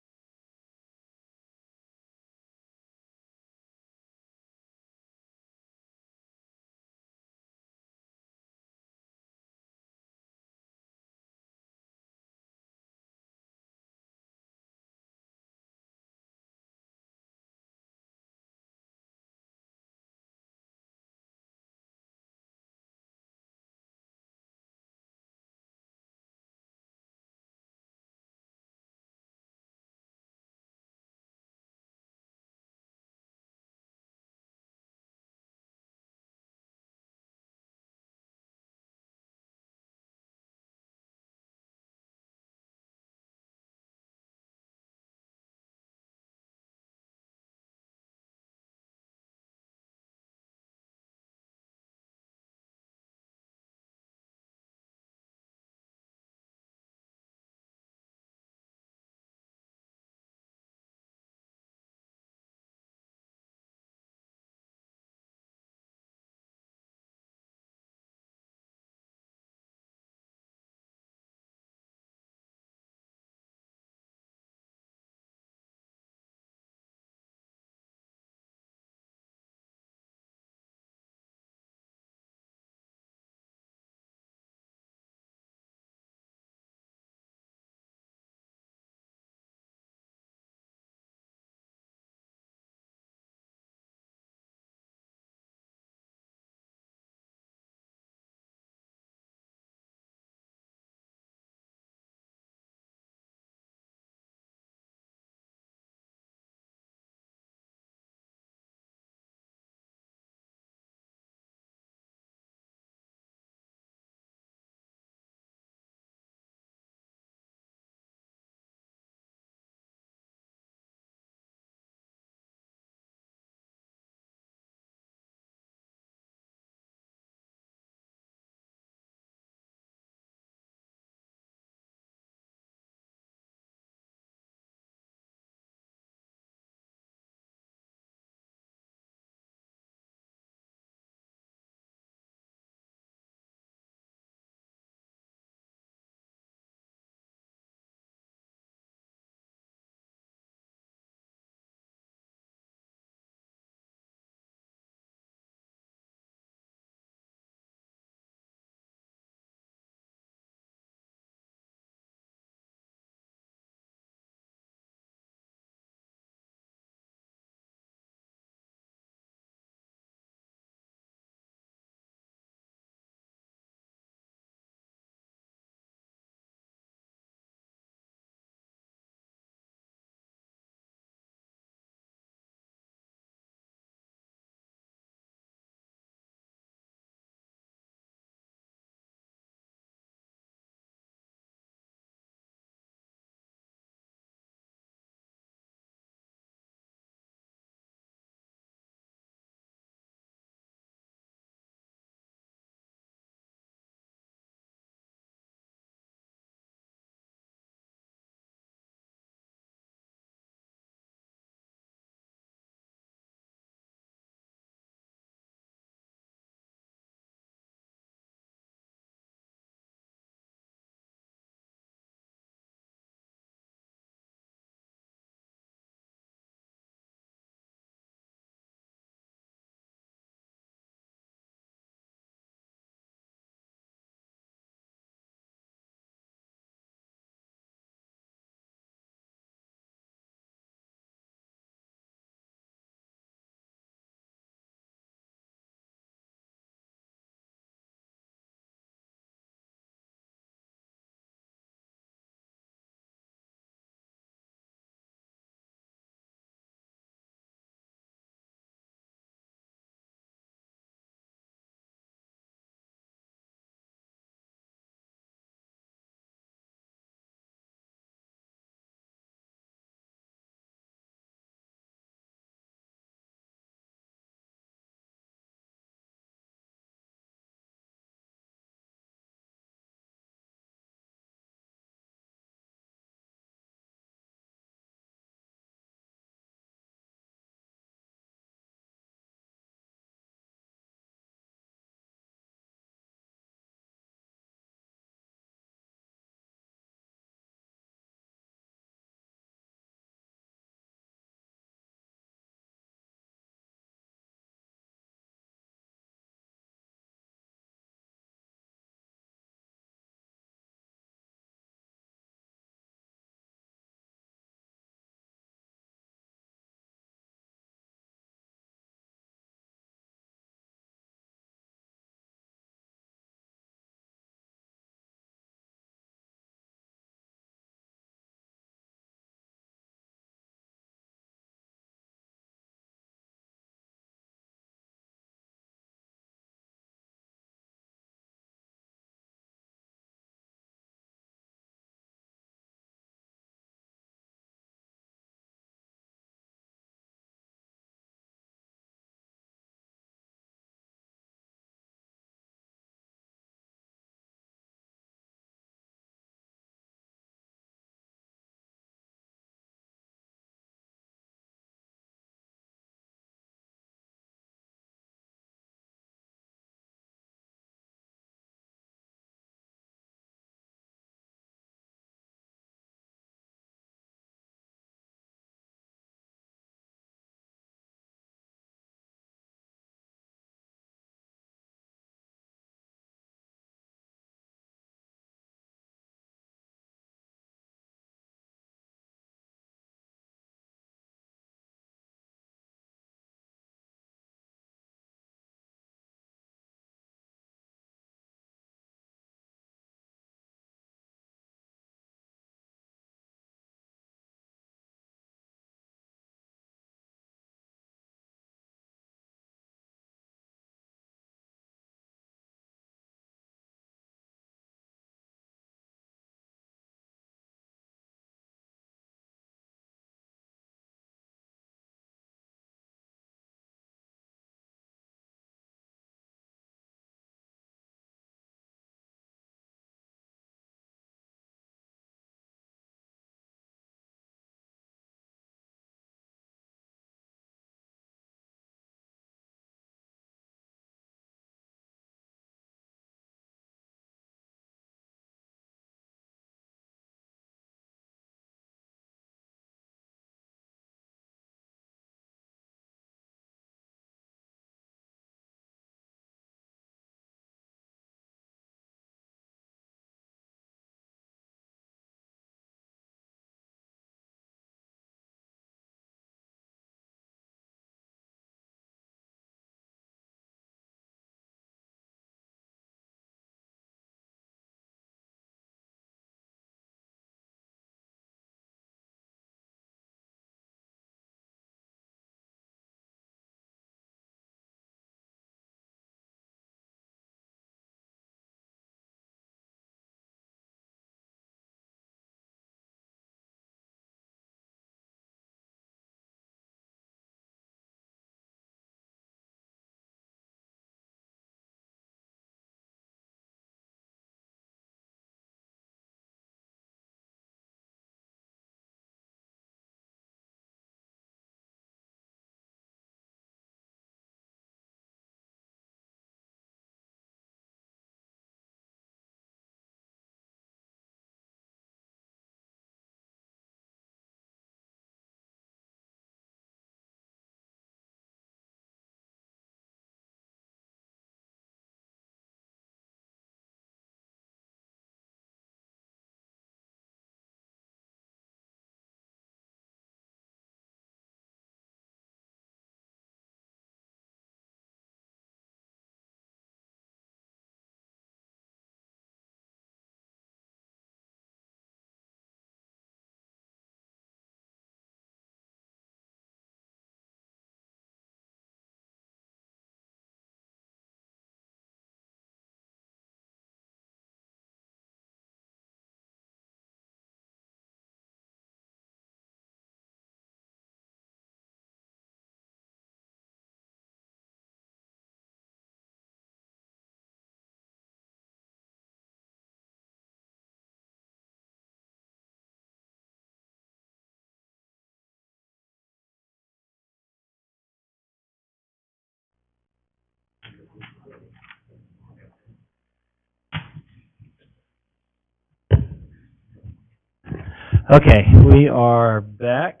Okay, we are back.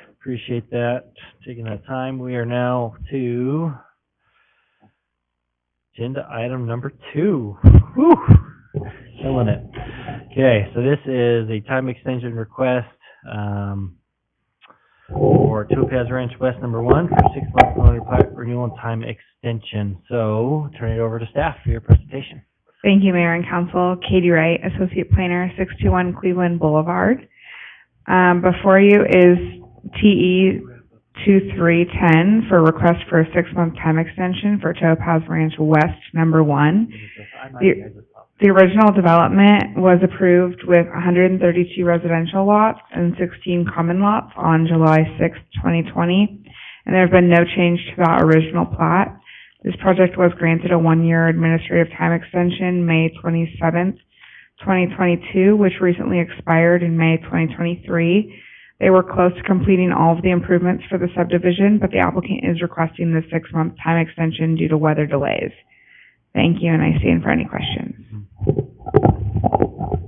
Appreciate that, taking that time. We are now to agenda item number 2. Whew, killing it. Okay, so this is a time extension request for Topaz Ranch West number 1 for 6-month preliminary plat renewal and time extension. So, turn it over to staff for your presentation. Thank you, Mayor and Council. Katie Wright, Associate Planner, 621 Cleveland Boulevard. Before you is TE 2310 for request for a 6-month time extension for Topaz Ranch West number 1. The original development was approved with 132 residential lots and 16 common lots on July 6, 2020, and there have been no change to that original plat. This project was granted a 1-year administrative time extension, May 27th, 2022, which recently expired in May 2023. They were close to completing all of the improvements for the subdivision, but the applicant is requesting the 6-month time extension due to weather delays. Thank you, and I stand for any questions.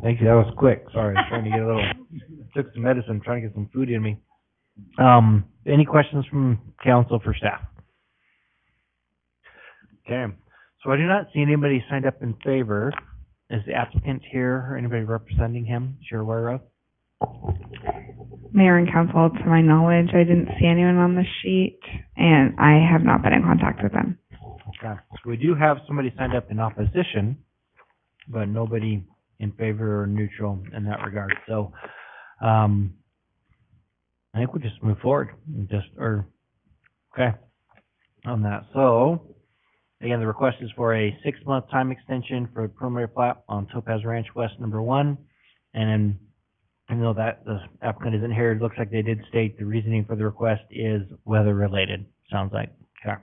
Thank you, that was quick. Sorry, I was trying to get a little, took some medicine, trying to get some food in me. Any questions from council for staff? Okay, so I do not see anybody signed up in favor. Is the applicant here or anybody representing him that you're aware of? Mayor and Council, to my knowledge, I didn't see anyone on the sheet, and I have not been in contact with them. Okay, so we do have somebody signed up in opposition, but nobody in favor or neutral in that regard. So, I think we'll just move forward and okay, on that. So, again, the request is for a 6-month time extension for a preliminary plat on Topaz Ranch West number 1. And even though that the applicant isn't here, it looks like they did state the reasoning for the request is weather related, sounds like. Okay.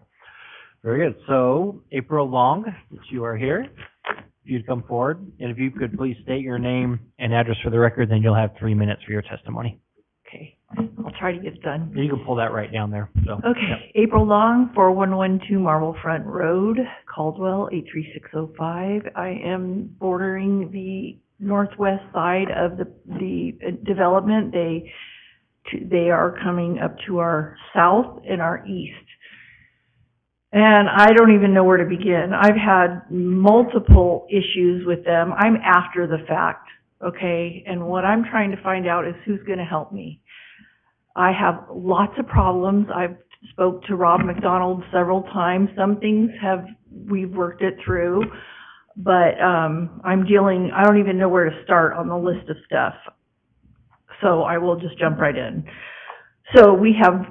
Very good. So, April Long, since you are here, if you'd come forward, and if you could please state your name and address for the record, then you'll have 3 minutes for your testimony. Okay, I'll try to get it done. You can pull that right down there. So. Okay, Yep. April Long, 4112 Marble Front Road, Caldwell, 83605. I am bordering the northwest side of the development. They are coming up to our south and our east. And I don't even know where to begin. I've had multiple issues with them. I'm after the fact, okay? And what I'm trying to find out is who's going to help me. I have lots of problems. I've spoke to Rob McDonald several times. Some things we've worked it through, but I don't even know where to start on the list of stuff. So I will just jump right in. So we have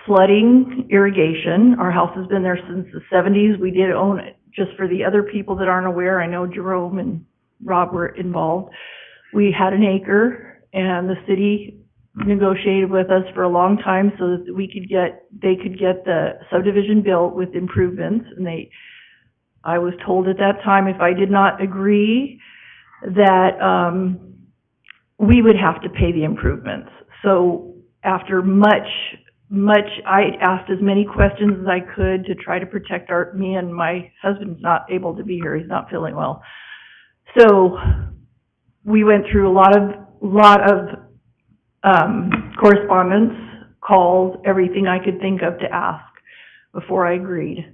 flooding, irrigation. Our house has been there since the 70s. We did own it. Just for the other people that aren't aware, I know Jerome and Rob were involved. We had an acre, and the city negotiated with us for a long time so that they could get the subdivision built with improvements. And I was told at that time if I did not agree that we would have to pay the improvements. So after I asked as many questions as I could to try to protect me, and my husband's not able to be here. He's not feeling well. So we went through a lot of correspondence, calls, everything I could think of to ask before I agreed.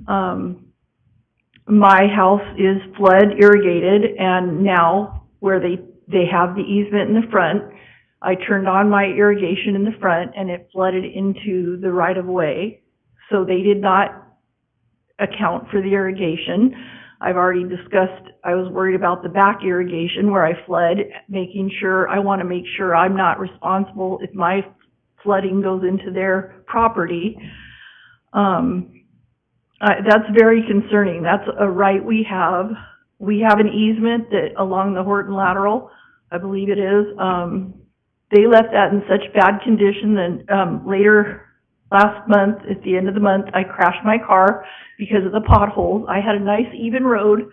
My house is flood irrigated, and now where they have the easement in the front, I turned on my irrigation in the front and it flooded into the right of way. So they did not account for the irrigation. I've already discussed, I was worried about the back irrigation where I flood, I want to make sure I'm not responsible if my flooding goes into their property. That's very concerning. That's a right we have. We have an easement along the Horton Lateral, I believe it is. They left that in such bad condition that later last month, at the end of the month, I crashed my car because of the potholes. I had a nice even road.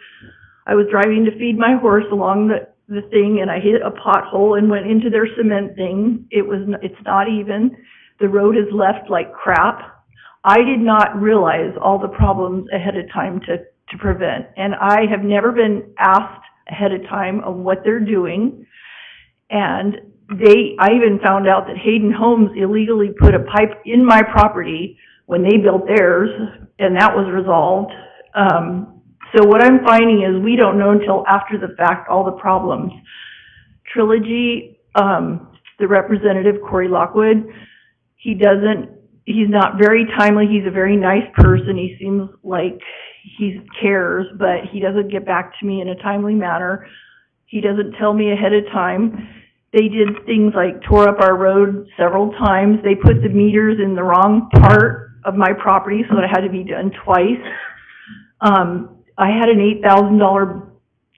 I was driving to feed my horse along the thing, and I hit a pothole and went into their cement thing. It's not even. The road is left like crap. I did not realize all the problems ahead of time to prevent. And I have never been asked ahead of time of what they're doing. And I even found out that Hayden Homes illegally put a pipe in my property when they built theirs, and that was resolved. So what I'm finding is we don't know until after the fact all the problems. Trilogy, the representative, Corey Lockwood, he's not very timely. He's a very nice person. He seems like he cares, but he doesn't get back to me in a timely manner. He doesn't tell me ahead of time. They did things like tore up our road several times. They put the meters in the wrong part of my property, so it had to be done twice. I had an $8,000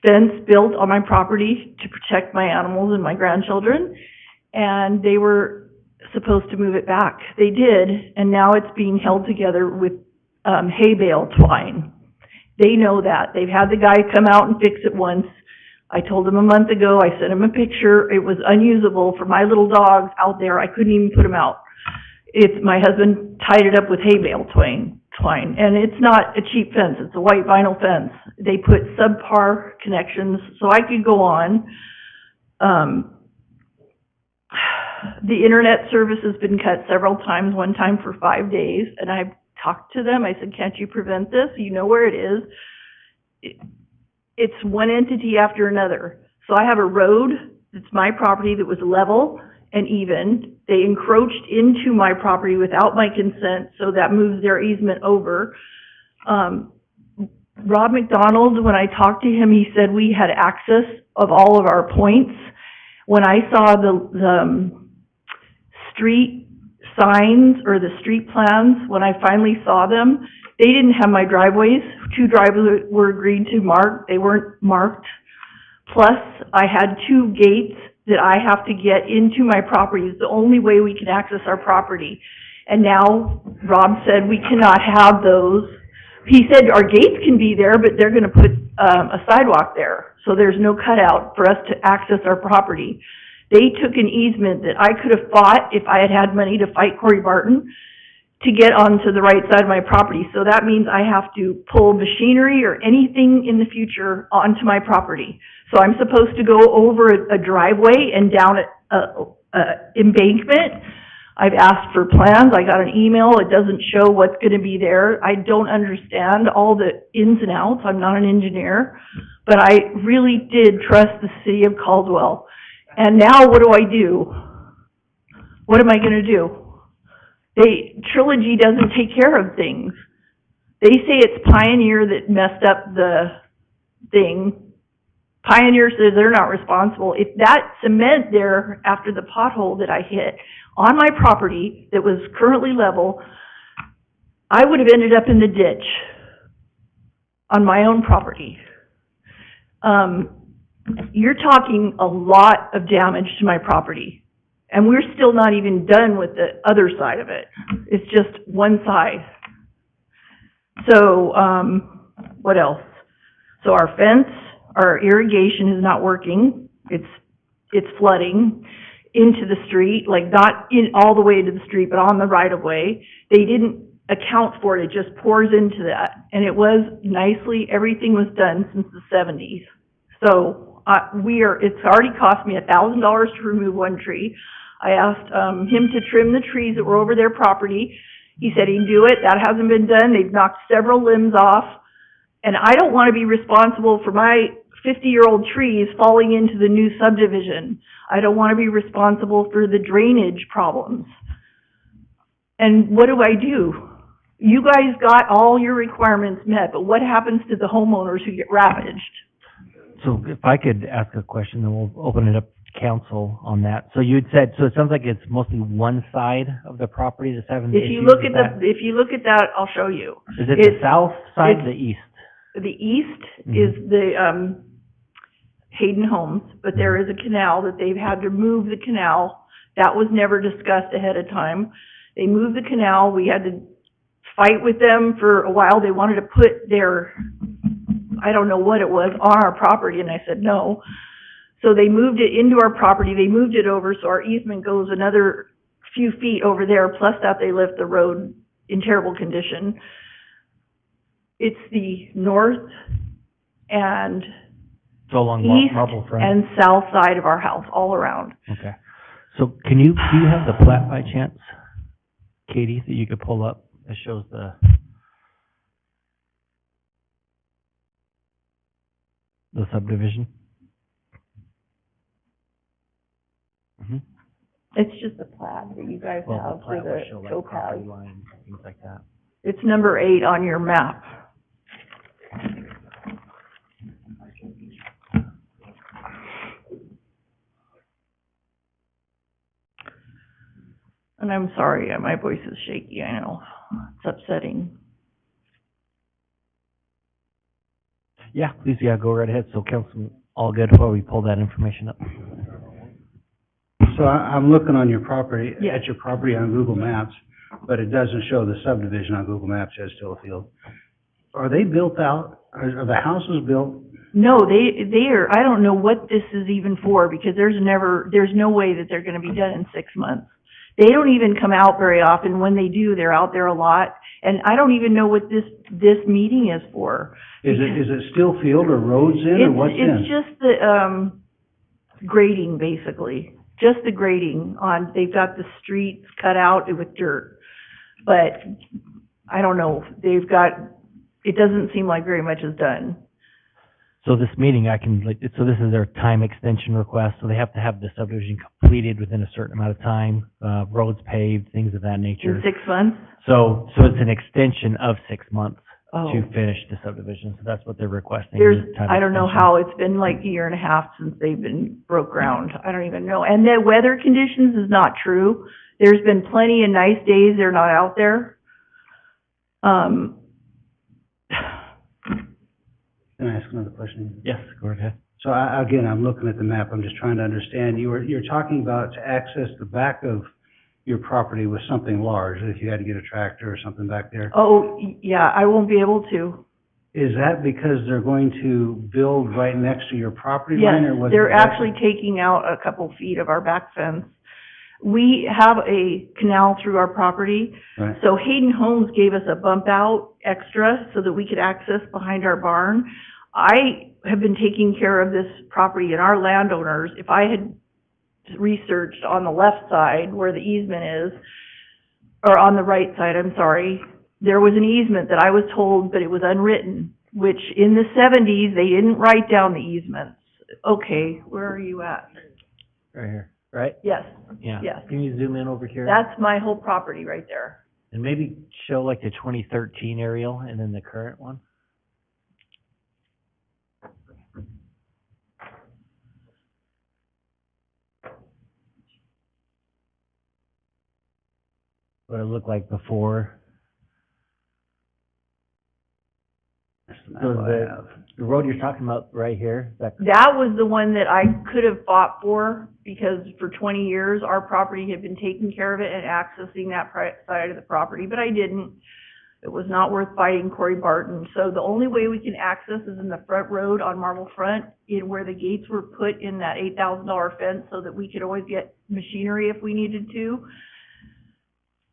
fence built on my property to protect my animals and my grandchildren, and they were supposed to move it back. They did, and now it's being held together with hay bale twine. They know that. They've had the guy come out and fix it once. I told them a month ago, I sent him a picture. It was unusable for my little dogs out there. I couldn't even put them out. My husband tied it up with hay bale twine, and it's not a cheap fence. It's a white vinyl fence. They put subpar connections, so I could go on. The internet service has been cut several times, one time for 5 days, and I've talked to them. I said, can't you prevent this? You know where it is. It's one entity after another. So I have a road that's my property that was level and even. They encroached into my property without my consent, so that moves their easement over. Rob McDonald, when I talked to him, he said we had access of all of our points. When I saw the street signs or the street plans, when I finally saw them, they didn't have my driveways. 2 driveways were agreed to mark. They weren't marked. Plus, I had 2 gates that I have to get into my property. It's the only way we can access our property. And now Rob said we cannot have those. He said our gates can be there, but they're going to put a sidewalk there. So there's no cutout for us to access our property. They took an easement that I could have fought if I had had money to fight Corey Barton to get onto the right side of my property. So that means I have to pull machinery or anything in the future onto my property. So I'm supposed to go over a driveway and down an embankment. I've asked for plans. I got an email. It doesn't show what's going to be there. I don't understand all the ins and outs. I'm not an engineer, but I really did trust the city of Caldwell. And now what do? What am I going to do? Trilogy doesn't take care of things. They say it's Pioneer that messed up the thing. Pioneer says they're not responsible. If that cement there after the pothole that I hit on my property that was currently level, I would have ended up in the ditch on my own property. You're talking a lot of damage to my property. And we're still not even done with the other side of it. It's just one side. So, what else? So our fence, our irrigation is not working. It's flooding into the street, like not in all the way to the street, but on the right of way. They didn't account for it. It just pours into that. And it was nicely, everything was done since the 70s. So, it's already cost me $1,000 to remove one tree. I asked him to trim the trees that were over their property. He said he'd do it. That hasn't been done. They've knocked several limbs off. And I don't want to be responsible for my 50-year-old trees falling into the new subdivision. I don't want to be responsible for the drainage problems. And what do? You guys got all your requirements met, but what happens to the homeowners who get ravaged? So if I could ask a question, then we'll open it up to council on that. So you had said, so it sounds like it's mostly one side of the property that's having the If issues you look with at if you look at that, I'll show you. Is it the south side or the east? The east is the Hayden Homes, but there is a canal that they've had to move the canal. That was never discussed ahead of time. They moved the canal. We had to fight with them for a while. They wanted to put their, I don't know what it was, on our property, and I said no. So they moved it into our property. They moved it over, so our easement goes another few feet over there, plus that they left the road in terrible condition. It's the north and So along east Marble Front? and south side of our house, all around. Okay. So do you have the plat by chance, Katie, that you could pull up that shows the subdivision? Mm-hmm. It's just a plat that you guys Well, have the for plat the would show like property topaz. lines, things like that. It's number 8 on your map. And I'm sorry, my voice is shaky, I know. It's upsetting. Yeah, please, go right ahead. So Councilman, all good while we pull that information up? So I'm looking on your property, Yeah. at your property on Google Maps, but it doesn't show the subdivision on Google Maps as Tillfield. Are they built out? Are the houses built? No, they are, I don't know what this is even for, because there's no way that they're gonna be done in 6 months. They don't even come out very often. When they do, they're out there a lot. And I don't even know what this meeting is for. Is it still field or roads in, or what's in? It's just the, grading, basically. Just the grading on, they've got the streets cut out with dirt. But, I don't know, it doesn't seem like very much is done. So this meeting, so this is their time extension request, so they have to have the subdivision completed within a certain amount of time, roads paved, things of that nature. In 6 months? So it's an extension of 6 months Oh. to finish the subdivision, so that's what they're requesting. There's, time I don't know extension. how, it's been like a year and a half since they've been broke ground. I don't even know. And the weather conditions is not true. There's been plenty of nice days they're not out there. Can I ask another question? Yes, go ahead. So again, I'm looking at the map, I'm just trying to understand. You're talking about to access the back of your property with something large, if you had to get a tractor or something back there. Oh, yeah, I won't be able to. Is that because they're going to build right next to your property Yes, line, or was they're it- actually taking out a couple feet of our back fence. We have a canal through our property, Right. so Hayden Homes gave us a bump out extra so that we could access behind our barn. I have been taking care of this property and our landowners. If I had researched on the left side where the easement is, or on the right side, I'm sorry, there was an easement that I was told, but it was unwritten, which in the 70s, they didn't write down the easements. Okay, where are you at? Right here, right? Yes, Yeah. yes. Can you zoom in over here? That's my whole property right there. And maybe show like the 2013 aerial and then the current one? What it looked like before. So the road you're talking about right here, is that That was the one that I could have fought for, because for 20 years, our property had been taking care of it and accessing that side of the property, but I didn't. It was not worth fighting Corey Barton. So the only way we can access is in the front road on Marble Front, in where the gates were put in that $8,000 fence, so that we could always get machinery if we needed to.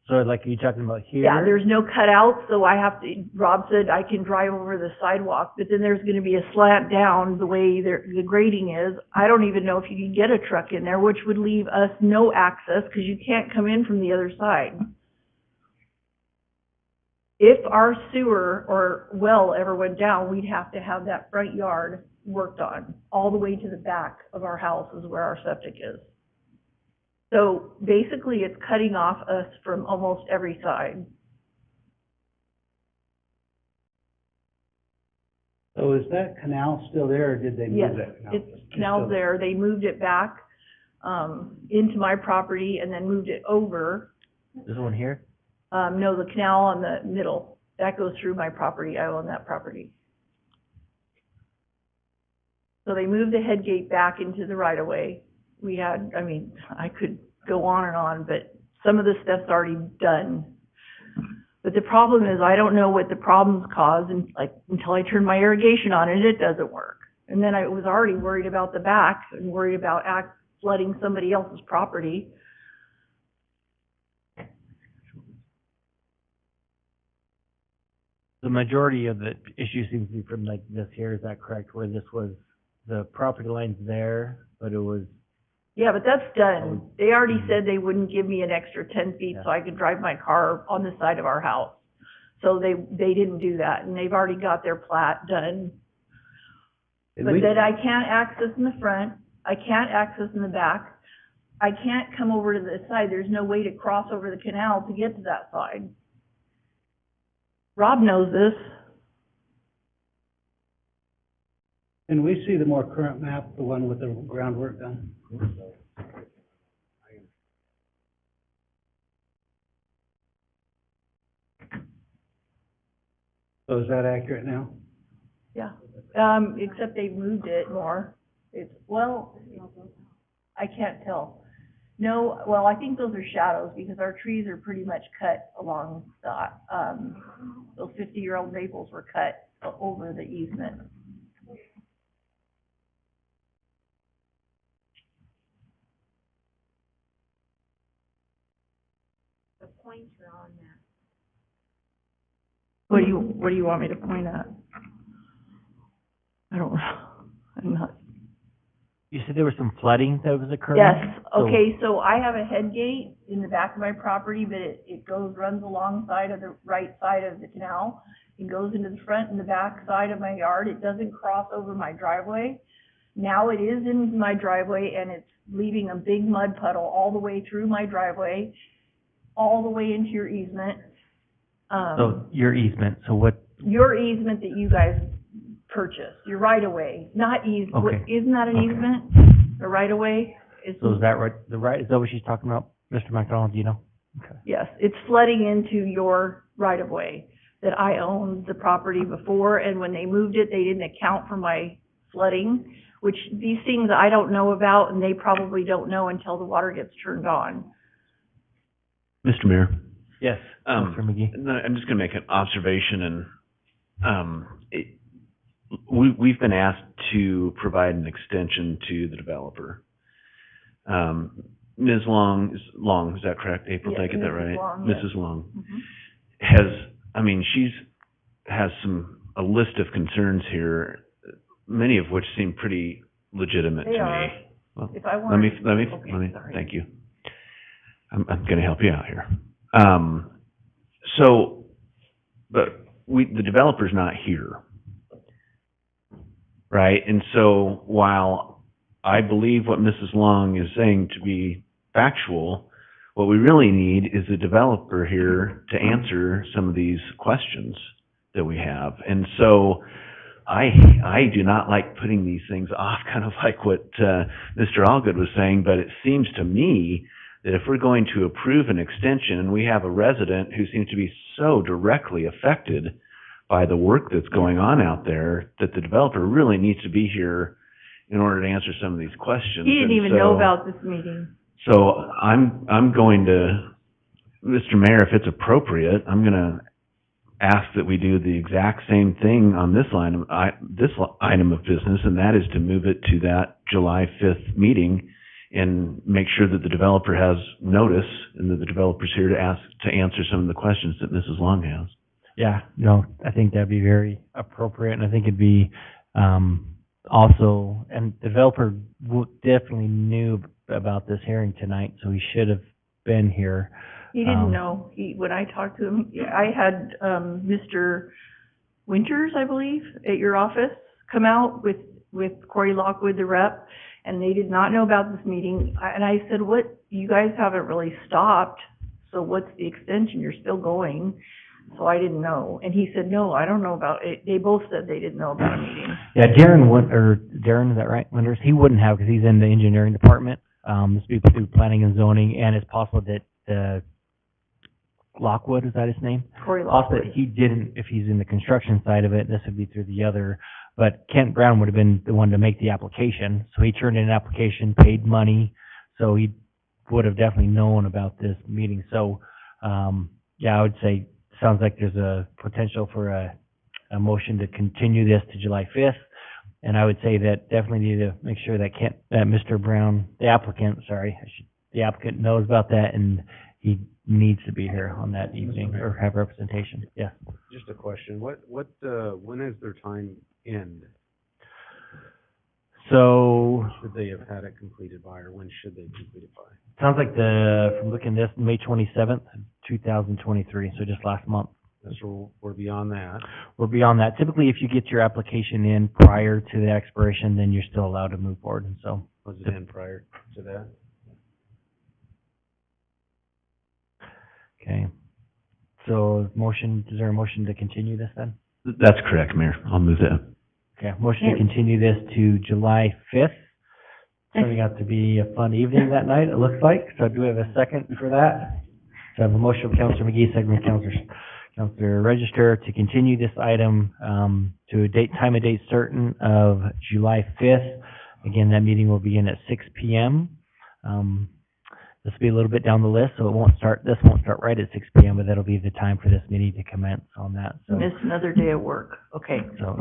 so like, are you talking about here? Yeah, there's no cutout, so I have to, Rob said I can drive over the sidewalk, but then there's gonna be a slant down the way the grading is. I don't even know if you can get a truck in there, which would leave us no access, because you can't come in from the other side. If our sewer or well ever went down, we'd have to have that front yard worked on, all the way to the back of our house is where our septic is. So basically, it's cutting off us from almost every side. So is that canal still there, or did they Yes, move that canal? it's canal's there. They moved it back, into my property and then moved it over. This one here? No, the canal on the middle, that goes through my property. I own that property. So they moved the head gate back into the right of way. We had, I mean, I could go on, but some of the stuff's already done. But the problem is, I don't know what the problems cause, and until I turn my irrigation on and it doesn't work. And then I was already worried about the back and worried about flooding somebody else's property. The majority of the issue seems to be from like this here, is that correct? Where this was, the property line's there, but it was, Yeah, but that's done. They already said they wouldn't give me an extra 10 feet so I could drive my car on the side of our house. So they didn't do that, and they've already got their plat done. But that I can't access in the front, I can't access in the back, I can't come over to the side, there's no way to cross over the canal to get to that side. Rob knows this. And we see the more current map, the one with the groundwork done. So is that accurate now? Yeah, except they've moved it more. I can't tell. No, well, I think those are shadows because our trees are pretty much cut along the, those 50-year-old maples were cut over the easement. The pointer on that. What do you want me to point at? I don't know. I'm not. you said there was some flooding that was occurring? Yes, okay, so I have a head gate in the back of my property, but it runs alongside of the right side of the canal. It goes into the front and the back side of my yard. It doesn't cross over my driveway. Now it is in my driveway and it's leaving a big mud puddle all the way through my driveway, all the way into your easement. So your easement, so what, Your easement that you guys purchased, your right of way, not easement. Okay. Isn't that an easement? A right of way? so is that right, is that what she's talking about, Mr. McDonald, do you know? Okay. Yes, it's flooding into your right of way that I owned the property before, and when they moved it, they didn't account for my flooding, which these things I don't know about, and they probably don't know until the water gets turned on. Mr. Mayor? Yes, Mr. McGee. I'm just gonna make an observation, and, we've been asked to provide an extension to the developer. Ms. Long, is that correct? April, did I get that right? Long, yes. Mrs. Long Mhm. has a list of concerns here, many of which seem pretty legitimate to me. They are. Well, If I let me, okay, sorry. thank you. I'm gonna help you out here. But the developer's not here. Right? And so while I believe what Mrs. Long is saying to be factual, what we really need is a developer here to answer some of these questions that we have. And so I do not like putting these things off, kind of like what Mr. Allgood was saying, but it seems to me that if we're going to approve an extension and we have a resident who seems to be so directly affected by the work that's going on out there, that the developer really needs to be here in order to answer some of these questions. He didn't And even so- know about this meeting. So I'm going to, Mr. Mayor, if it's appropriate, I'm gonna ask that we do the exact same thing on this item of business, and that is to move it to that July 5th meeting and make sure that the developer has notice and that the developer's here to answer some of the questions that Mrs. Long has. Yeah, no, I think that'd be very appropriate, and I think it'd be, also, and the developer definitely knew about this hearing tonight, so he should have been here. He didn't know. When I talked to him, I had, Mr. Winters, I believe, at your office, come out with Corey Lockwood, the rep, and they did not know about this meeting. And I said, you guys haven't really stopped, so what's the extension? You're still going. So I didn't know. And he said, no, I don't know about it. They both said they didn't know about a meeting. Yeah, Darren, is that right, Winters? He wouldn't have, because he's in the engineering department, this would be through planning and zoning, and it's possible that, Lockwood, is that his name? Corey Possible Lockwood. that he didn't, if he's in the construction side of it, this would be through the other, but Kent Brown would have been the one to make the application, so he turned in an application, paid money, so he would have definitely known about this meeting, so, yeah, I would say, sounds like there's a potential for a motion to continue this to July 5th, and I would say that definitely need to make sure that Mr. Brown, the applicant knows about that, and he needs to be here on that evening or have representation. Yeah. Just a question, when is their time end? So, Should they have had it completed by, or when should they complete it by? sounds like from looking at this, May 27th, 2023, so just last month. So we're beyond that. We're beyond that. Typically, if you get your application in prior to the expiration, then you're still allowed to move forward, and so. Was it in prior to that? Okay. So is there a motion to continue this then? That's correct, Mayor. I'll move that. Okay, motion to continue this to July 5th. Turning out to be a fun evening that night, it looks like. So do we have a second for that? So I have a motion from Councilor McGee, second from Councilor Register to continue this item to a time and date certain of July 5th. Again, that meeting will begin at 6 p.m. This will be a little bit down the list, so this won't start right at 6 p.m., but that'll be the time for this meeting to commence on that. So, Miss another day of work, okay. so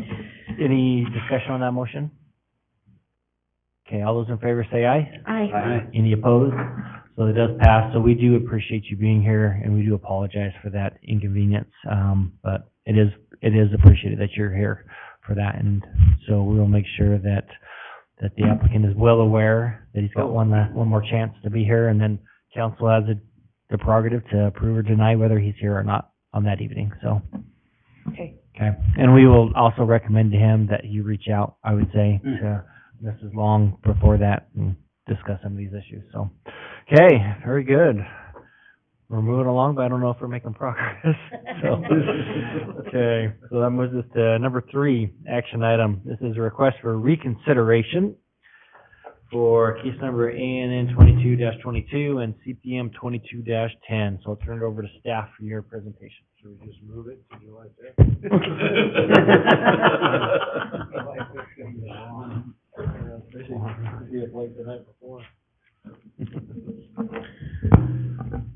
any discussion on that motion? Okay, all those in favor say aye. Aye. Any opposed? So it does pass. So we do appreciate you being here, and we do apologize for that inconvenience. But it is appreciated that you're here for that, and so we will make sure that the applicant is well aware that he's got one more chance to be here, and then council has the prerogative to approve or deny whether he's here or not on that evening. So. Okay. Okay, and we will also recommend to him that you reach out, I would say, to Mrs. Long before that and discuss some of these issues, so. Okay, very good. We're moving along, but I don't know if we're making progress, so. Okay, so that moves us to number 3, action item. This is a request for reconsideration for case number ANN 22-22 and CPM 22-10. So I'll turn it over to staff for your presentation. Should we just move it to July 5th?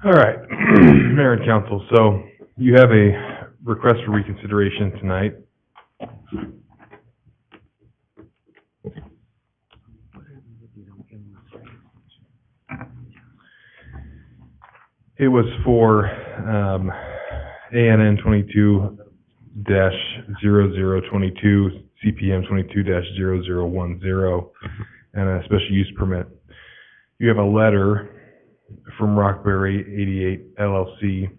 All right, Mayor and Council, so you have a request for reconsideration tonight. It was for ANN 22-0022, CPM 22-0010, and a special use permit. You have a letter from Rockberry 88 LLC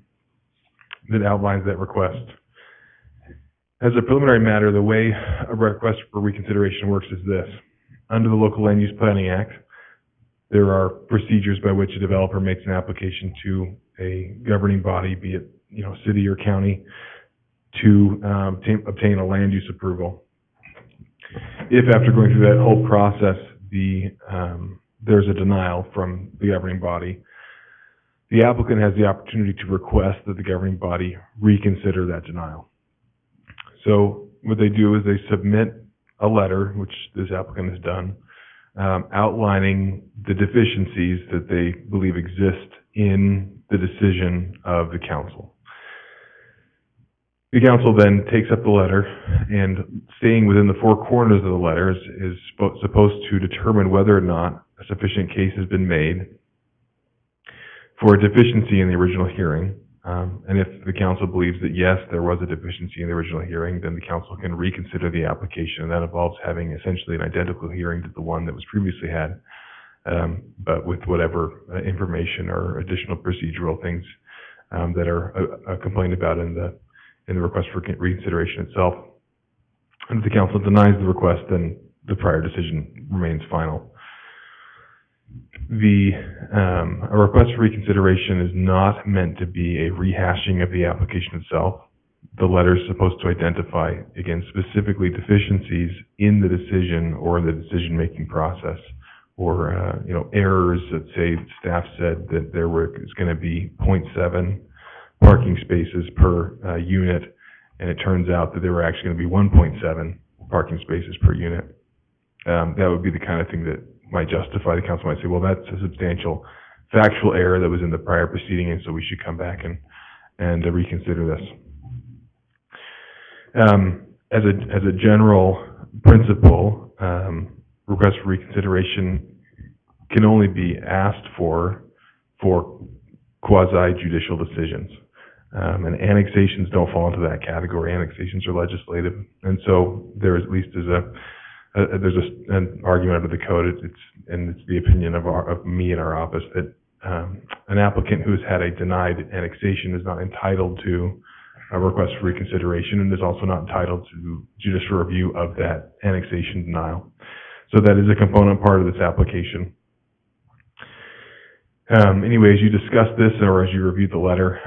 that outlines that request. As a preliminary matter, the way a request for reconsideration works is this. Under the Local Land Use Planning Act, there are procedures by which a developer makes an application to a governing body, be it, city or county, to obtain a land use approval. If after going through that whole process, there's a denial from the governing body, the applicant has the opportunity to request that the governing body reconsider that denial. So what they do is they submit a letter, which this applicant has done, outlining the deficiencies that they believe exist in the decision of the council. The council then takes up the letter and, staying within the 4 corners of the letter, is supposed to determine whether or not a sufficient case has been made for a deficiency in the original hearing. And if the council believes that, yes, there was a deficiency in the original hearing, then the council can reconsider the application. And that involves having essentially an identical hearing to the one that was previously had, but with whatever information or additional procedural things that are complained about in the request for reconsideration itself. And if the council denies the request, then the prior decision remains final. A request for reconsideration is not meant to be a rehashing of the application itself. The letter is supposed to identify, again, specifically deficiencies in the decision or the decision-making process, or errors that, say, staff said that there was going to be 0.7 parking spaces per unit, and it turns out that there were actually going to be 1.7 parking spaces per unit. That would be the kind of thing that might justify, the council might say, well, that's a substantial factual error that was in the prior proceeding, and so we should come back and reconsider this. As a general principle, request for reconsideration can only be asked for quasi-judicial decisions. And annexations don't fall into that category. Annexations are legislative. And so there at least is an argument under the code. It's the opinion of me and our office that an applicant who has had a denied annexation is not entitled to a request for reconsideration and is also not entitled to judicial review of that annexation denial. So that is a component part of this application. Anyway, as you discuss this or as you review the letter,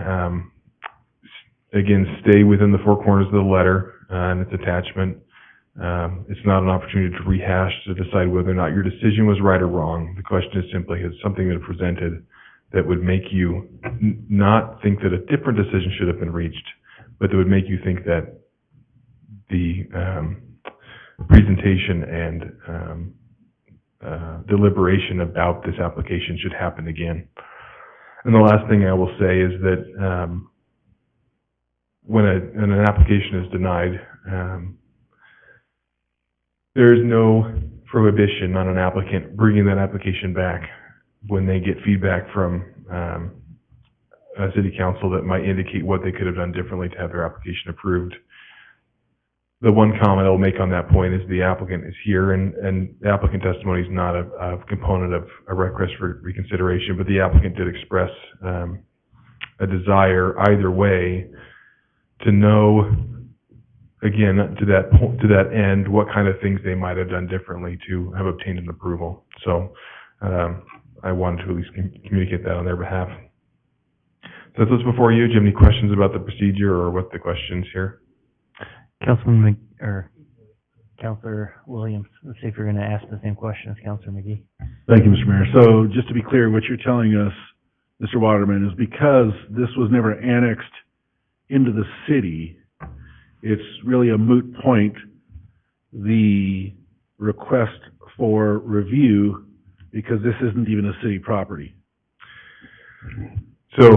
again, stay within the four corners of the letter and its attachment. It's not an opportunity to rehash to decide whether or not your decision was right or wrong. The question is simply, has something been presented that would make you not think that a different decision should have been reached, but that would make you think that the presentation and deliberation about this application should happen again. And the last thing I will say is that when an application is denied, there is no prohibition on an applicant bringing that application back when they get feedback from a city council that might indicate what they could have done differently to have their application approved. The one comment I'll make on that point is the applicant is here, and the applicant testimony is not a component of a request for reconsideration, but the applicant did express a desire either way to know, again, to that end, what kind of things they might have done differently to have obtained an approval. So I wanted to at least communicate that on their behalf. So that's what's before you. Do you have any questions about the procedure or what the questions here? Councilor Williams, let's see if you're going to ask the same question as Councilor McGee. Thank you, Mr. Mayor. So just to be clear, what you're telling us, Mr. Waterman, is because this was never annexed into the city, it's really a moot point, the request for review, because this isn't even a city property. So,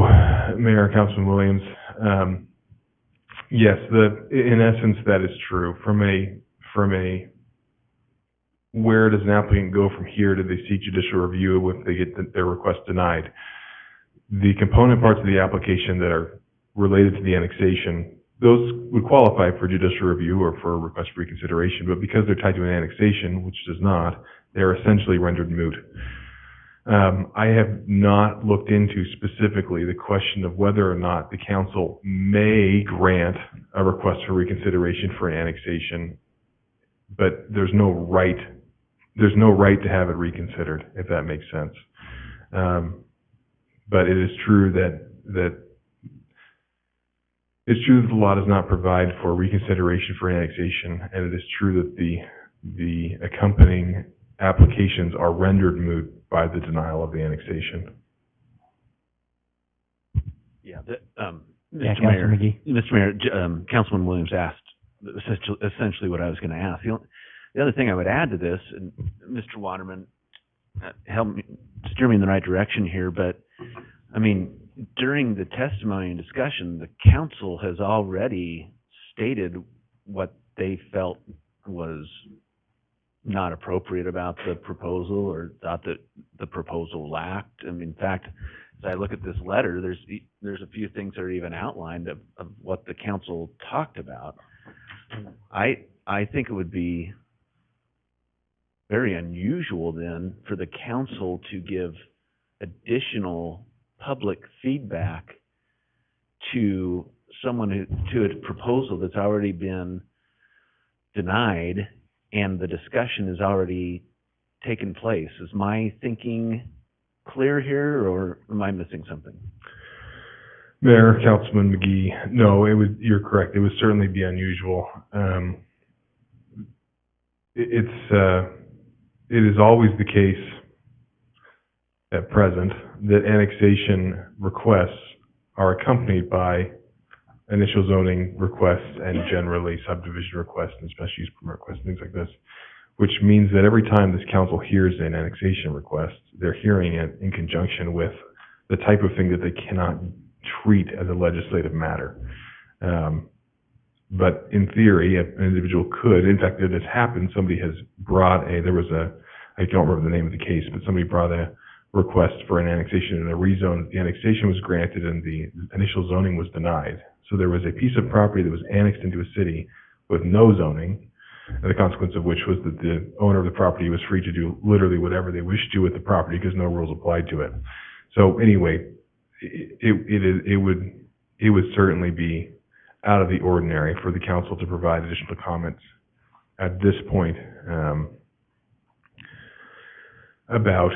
Mayor, Councilman Williams, yes, in essence, that is true. From a where does an applicant go from here? Do they seek judicial review if they get their request denied? The component parts of the application that are related to the annexation, those would qualify for judicial review or for a request for reconsideration, but because they're tied to an annexation, which does not, they're essentially rendered moot. I have not looked into specifically the question of whether or not the council may grant a request for reconsideration for an annexation, but there's no right to have it reconsidered, if that makes sense. But it is true that the law does not provide for reconsideration for annexation, and it is true that the accompanying applications are rendered moot by the denial of the annexation. Yeah, Mr. Mayor, Councilman Williams asked essentially what I was going to ask. The other thing I would add to this, and Mr. Waterman helped me steer me in the right direction here, but I mean, during the testimony and discussion, the council has already stated what they felt was not appropriate about the proposal or thought that the proposal lacked. I mean, in fact, as I look at this letter, there's a few things that are even outlined of what the council talked about. I think it would be very unusual then for the council to give additional public feedback to to a proposal that's already been denied and the discussion has already taken place. Is my thinking clear here, or am I missing something? Mayor, Councilman McGee, no, you're correct. It would certainly be unusual. It is always the case at present that annexation requests are accompanied by initial zoning requests and generally subdivision requests and special use permit requests, things like this, which means that every time this council hears an annexation request, they're hearing it in conjunction with the type of thing that they cannot treat as a legislative matter. But in theory, an individual could, in fact, it has happened, somebody has brought I don't remember the name of the case, but somebody brought request for an annexation and a rezone. The annexation was granted and the initial zoning was denied. So there was a piece of property that was annexed into a city with no zoning, and the consequence of which was that the owner of the property was free to do literally whatever they wished to with the property because no rules applied to it. So anyway, it would certainly be out of the ordinary for the council to provide additional comments at this point about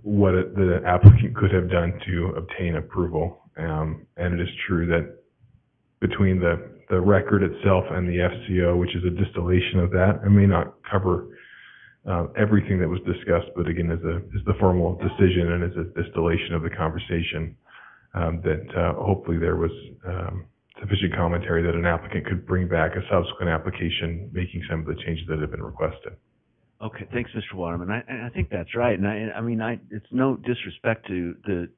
what the applicant could have done to obtain approval. And it is true that between the record itself and the FCO, which is a distillation of that, I may not cover everything that was discussed, but again, as the formal decision and as a distillation of the conversation, that hopefully there was sufficient commentary that an applicant could bring back a subsequent application making some of the changes that have been requested. Okay, thanks, Mr. Waterman. I think that's right. And I mean, it's no disrespect to the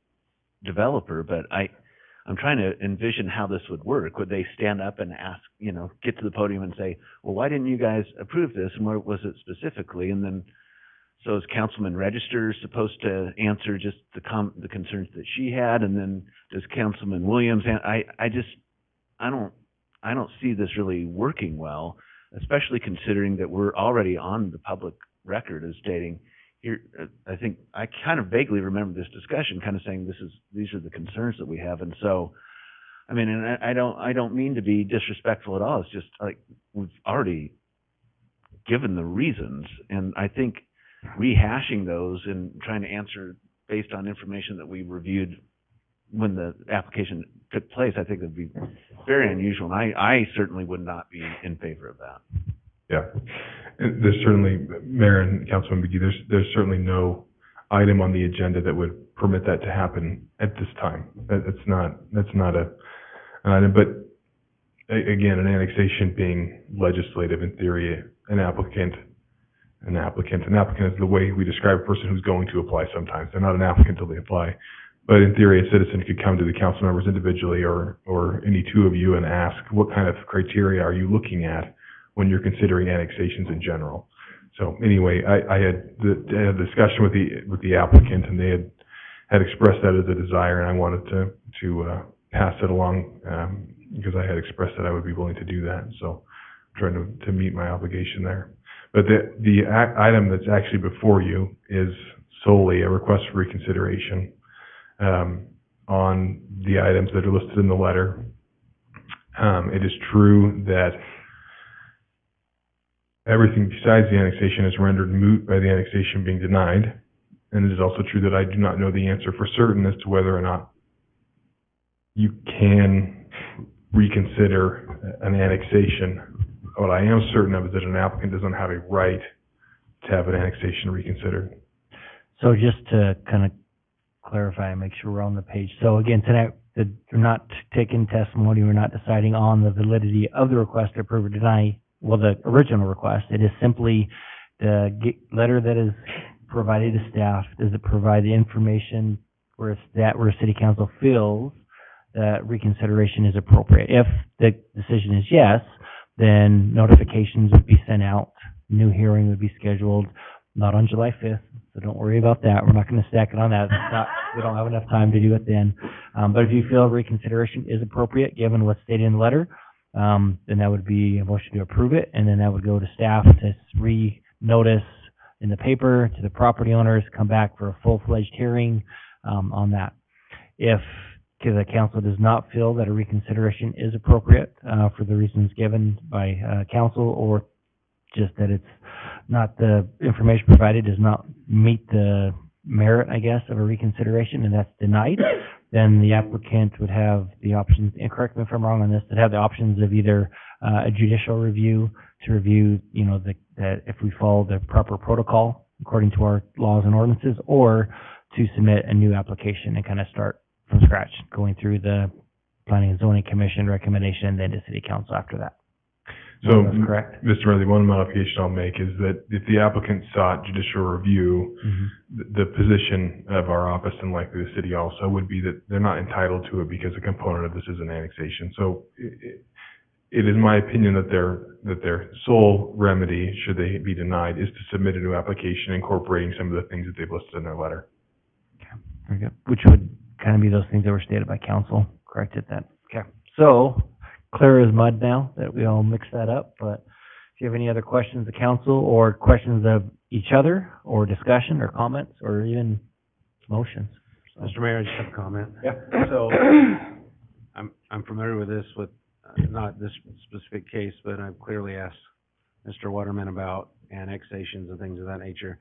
developer, but I'm trying to envision how this would work. Would they stand up and ask, get to the podium and say, well, why didn't you guys approve this? And what was it specifically? And then, so is Councilman Register supposed to answer just the concerns that she had? And then does Councilman Williams, I don't see this really working well, especially considering that we're already on the public record as stating here. I think I kind of vaguely remember this discussion, kind of saying these are the concerns that we have. And so, I mean, and I don't mean to be disrespectful at all. It's just like we've already given the reasons, and I think rehashing those and trying to answer based on information that we reviewed when the application took place, I think would be very unusual. And I certainly would not be in favor of that. Yeah. And there's certainly, Mayor and Councilman McGee, there's certainly no item on the agenda that would permit that to happen at this time. That's not an item, but again, an annexation being legislative in theory, an applicant is the way we describe a person who's going to apply sometimes. They're not an applicant until they apply. But in theory, a citizen could come to the council members individually or any two of you and ask, what kind of criteria are you looking at when you're considering annexations in general? So anyway, I had a discussion with the applicant, and they had expressed that as a desire, and I wanted to pass it along because I had expressed that I would be willing to do that. So I'm trying to meet my obligation there. But the item that's actually before you is solely a request for reconsideration on the items that are listed in the letter. It is true that everything besides the annexation is rendered moot by the annexation being denied. And it is also true that I do not know the answer for certain as to whether or not you can reconsider an annexation. What I am certain of is that an applicant doesn't have a right to have an annexation reconsidered. So just to kind of clarify and make sure we're on the page. So again, tonight, we're not taking testimony, we're not deciding on the validity of the request to approve or deny, the original request. It is simply the letter that is provided to staff. Does it provide the information where City Council feels that reconsideration is appropriate? If the decision is yes, then notifications would be sent out, new hearing would be scheduled, not on July 5th, so don't worry about that. We're not going to stack it on that. We don't have enough time to do it then. But if you feel reconsideration is appropriate, given what's stated in the letter, then that would be a motion to approve it, and then that would go to staff to re-notice in the paper to the property owners, come back for a full-fledged hearing on that. If the council does not feel that a reconsideration is appropriate for the reasons given by council, or just that it's not, the information provided does not meet the merit, I guess, of a reconsideration, and that's denied, then the applicant would have the options, and correct me if I'm wrong on this, would have the options of either a judicial review to review, that if we follow the proper protocol according to our laws and ordinances, or to submit a new application and kind of start from scratch, going through the Planning and Zoning Commission recommendation and then to City Council after that. So, That's correct. Mr. Riley, one modification I'll make is that if the applicant sought judicial review, the position of our office, and likely the city also, would be that they're not entitled to it because a component of this is an annexation. So it is my opinion that their sole remedy, should they be denied, is to submit a new application incorporating some of the things that they've listed in their letter. Very good. Which would kind of be those things that were stated by council, corrected then. Okay. So, clear as mud now that we all mixed that up, but if you have any other questions of council or questions of each other or discussion or comments or even motions. So. Mr. Mayor, I just have a comment. Yeah. So, I'm familiar with this, with not this specific case, but I've clearly asked Mr. Waterman about annexations and things of that nature.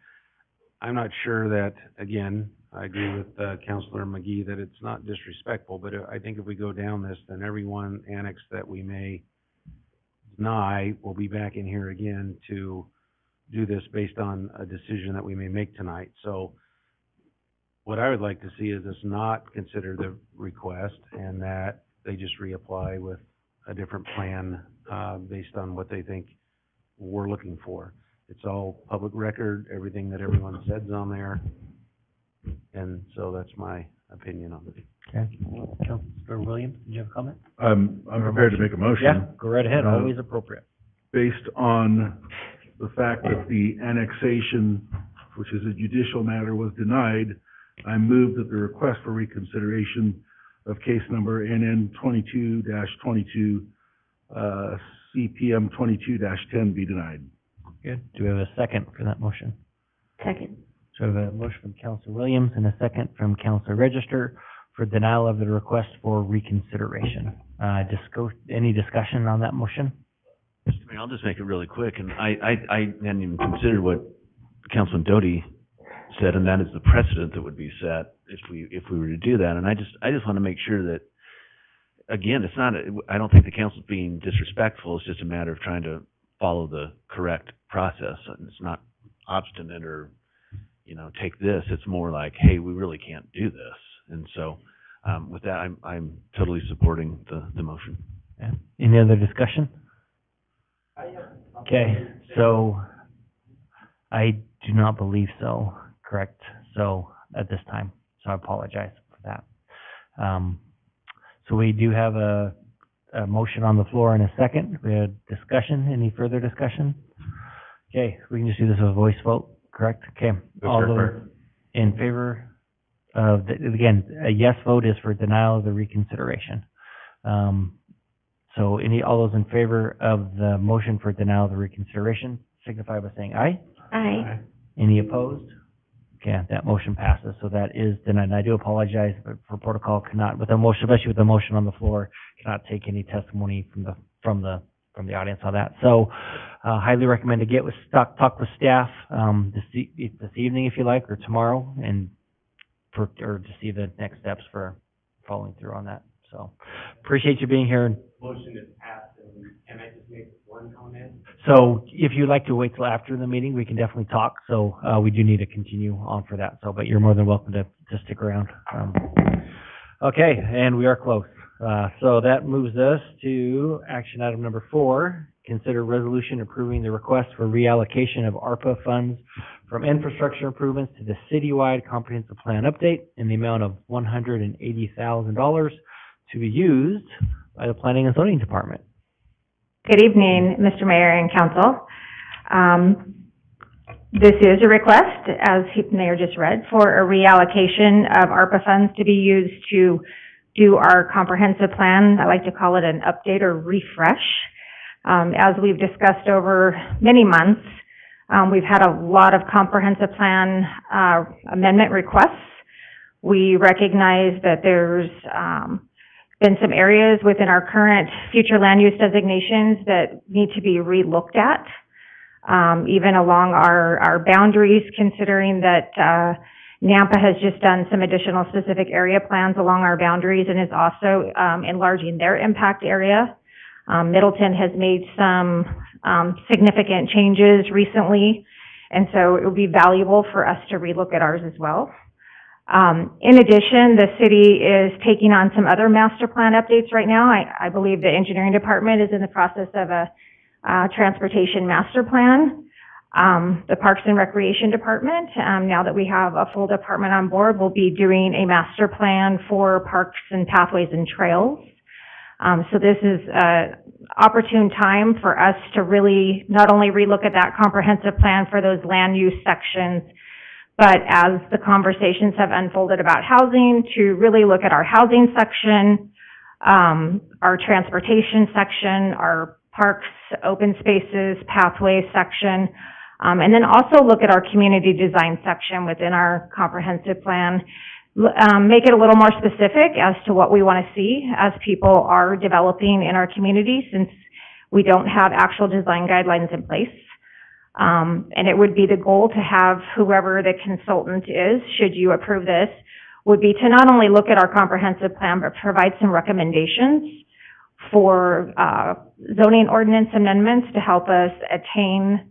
I'm not sure that, again, I agree with Councilor McGee that it's not disrespectful, but I think if we go down this, then every one annex that we may deny will be back in here again to do this based on a decision that we may make tonight. So what I would like to see is us not consider the request and that they just reapply with a different plan based on what they think we're looking for. It's all public record, everything that everyone said's on there. And so that's my opinion on it. Okay. Councilor Williams, did you have a comment? I'm prepared to make a motion. Yeah, go right ahead, always appropriate. Based on the fact that the annexation, which is a judicial matter, was denied, I move that the request for reconsideration of case number NN 22-22, CPM 22-10 be denied. Good. Do we have a second for that motion? Second. So we have a motion from Councilor Williams and a second from Councilor Register for denial of the request for reconsideration. Any discussion on that motion? Mr. Mayor, I'll just make it really quick, and I hadn't even considered what Councilman Doty said, and that is the precedent that would be set if we were to do that. And I just want to make sure that, again, it's not, I don't think the council's being disrespectful. It's just a matter of trying to follow the correct process, and it's not obstinate or, take this. It's more like, hey, we really can't do this. And so, with that, I'm totally supporting the motion. Yeah. Any other discussion? Okay, so I do not believe so, correct? So at this time, so I apologize for that. So we do have a motion on the floor in a second. We had discussion. Any further discussion? Okay, we can just do this with a voice vote, correct? Okay. All those in favor of, again, a yes vote is for denial of the reconsideration. So all those in favor of the motion for denial of the reconsideration signify by saying aye. Aye. Any opposed? Okay, that motion passes, so that is denied. And I do apologize, but for protocol cannot, with a motion, especially with the motion on the floor, cannot take any testimony from the audience on that. So, highly recommend to get with talk with staff this evening if you like, or tomorrow, and to see the next steps for following through on that. So, appreciate you being here. Motion is passed, and can I just make one comment? So if you'd like to wait till after the meeting, we can definitely talk. So we do need to continue on for that. So, but you're more than welcome to stick around. Okay, and we are close. So that moves us to action item number 4. Consider resolution approving the request for reallocation of ARPA funds from infrastructure improvements to the citywide comprehensive plan update in the amount of $180,000 to be used by the Planning and Zoning Department. Good evening, Mr. Mayor and Council. This is a request, as the Mayor just read, for a reallocation of ARPA funds to be used to do our comprehensive plan. I like to call it an update or refresh. As we've discussed over many months, we've had a lot of comprehensive plan amendment requests. We recognize that there's been some areas within our current future land use designations that need to be re-looked at, even along our boundaries, considering that NAMPA has just done some additional specific area plans along our boundaries and is also enlarging their impact area. Middleton has made some significant changes recently, and so it would be valuable for us to relook at ours as well. In addition, the city is taking on some other master plan updates right now. I believe the engineering department is in the process of a transportation master plan. The Parks and Recreation Department, now that we have a full department on board, will be doing a master plan for parks and pathways and trails. So this is an opportune time for us to really not only relook at that comprehensive plan for those land use sections, But as the conversations have unfolded about housing, to really look at our housing section, our transportation section, our parks, open spaces, pathways section, and then also look at our community design section within our comprehensive plan. Make it a little more specific as to what we want to see as people are developing in our community, since we don't have actual design guidelines in place. And it would be the goal to have whoever the consultant is, should you approve this, would be to not only look at our comprehensive plan, but provide some recommendations for zoning ordinance amendments to help us attain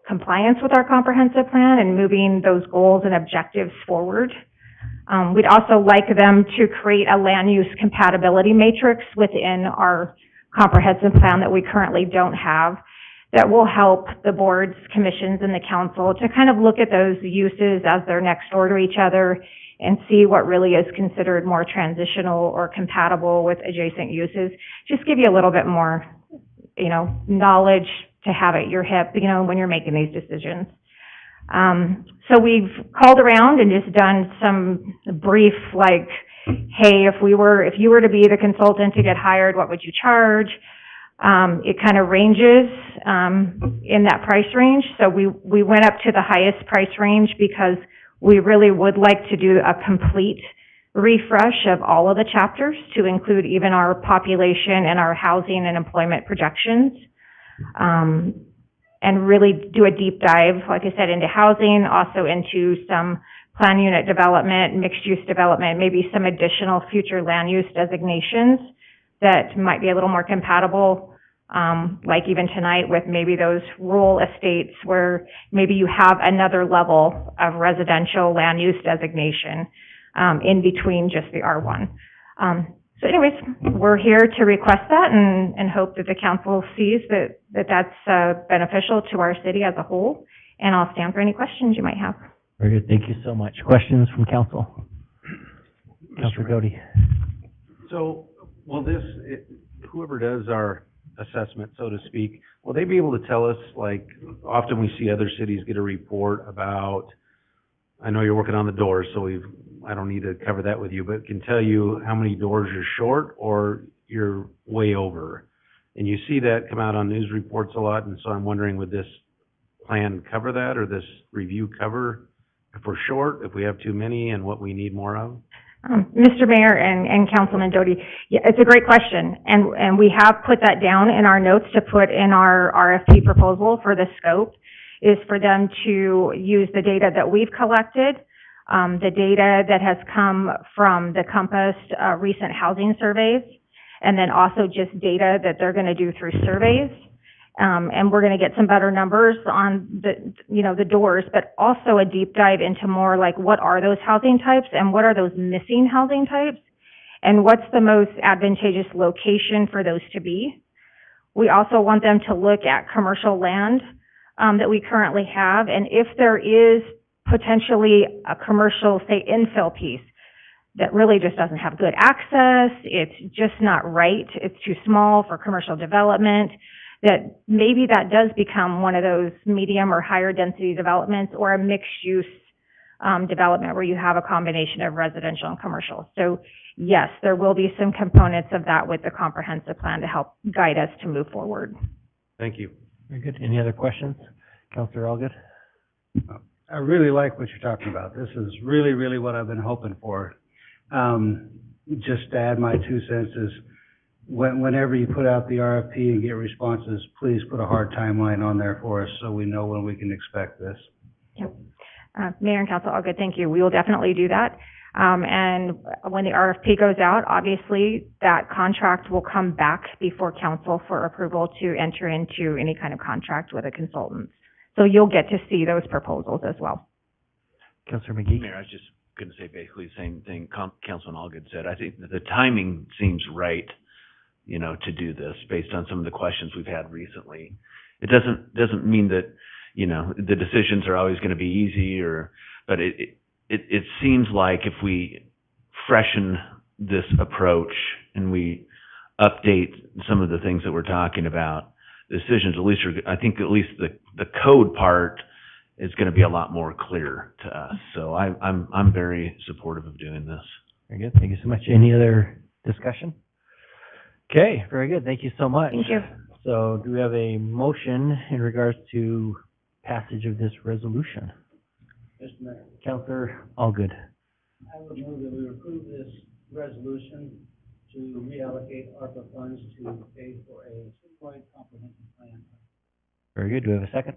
compliance with our comprehensive plan and moving those goals and objectives forward. We'd also like them to create a land use compatibility matrix within our comprehensive plan that we currently don't have, that will help the boards, commissions, and the council to kind of look at those uses as they're next door to each other and see what really is considered more transitional or compatible with adjacent uses. Just give you a little bit more, knowledge to have at your hip, when you're making these decisions. So we've called around and just done some brief, hey, if you were to be the consultant to get hired, what would you charge? It kind of ranges in that price range. So we went up to the highest price range because we really would like to do a complete refresh of all of the chapters to include even our population and our housing and employment projections. And really do a deep dive, like I said, into housing, also into some plan unit development, mixed use development, maybe some additional future land use designations that might be a little more compatible, like even tonight with maybe those rural estates where maybe you have another level of residential land use designation in between just the R1. So anyways, we're here to request that and hope that the council sees that's beneficial to our city as a whole. And I'll stand for any questions you might have. Very good. Thank you so much. Questions from council? Councilor Godey. So, will whoever does our assessment, so to speak, will they be able to tell us, often we see other cities get a report about, I know you're working on the doors, so I don't need to cover that with you, but can tell you how many doors you're short or you're way over. And you see that come out on news reports a lot, and so I'm wondering, would this plan cover that, or this review cover if we're short, if we have too many, and what we need more of? Mr. Mayor and Councilman Doty, yeah, it's a great question, and we have put that down in our notes to put in our RFP proposal for the scope, is for them to use the data that we've collected, the data that has come from the Compass recent housing surveys, and then also just data that they're going to do through surveys. And we're going to get some better numbers on the doors, but also a deep dive into more what are those housing types and what are those missing housing types and what's the most advantageous location for those to be. We also want them to look at commercial land that we currently have, and if there is potentially a commercial, say, infill piece that really just doesn't have good access, it's just not right, it's too small for commercial development, that maybe that does become one of those medium or higher density developments, or a mixed use development where you have a combination of residential and commercial. So yes, there will be some components of that with the comprehensive plan to help guide us to move forward. Thank you. Very good. Any other questions? Councilor Allgood? I really like what you're talking about. This is really, really what I've been hoping for. Just to add my 2 cents is, whenever you put out the RFP and get responses, please put a hard timeline on there for us so we know when we can expect this. Yep. Mayor and Council, all good, thank you. We will definitely do that. And when the RFP goes out, obviously that contract will come back before council for approval to enter into any kind of contract with a consultant. So you'll get to see those proposals as well. Councilor McGee? Mayor, I was just going to say basically the same thing Councilman Allgood said. I think that the timing seems right, to do this based on some of the questions we've had recently. It doesn't mean that, the decisions are always going to be easy, but it seems like if we freshen this approach and we update some of the things that we're talking about, decisions, I think at least the code part is gonna be a lot more clear to us. So I'm very supportive of doing this. Very good. Thank you so much. Any other discussion? Okay, very good. Thank you so much. Thank you. So do we have a motion in regards to passage of this resolution? Mr. Mayor, Counselor Allgood. I would move that we approve this resolution to reallocate ARPA funds to pay for a citywide comprehensive plan. Very good. Do we have a second?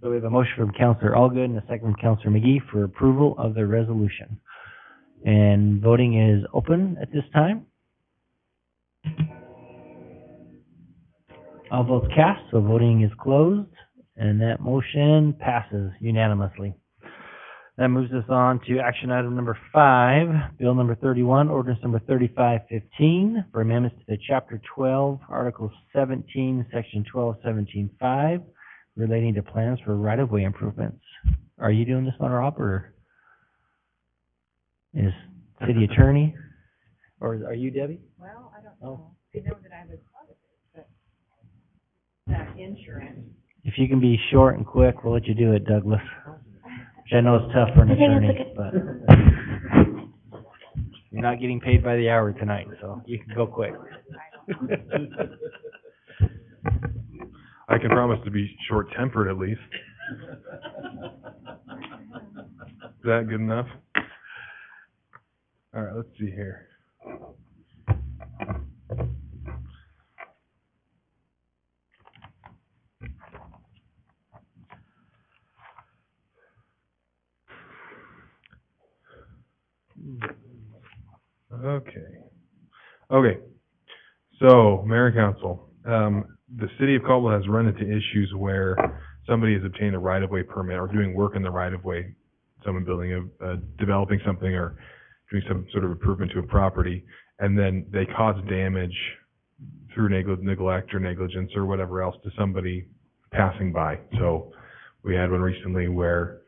So we have a motion from Counselor Allgood and a second from Counselor McGee for approval of the resolution. And voting is open at this time. All votes cast, so voting is closed, and that motion passes unanimously. That moves us on to action item number 5, Bill number 31, ordinance number 3515, for amendments to the Chapter 12, Article 17, Section 1217.5, relating to plans for right-of-way improvements. Are you doing this one, Rob, or is city attorney? Or are you, Debbie? Well, I don't know. I know that I was part of it, but that insurance. If you can be short and quick, we'll let you do it, Douglas. Which I know is tough for an attorney, but you're not getting paid by the hour tonight, so you can go quick. I can promise to be short-tempered at least. Is that good enough? All right, let's see here. Okay. So, Mayor and Council, the city of Caldwell has run into issues where somebody has obtained a right-of-way permit or doing work in the right-of-way, someone building developing something or doing some sort of improvement to a property, and then they cause damage through neglect or negligence or whatever else to somebody passing by. So we had one recently where,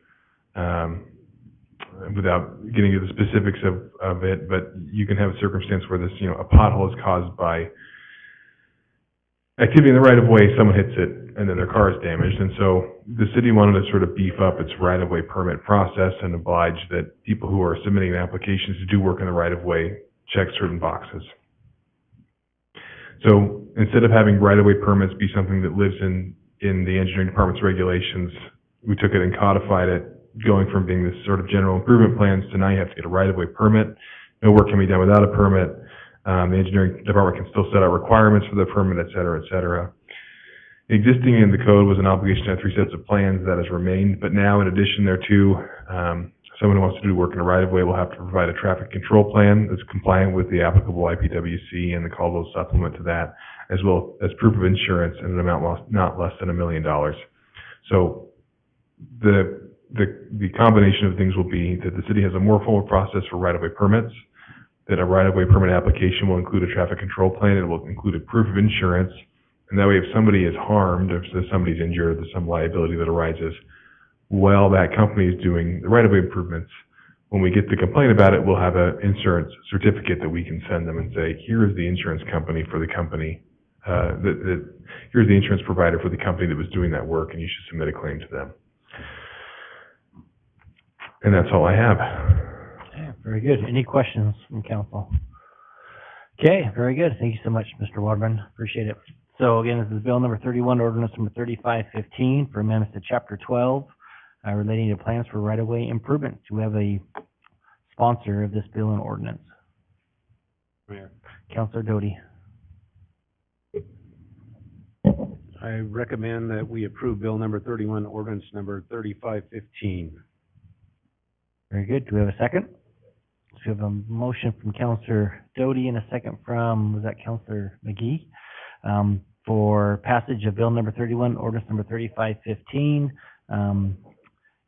without getting into the specifics of it, but you can have a circumstance where this, a pothole is caused by activity in the right of way, someone hits it, and then their car is damaged. And so the city wanted to sort of beef up its right-of-way permit process and oblige that people who are submitting applications to do work in the right-of-way check certain boxes. So instead of having right-of-way permits be something that lives in the engineering department's regulations, we took it and codified it, going from being this sort of general improvement plans to now you have to get a right-of-way permit. No work can be done without a permit. The engineering department can still set out requirements for the permit, et cetera, et cetera. Existing in the code was an obligation to have 3 sets of plans that has remained, but now in addition thereto, someone who wants to do work in a right-of-way will have to provide a traffic control plan that's compliant with the applicable IPWC and the Caldwell supplement to that, as well as proof of insurance and an amount not less than $1 million. So the combination of things will be that the city has a more formal process for right-of-way permits, that a right-of-way permit application will include a traffic control plan, it will include a proof of insurance, and that way if somebody is harmed, if somebody's injured, there's some liability that arises, while that company is doing the right-of-way improvements, when we get the complaint about it, we'll have an insurance certificate that we can send them and say, here is the insurance company for the company, here's the insurance provider for the company that was doing that work, and you should submit a claim to them. And that's all I have. Okay, very good. Any questions from council? Okay, very good. Thank you so much, Mr. Waterman. Appreciate it. So again, this is bill number 31, ordinance number 3515 for amendments to chapter 12, relating to plans for right-of-way improvements. Do we have a sponsor of this bill and ordinance? Mayor. Councilor Doty. I recommend that we approve bill number 31, ordinance number 3515. Very good. Do we have a second? So we have a motion from Councilor Doty and a second from, was that Councilor McGee? For passage of bill number 31, ordinance number 3515,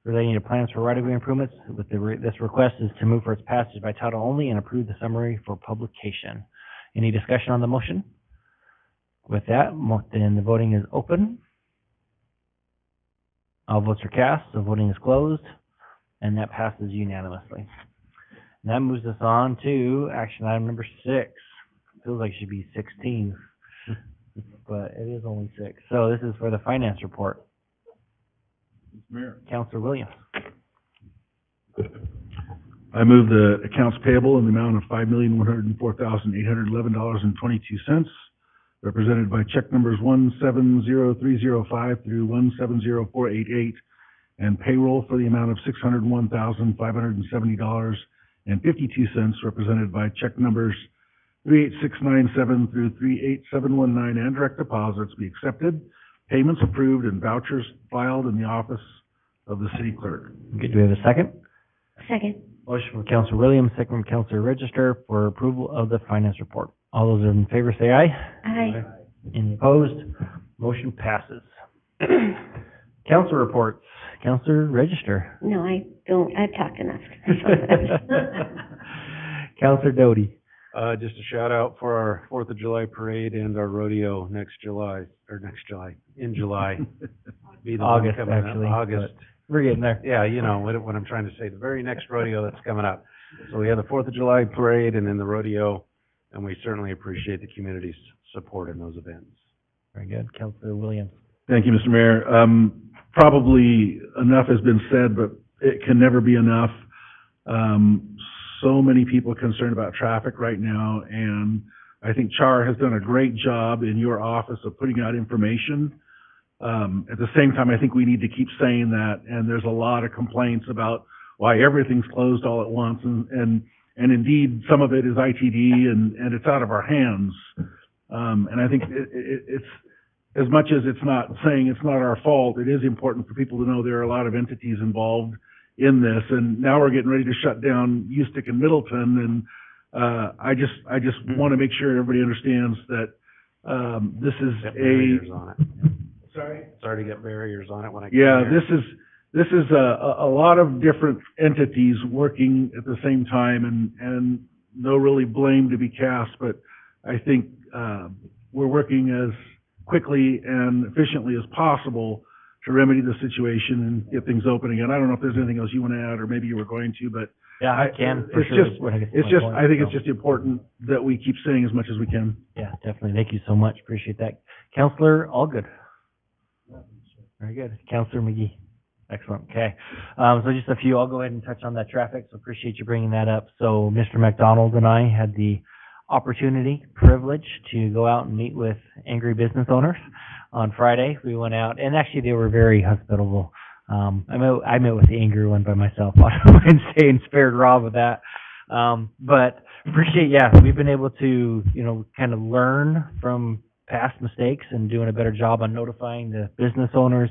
relating to plans for right-of-way improvements. With this request is to move for its passage by title only and approve the summary for publication. Any discussion on the motion? With that, then the voting is open. All votes are cast, so voting is closed, and that passes unanimously. And that moves us on to action item number 6. Feels like it should be 16, but it is only 6. So this is for the finance report. Mayor. Counselor Williams. I move the accounts payable in the amount of $5,104,811.22, represented by check numbers 170305 through 170488, and payroll for the amount of $601,570.52, represented by check numbers 38697 through 38719, and direct deposits be accepted, payments approved, and vouchers filed in the office of the city clerk. Good, do we have a second? Second. Motion from Counselor Williams, second from Counselor Register for approval of the finance report. All those in favor say aye. Aye. Any opposed? Motion passes. Council reports. Counselor Register. No, I don't, I've talked enough. Counselor Doty. Just a shout out for our 4th of July parade and our rodeo in July. Be the one August, coming up, actually. August. We're getting there. Yeah, you know what I'm trying to say, the very next rodeo that's coming up. So we have the 4th of July parade and then the rodeo, and we certainly appreciate the community's support in those events. Very good. Counselor Williams. Thank you, Mr. Mayor. Probably enough has been said, but it can never be enough. So many people concerned about traffic right now, and I think Char has done a great job in your office of putting out information. At the same time, I think we need to keep saying that, and there's a lot of complaints about why everything's closed all at once, and indeed, some of it is ITD, and it's out of our hands. And I think it's, as much as it's not saying it's not our fault, it is important for people to know there are a lot of entities involved in this, and now we're getting ready to shut down Ustick and Middleton, and I just want to make sure everybody understands that this is Barriers on it. Sorry? Sorry to get barriers on it when I come Yeah, here. this is a lot of different entities working at the same time, and no really blame to be cast, but I think we're working as quickly and efficiently as possible to remedy the situation and get things open again. I don't know if there's anything else you want to add, or maybe you were going to, but Yeah, I can. for it's sure, just, when I get to it's my just, point, I think so. it's just important that we keep saying as much as we can. Yeah, definitely. Thank you so much. Appreciate that. Counselor Allgood. Very good. Counselor McGee. Excellent. Okay. So just a few, I'll go ahead and touch on that traffic. So appreciate you bringing that up. So Mr. McDonald and I had the opportunity, privilege to go out and meet with angry business owners on Friday. We went out, and actually they were very hospitable. I met with the angry one by myself on Wednesday and spared Rob of that. But appreciate, we've been able to, kind of learn from past mistakes and doing a better job on notifying the business owners.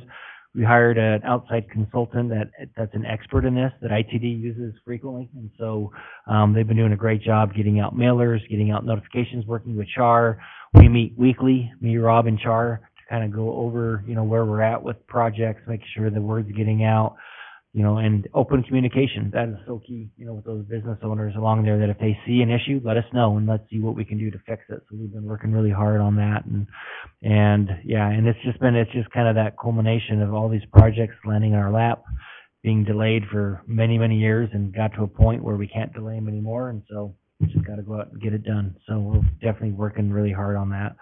We hired an outside consultant that's an expert in this, that ITD uses frequently. And so they've been doing a great job getting out mailers, getting out notifications, working with Char. We meet weekly, me, Rob, and Char, to kind of go over, where we're at with projects, make sure the word's getting out, and open communication. That is so key, with those business owners along there, that if they see an issue, let us know and let's see what we can do to fix it. So we've been working really hard on that, and it's just kind of that culmination of all these projects landing in our lap, being delayed for many, many years, and got to a point where we can't delay them anymore. And so we just got to go out and get it done. So we're definitely working really hard on that.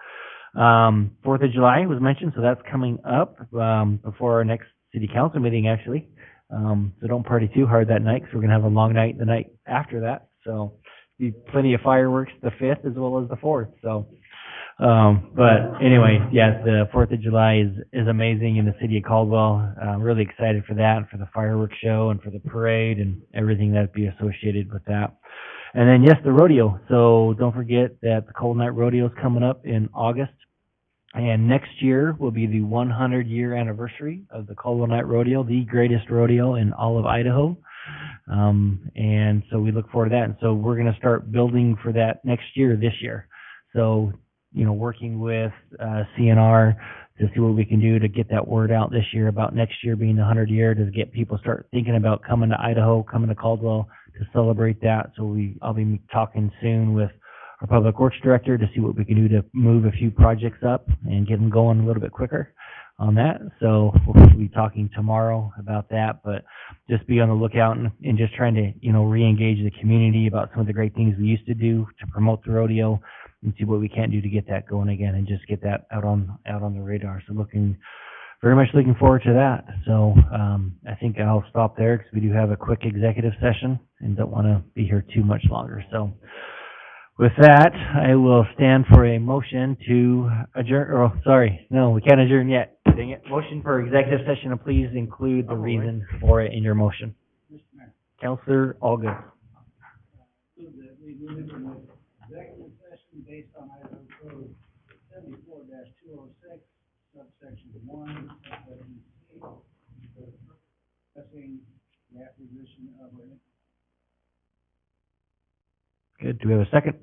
4th of July was mentioned, so that's coming up before our next city council meeting, actually. So don't party too hard that night, because we're going to have a long night the night after that. So be plenty of fireworks the 5th as well as the 4th. So, but anyway, the 4th of July is amazing in the city of Caldwell. I'm really excited for that, and for the fireworks show, and for the parade, and everything that'd be associated with that. And then, the rodeo. So don't forget that the Cold Night Rodeo is coming up in August. And next year will be the 100-year anniversary of the Caldwell Night Rodeo, the greatest rodeo in all of Idaho. And so we look forward to that. And so we're going to start building for that next year, this year. So, working with CNR to see what we can do to get that word out this year about next year being the 100th year, to get people start thinking about coming to Idaho, coming to Caldwell to celebrate that. So I'll be talking soon with our Public Works Director to see what we can do to move a few projects up and get them going a little bit quicker on that. So we'll be talking tomorrow about that, but just be on the lookout and just trying to, re-engage the community about some of the great things we used to do to promote the rodeo, and see what we can do to get that going again, and just get that out on the radar. So looking very much looking forward to that. So, I think I'll stop there because we do have a quick executive session and don't want to be here too much longer. So with that, I will stand for a motion to adjourn, or sorry, no, we can't adjourn yet. Dang it. Motion for executive session, and please include the reason for it in your motion. Counselor Allgood. So that we move into an executive session based on Idaho Code 74-206, subsection 1, subsection C, for discussing the acquisition of a... Good. Do we have a second?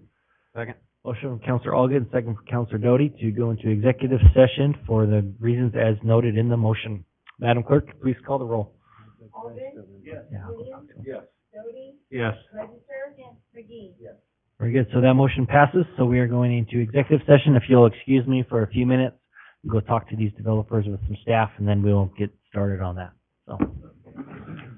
Second. Motion from Counselor Allgood and second from Counselor Doty to go into executive session for the reasons as noted in the motion. Madam Clerk, please call the roll. Yes. Yeah. Yes. Yes. Register? McGee? Yes. Very good. So that motion passes. So we are going into executive session. If you'll excuse me for a few minutes, go talk to these developers with some staff, and then we'll get started on that. So.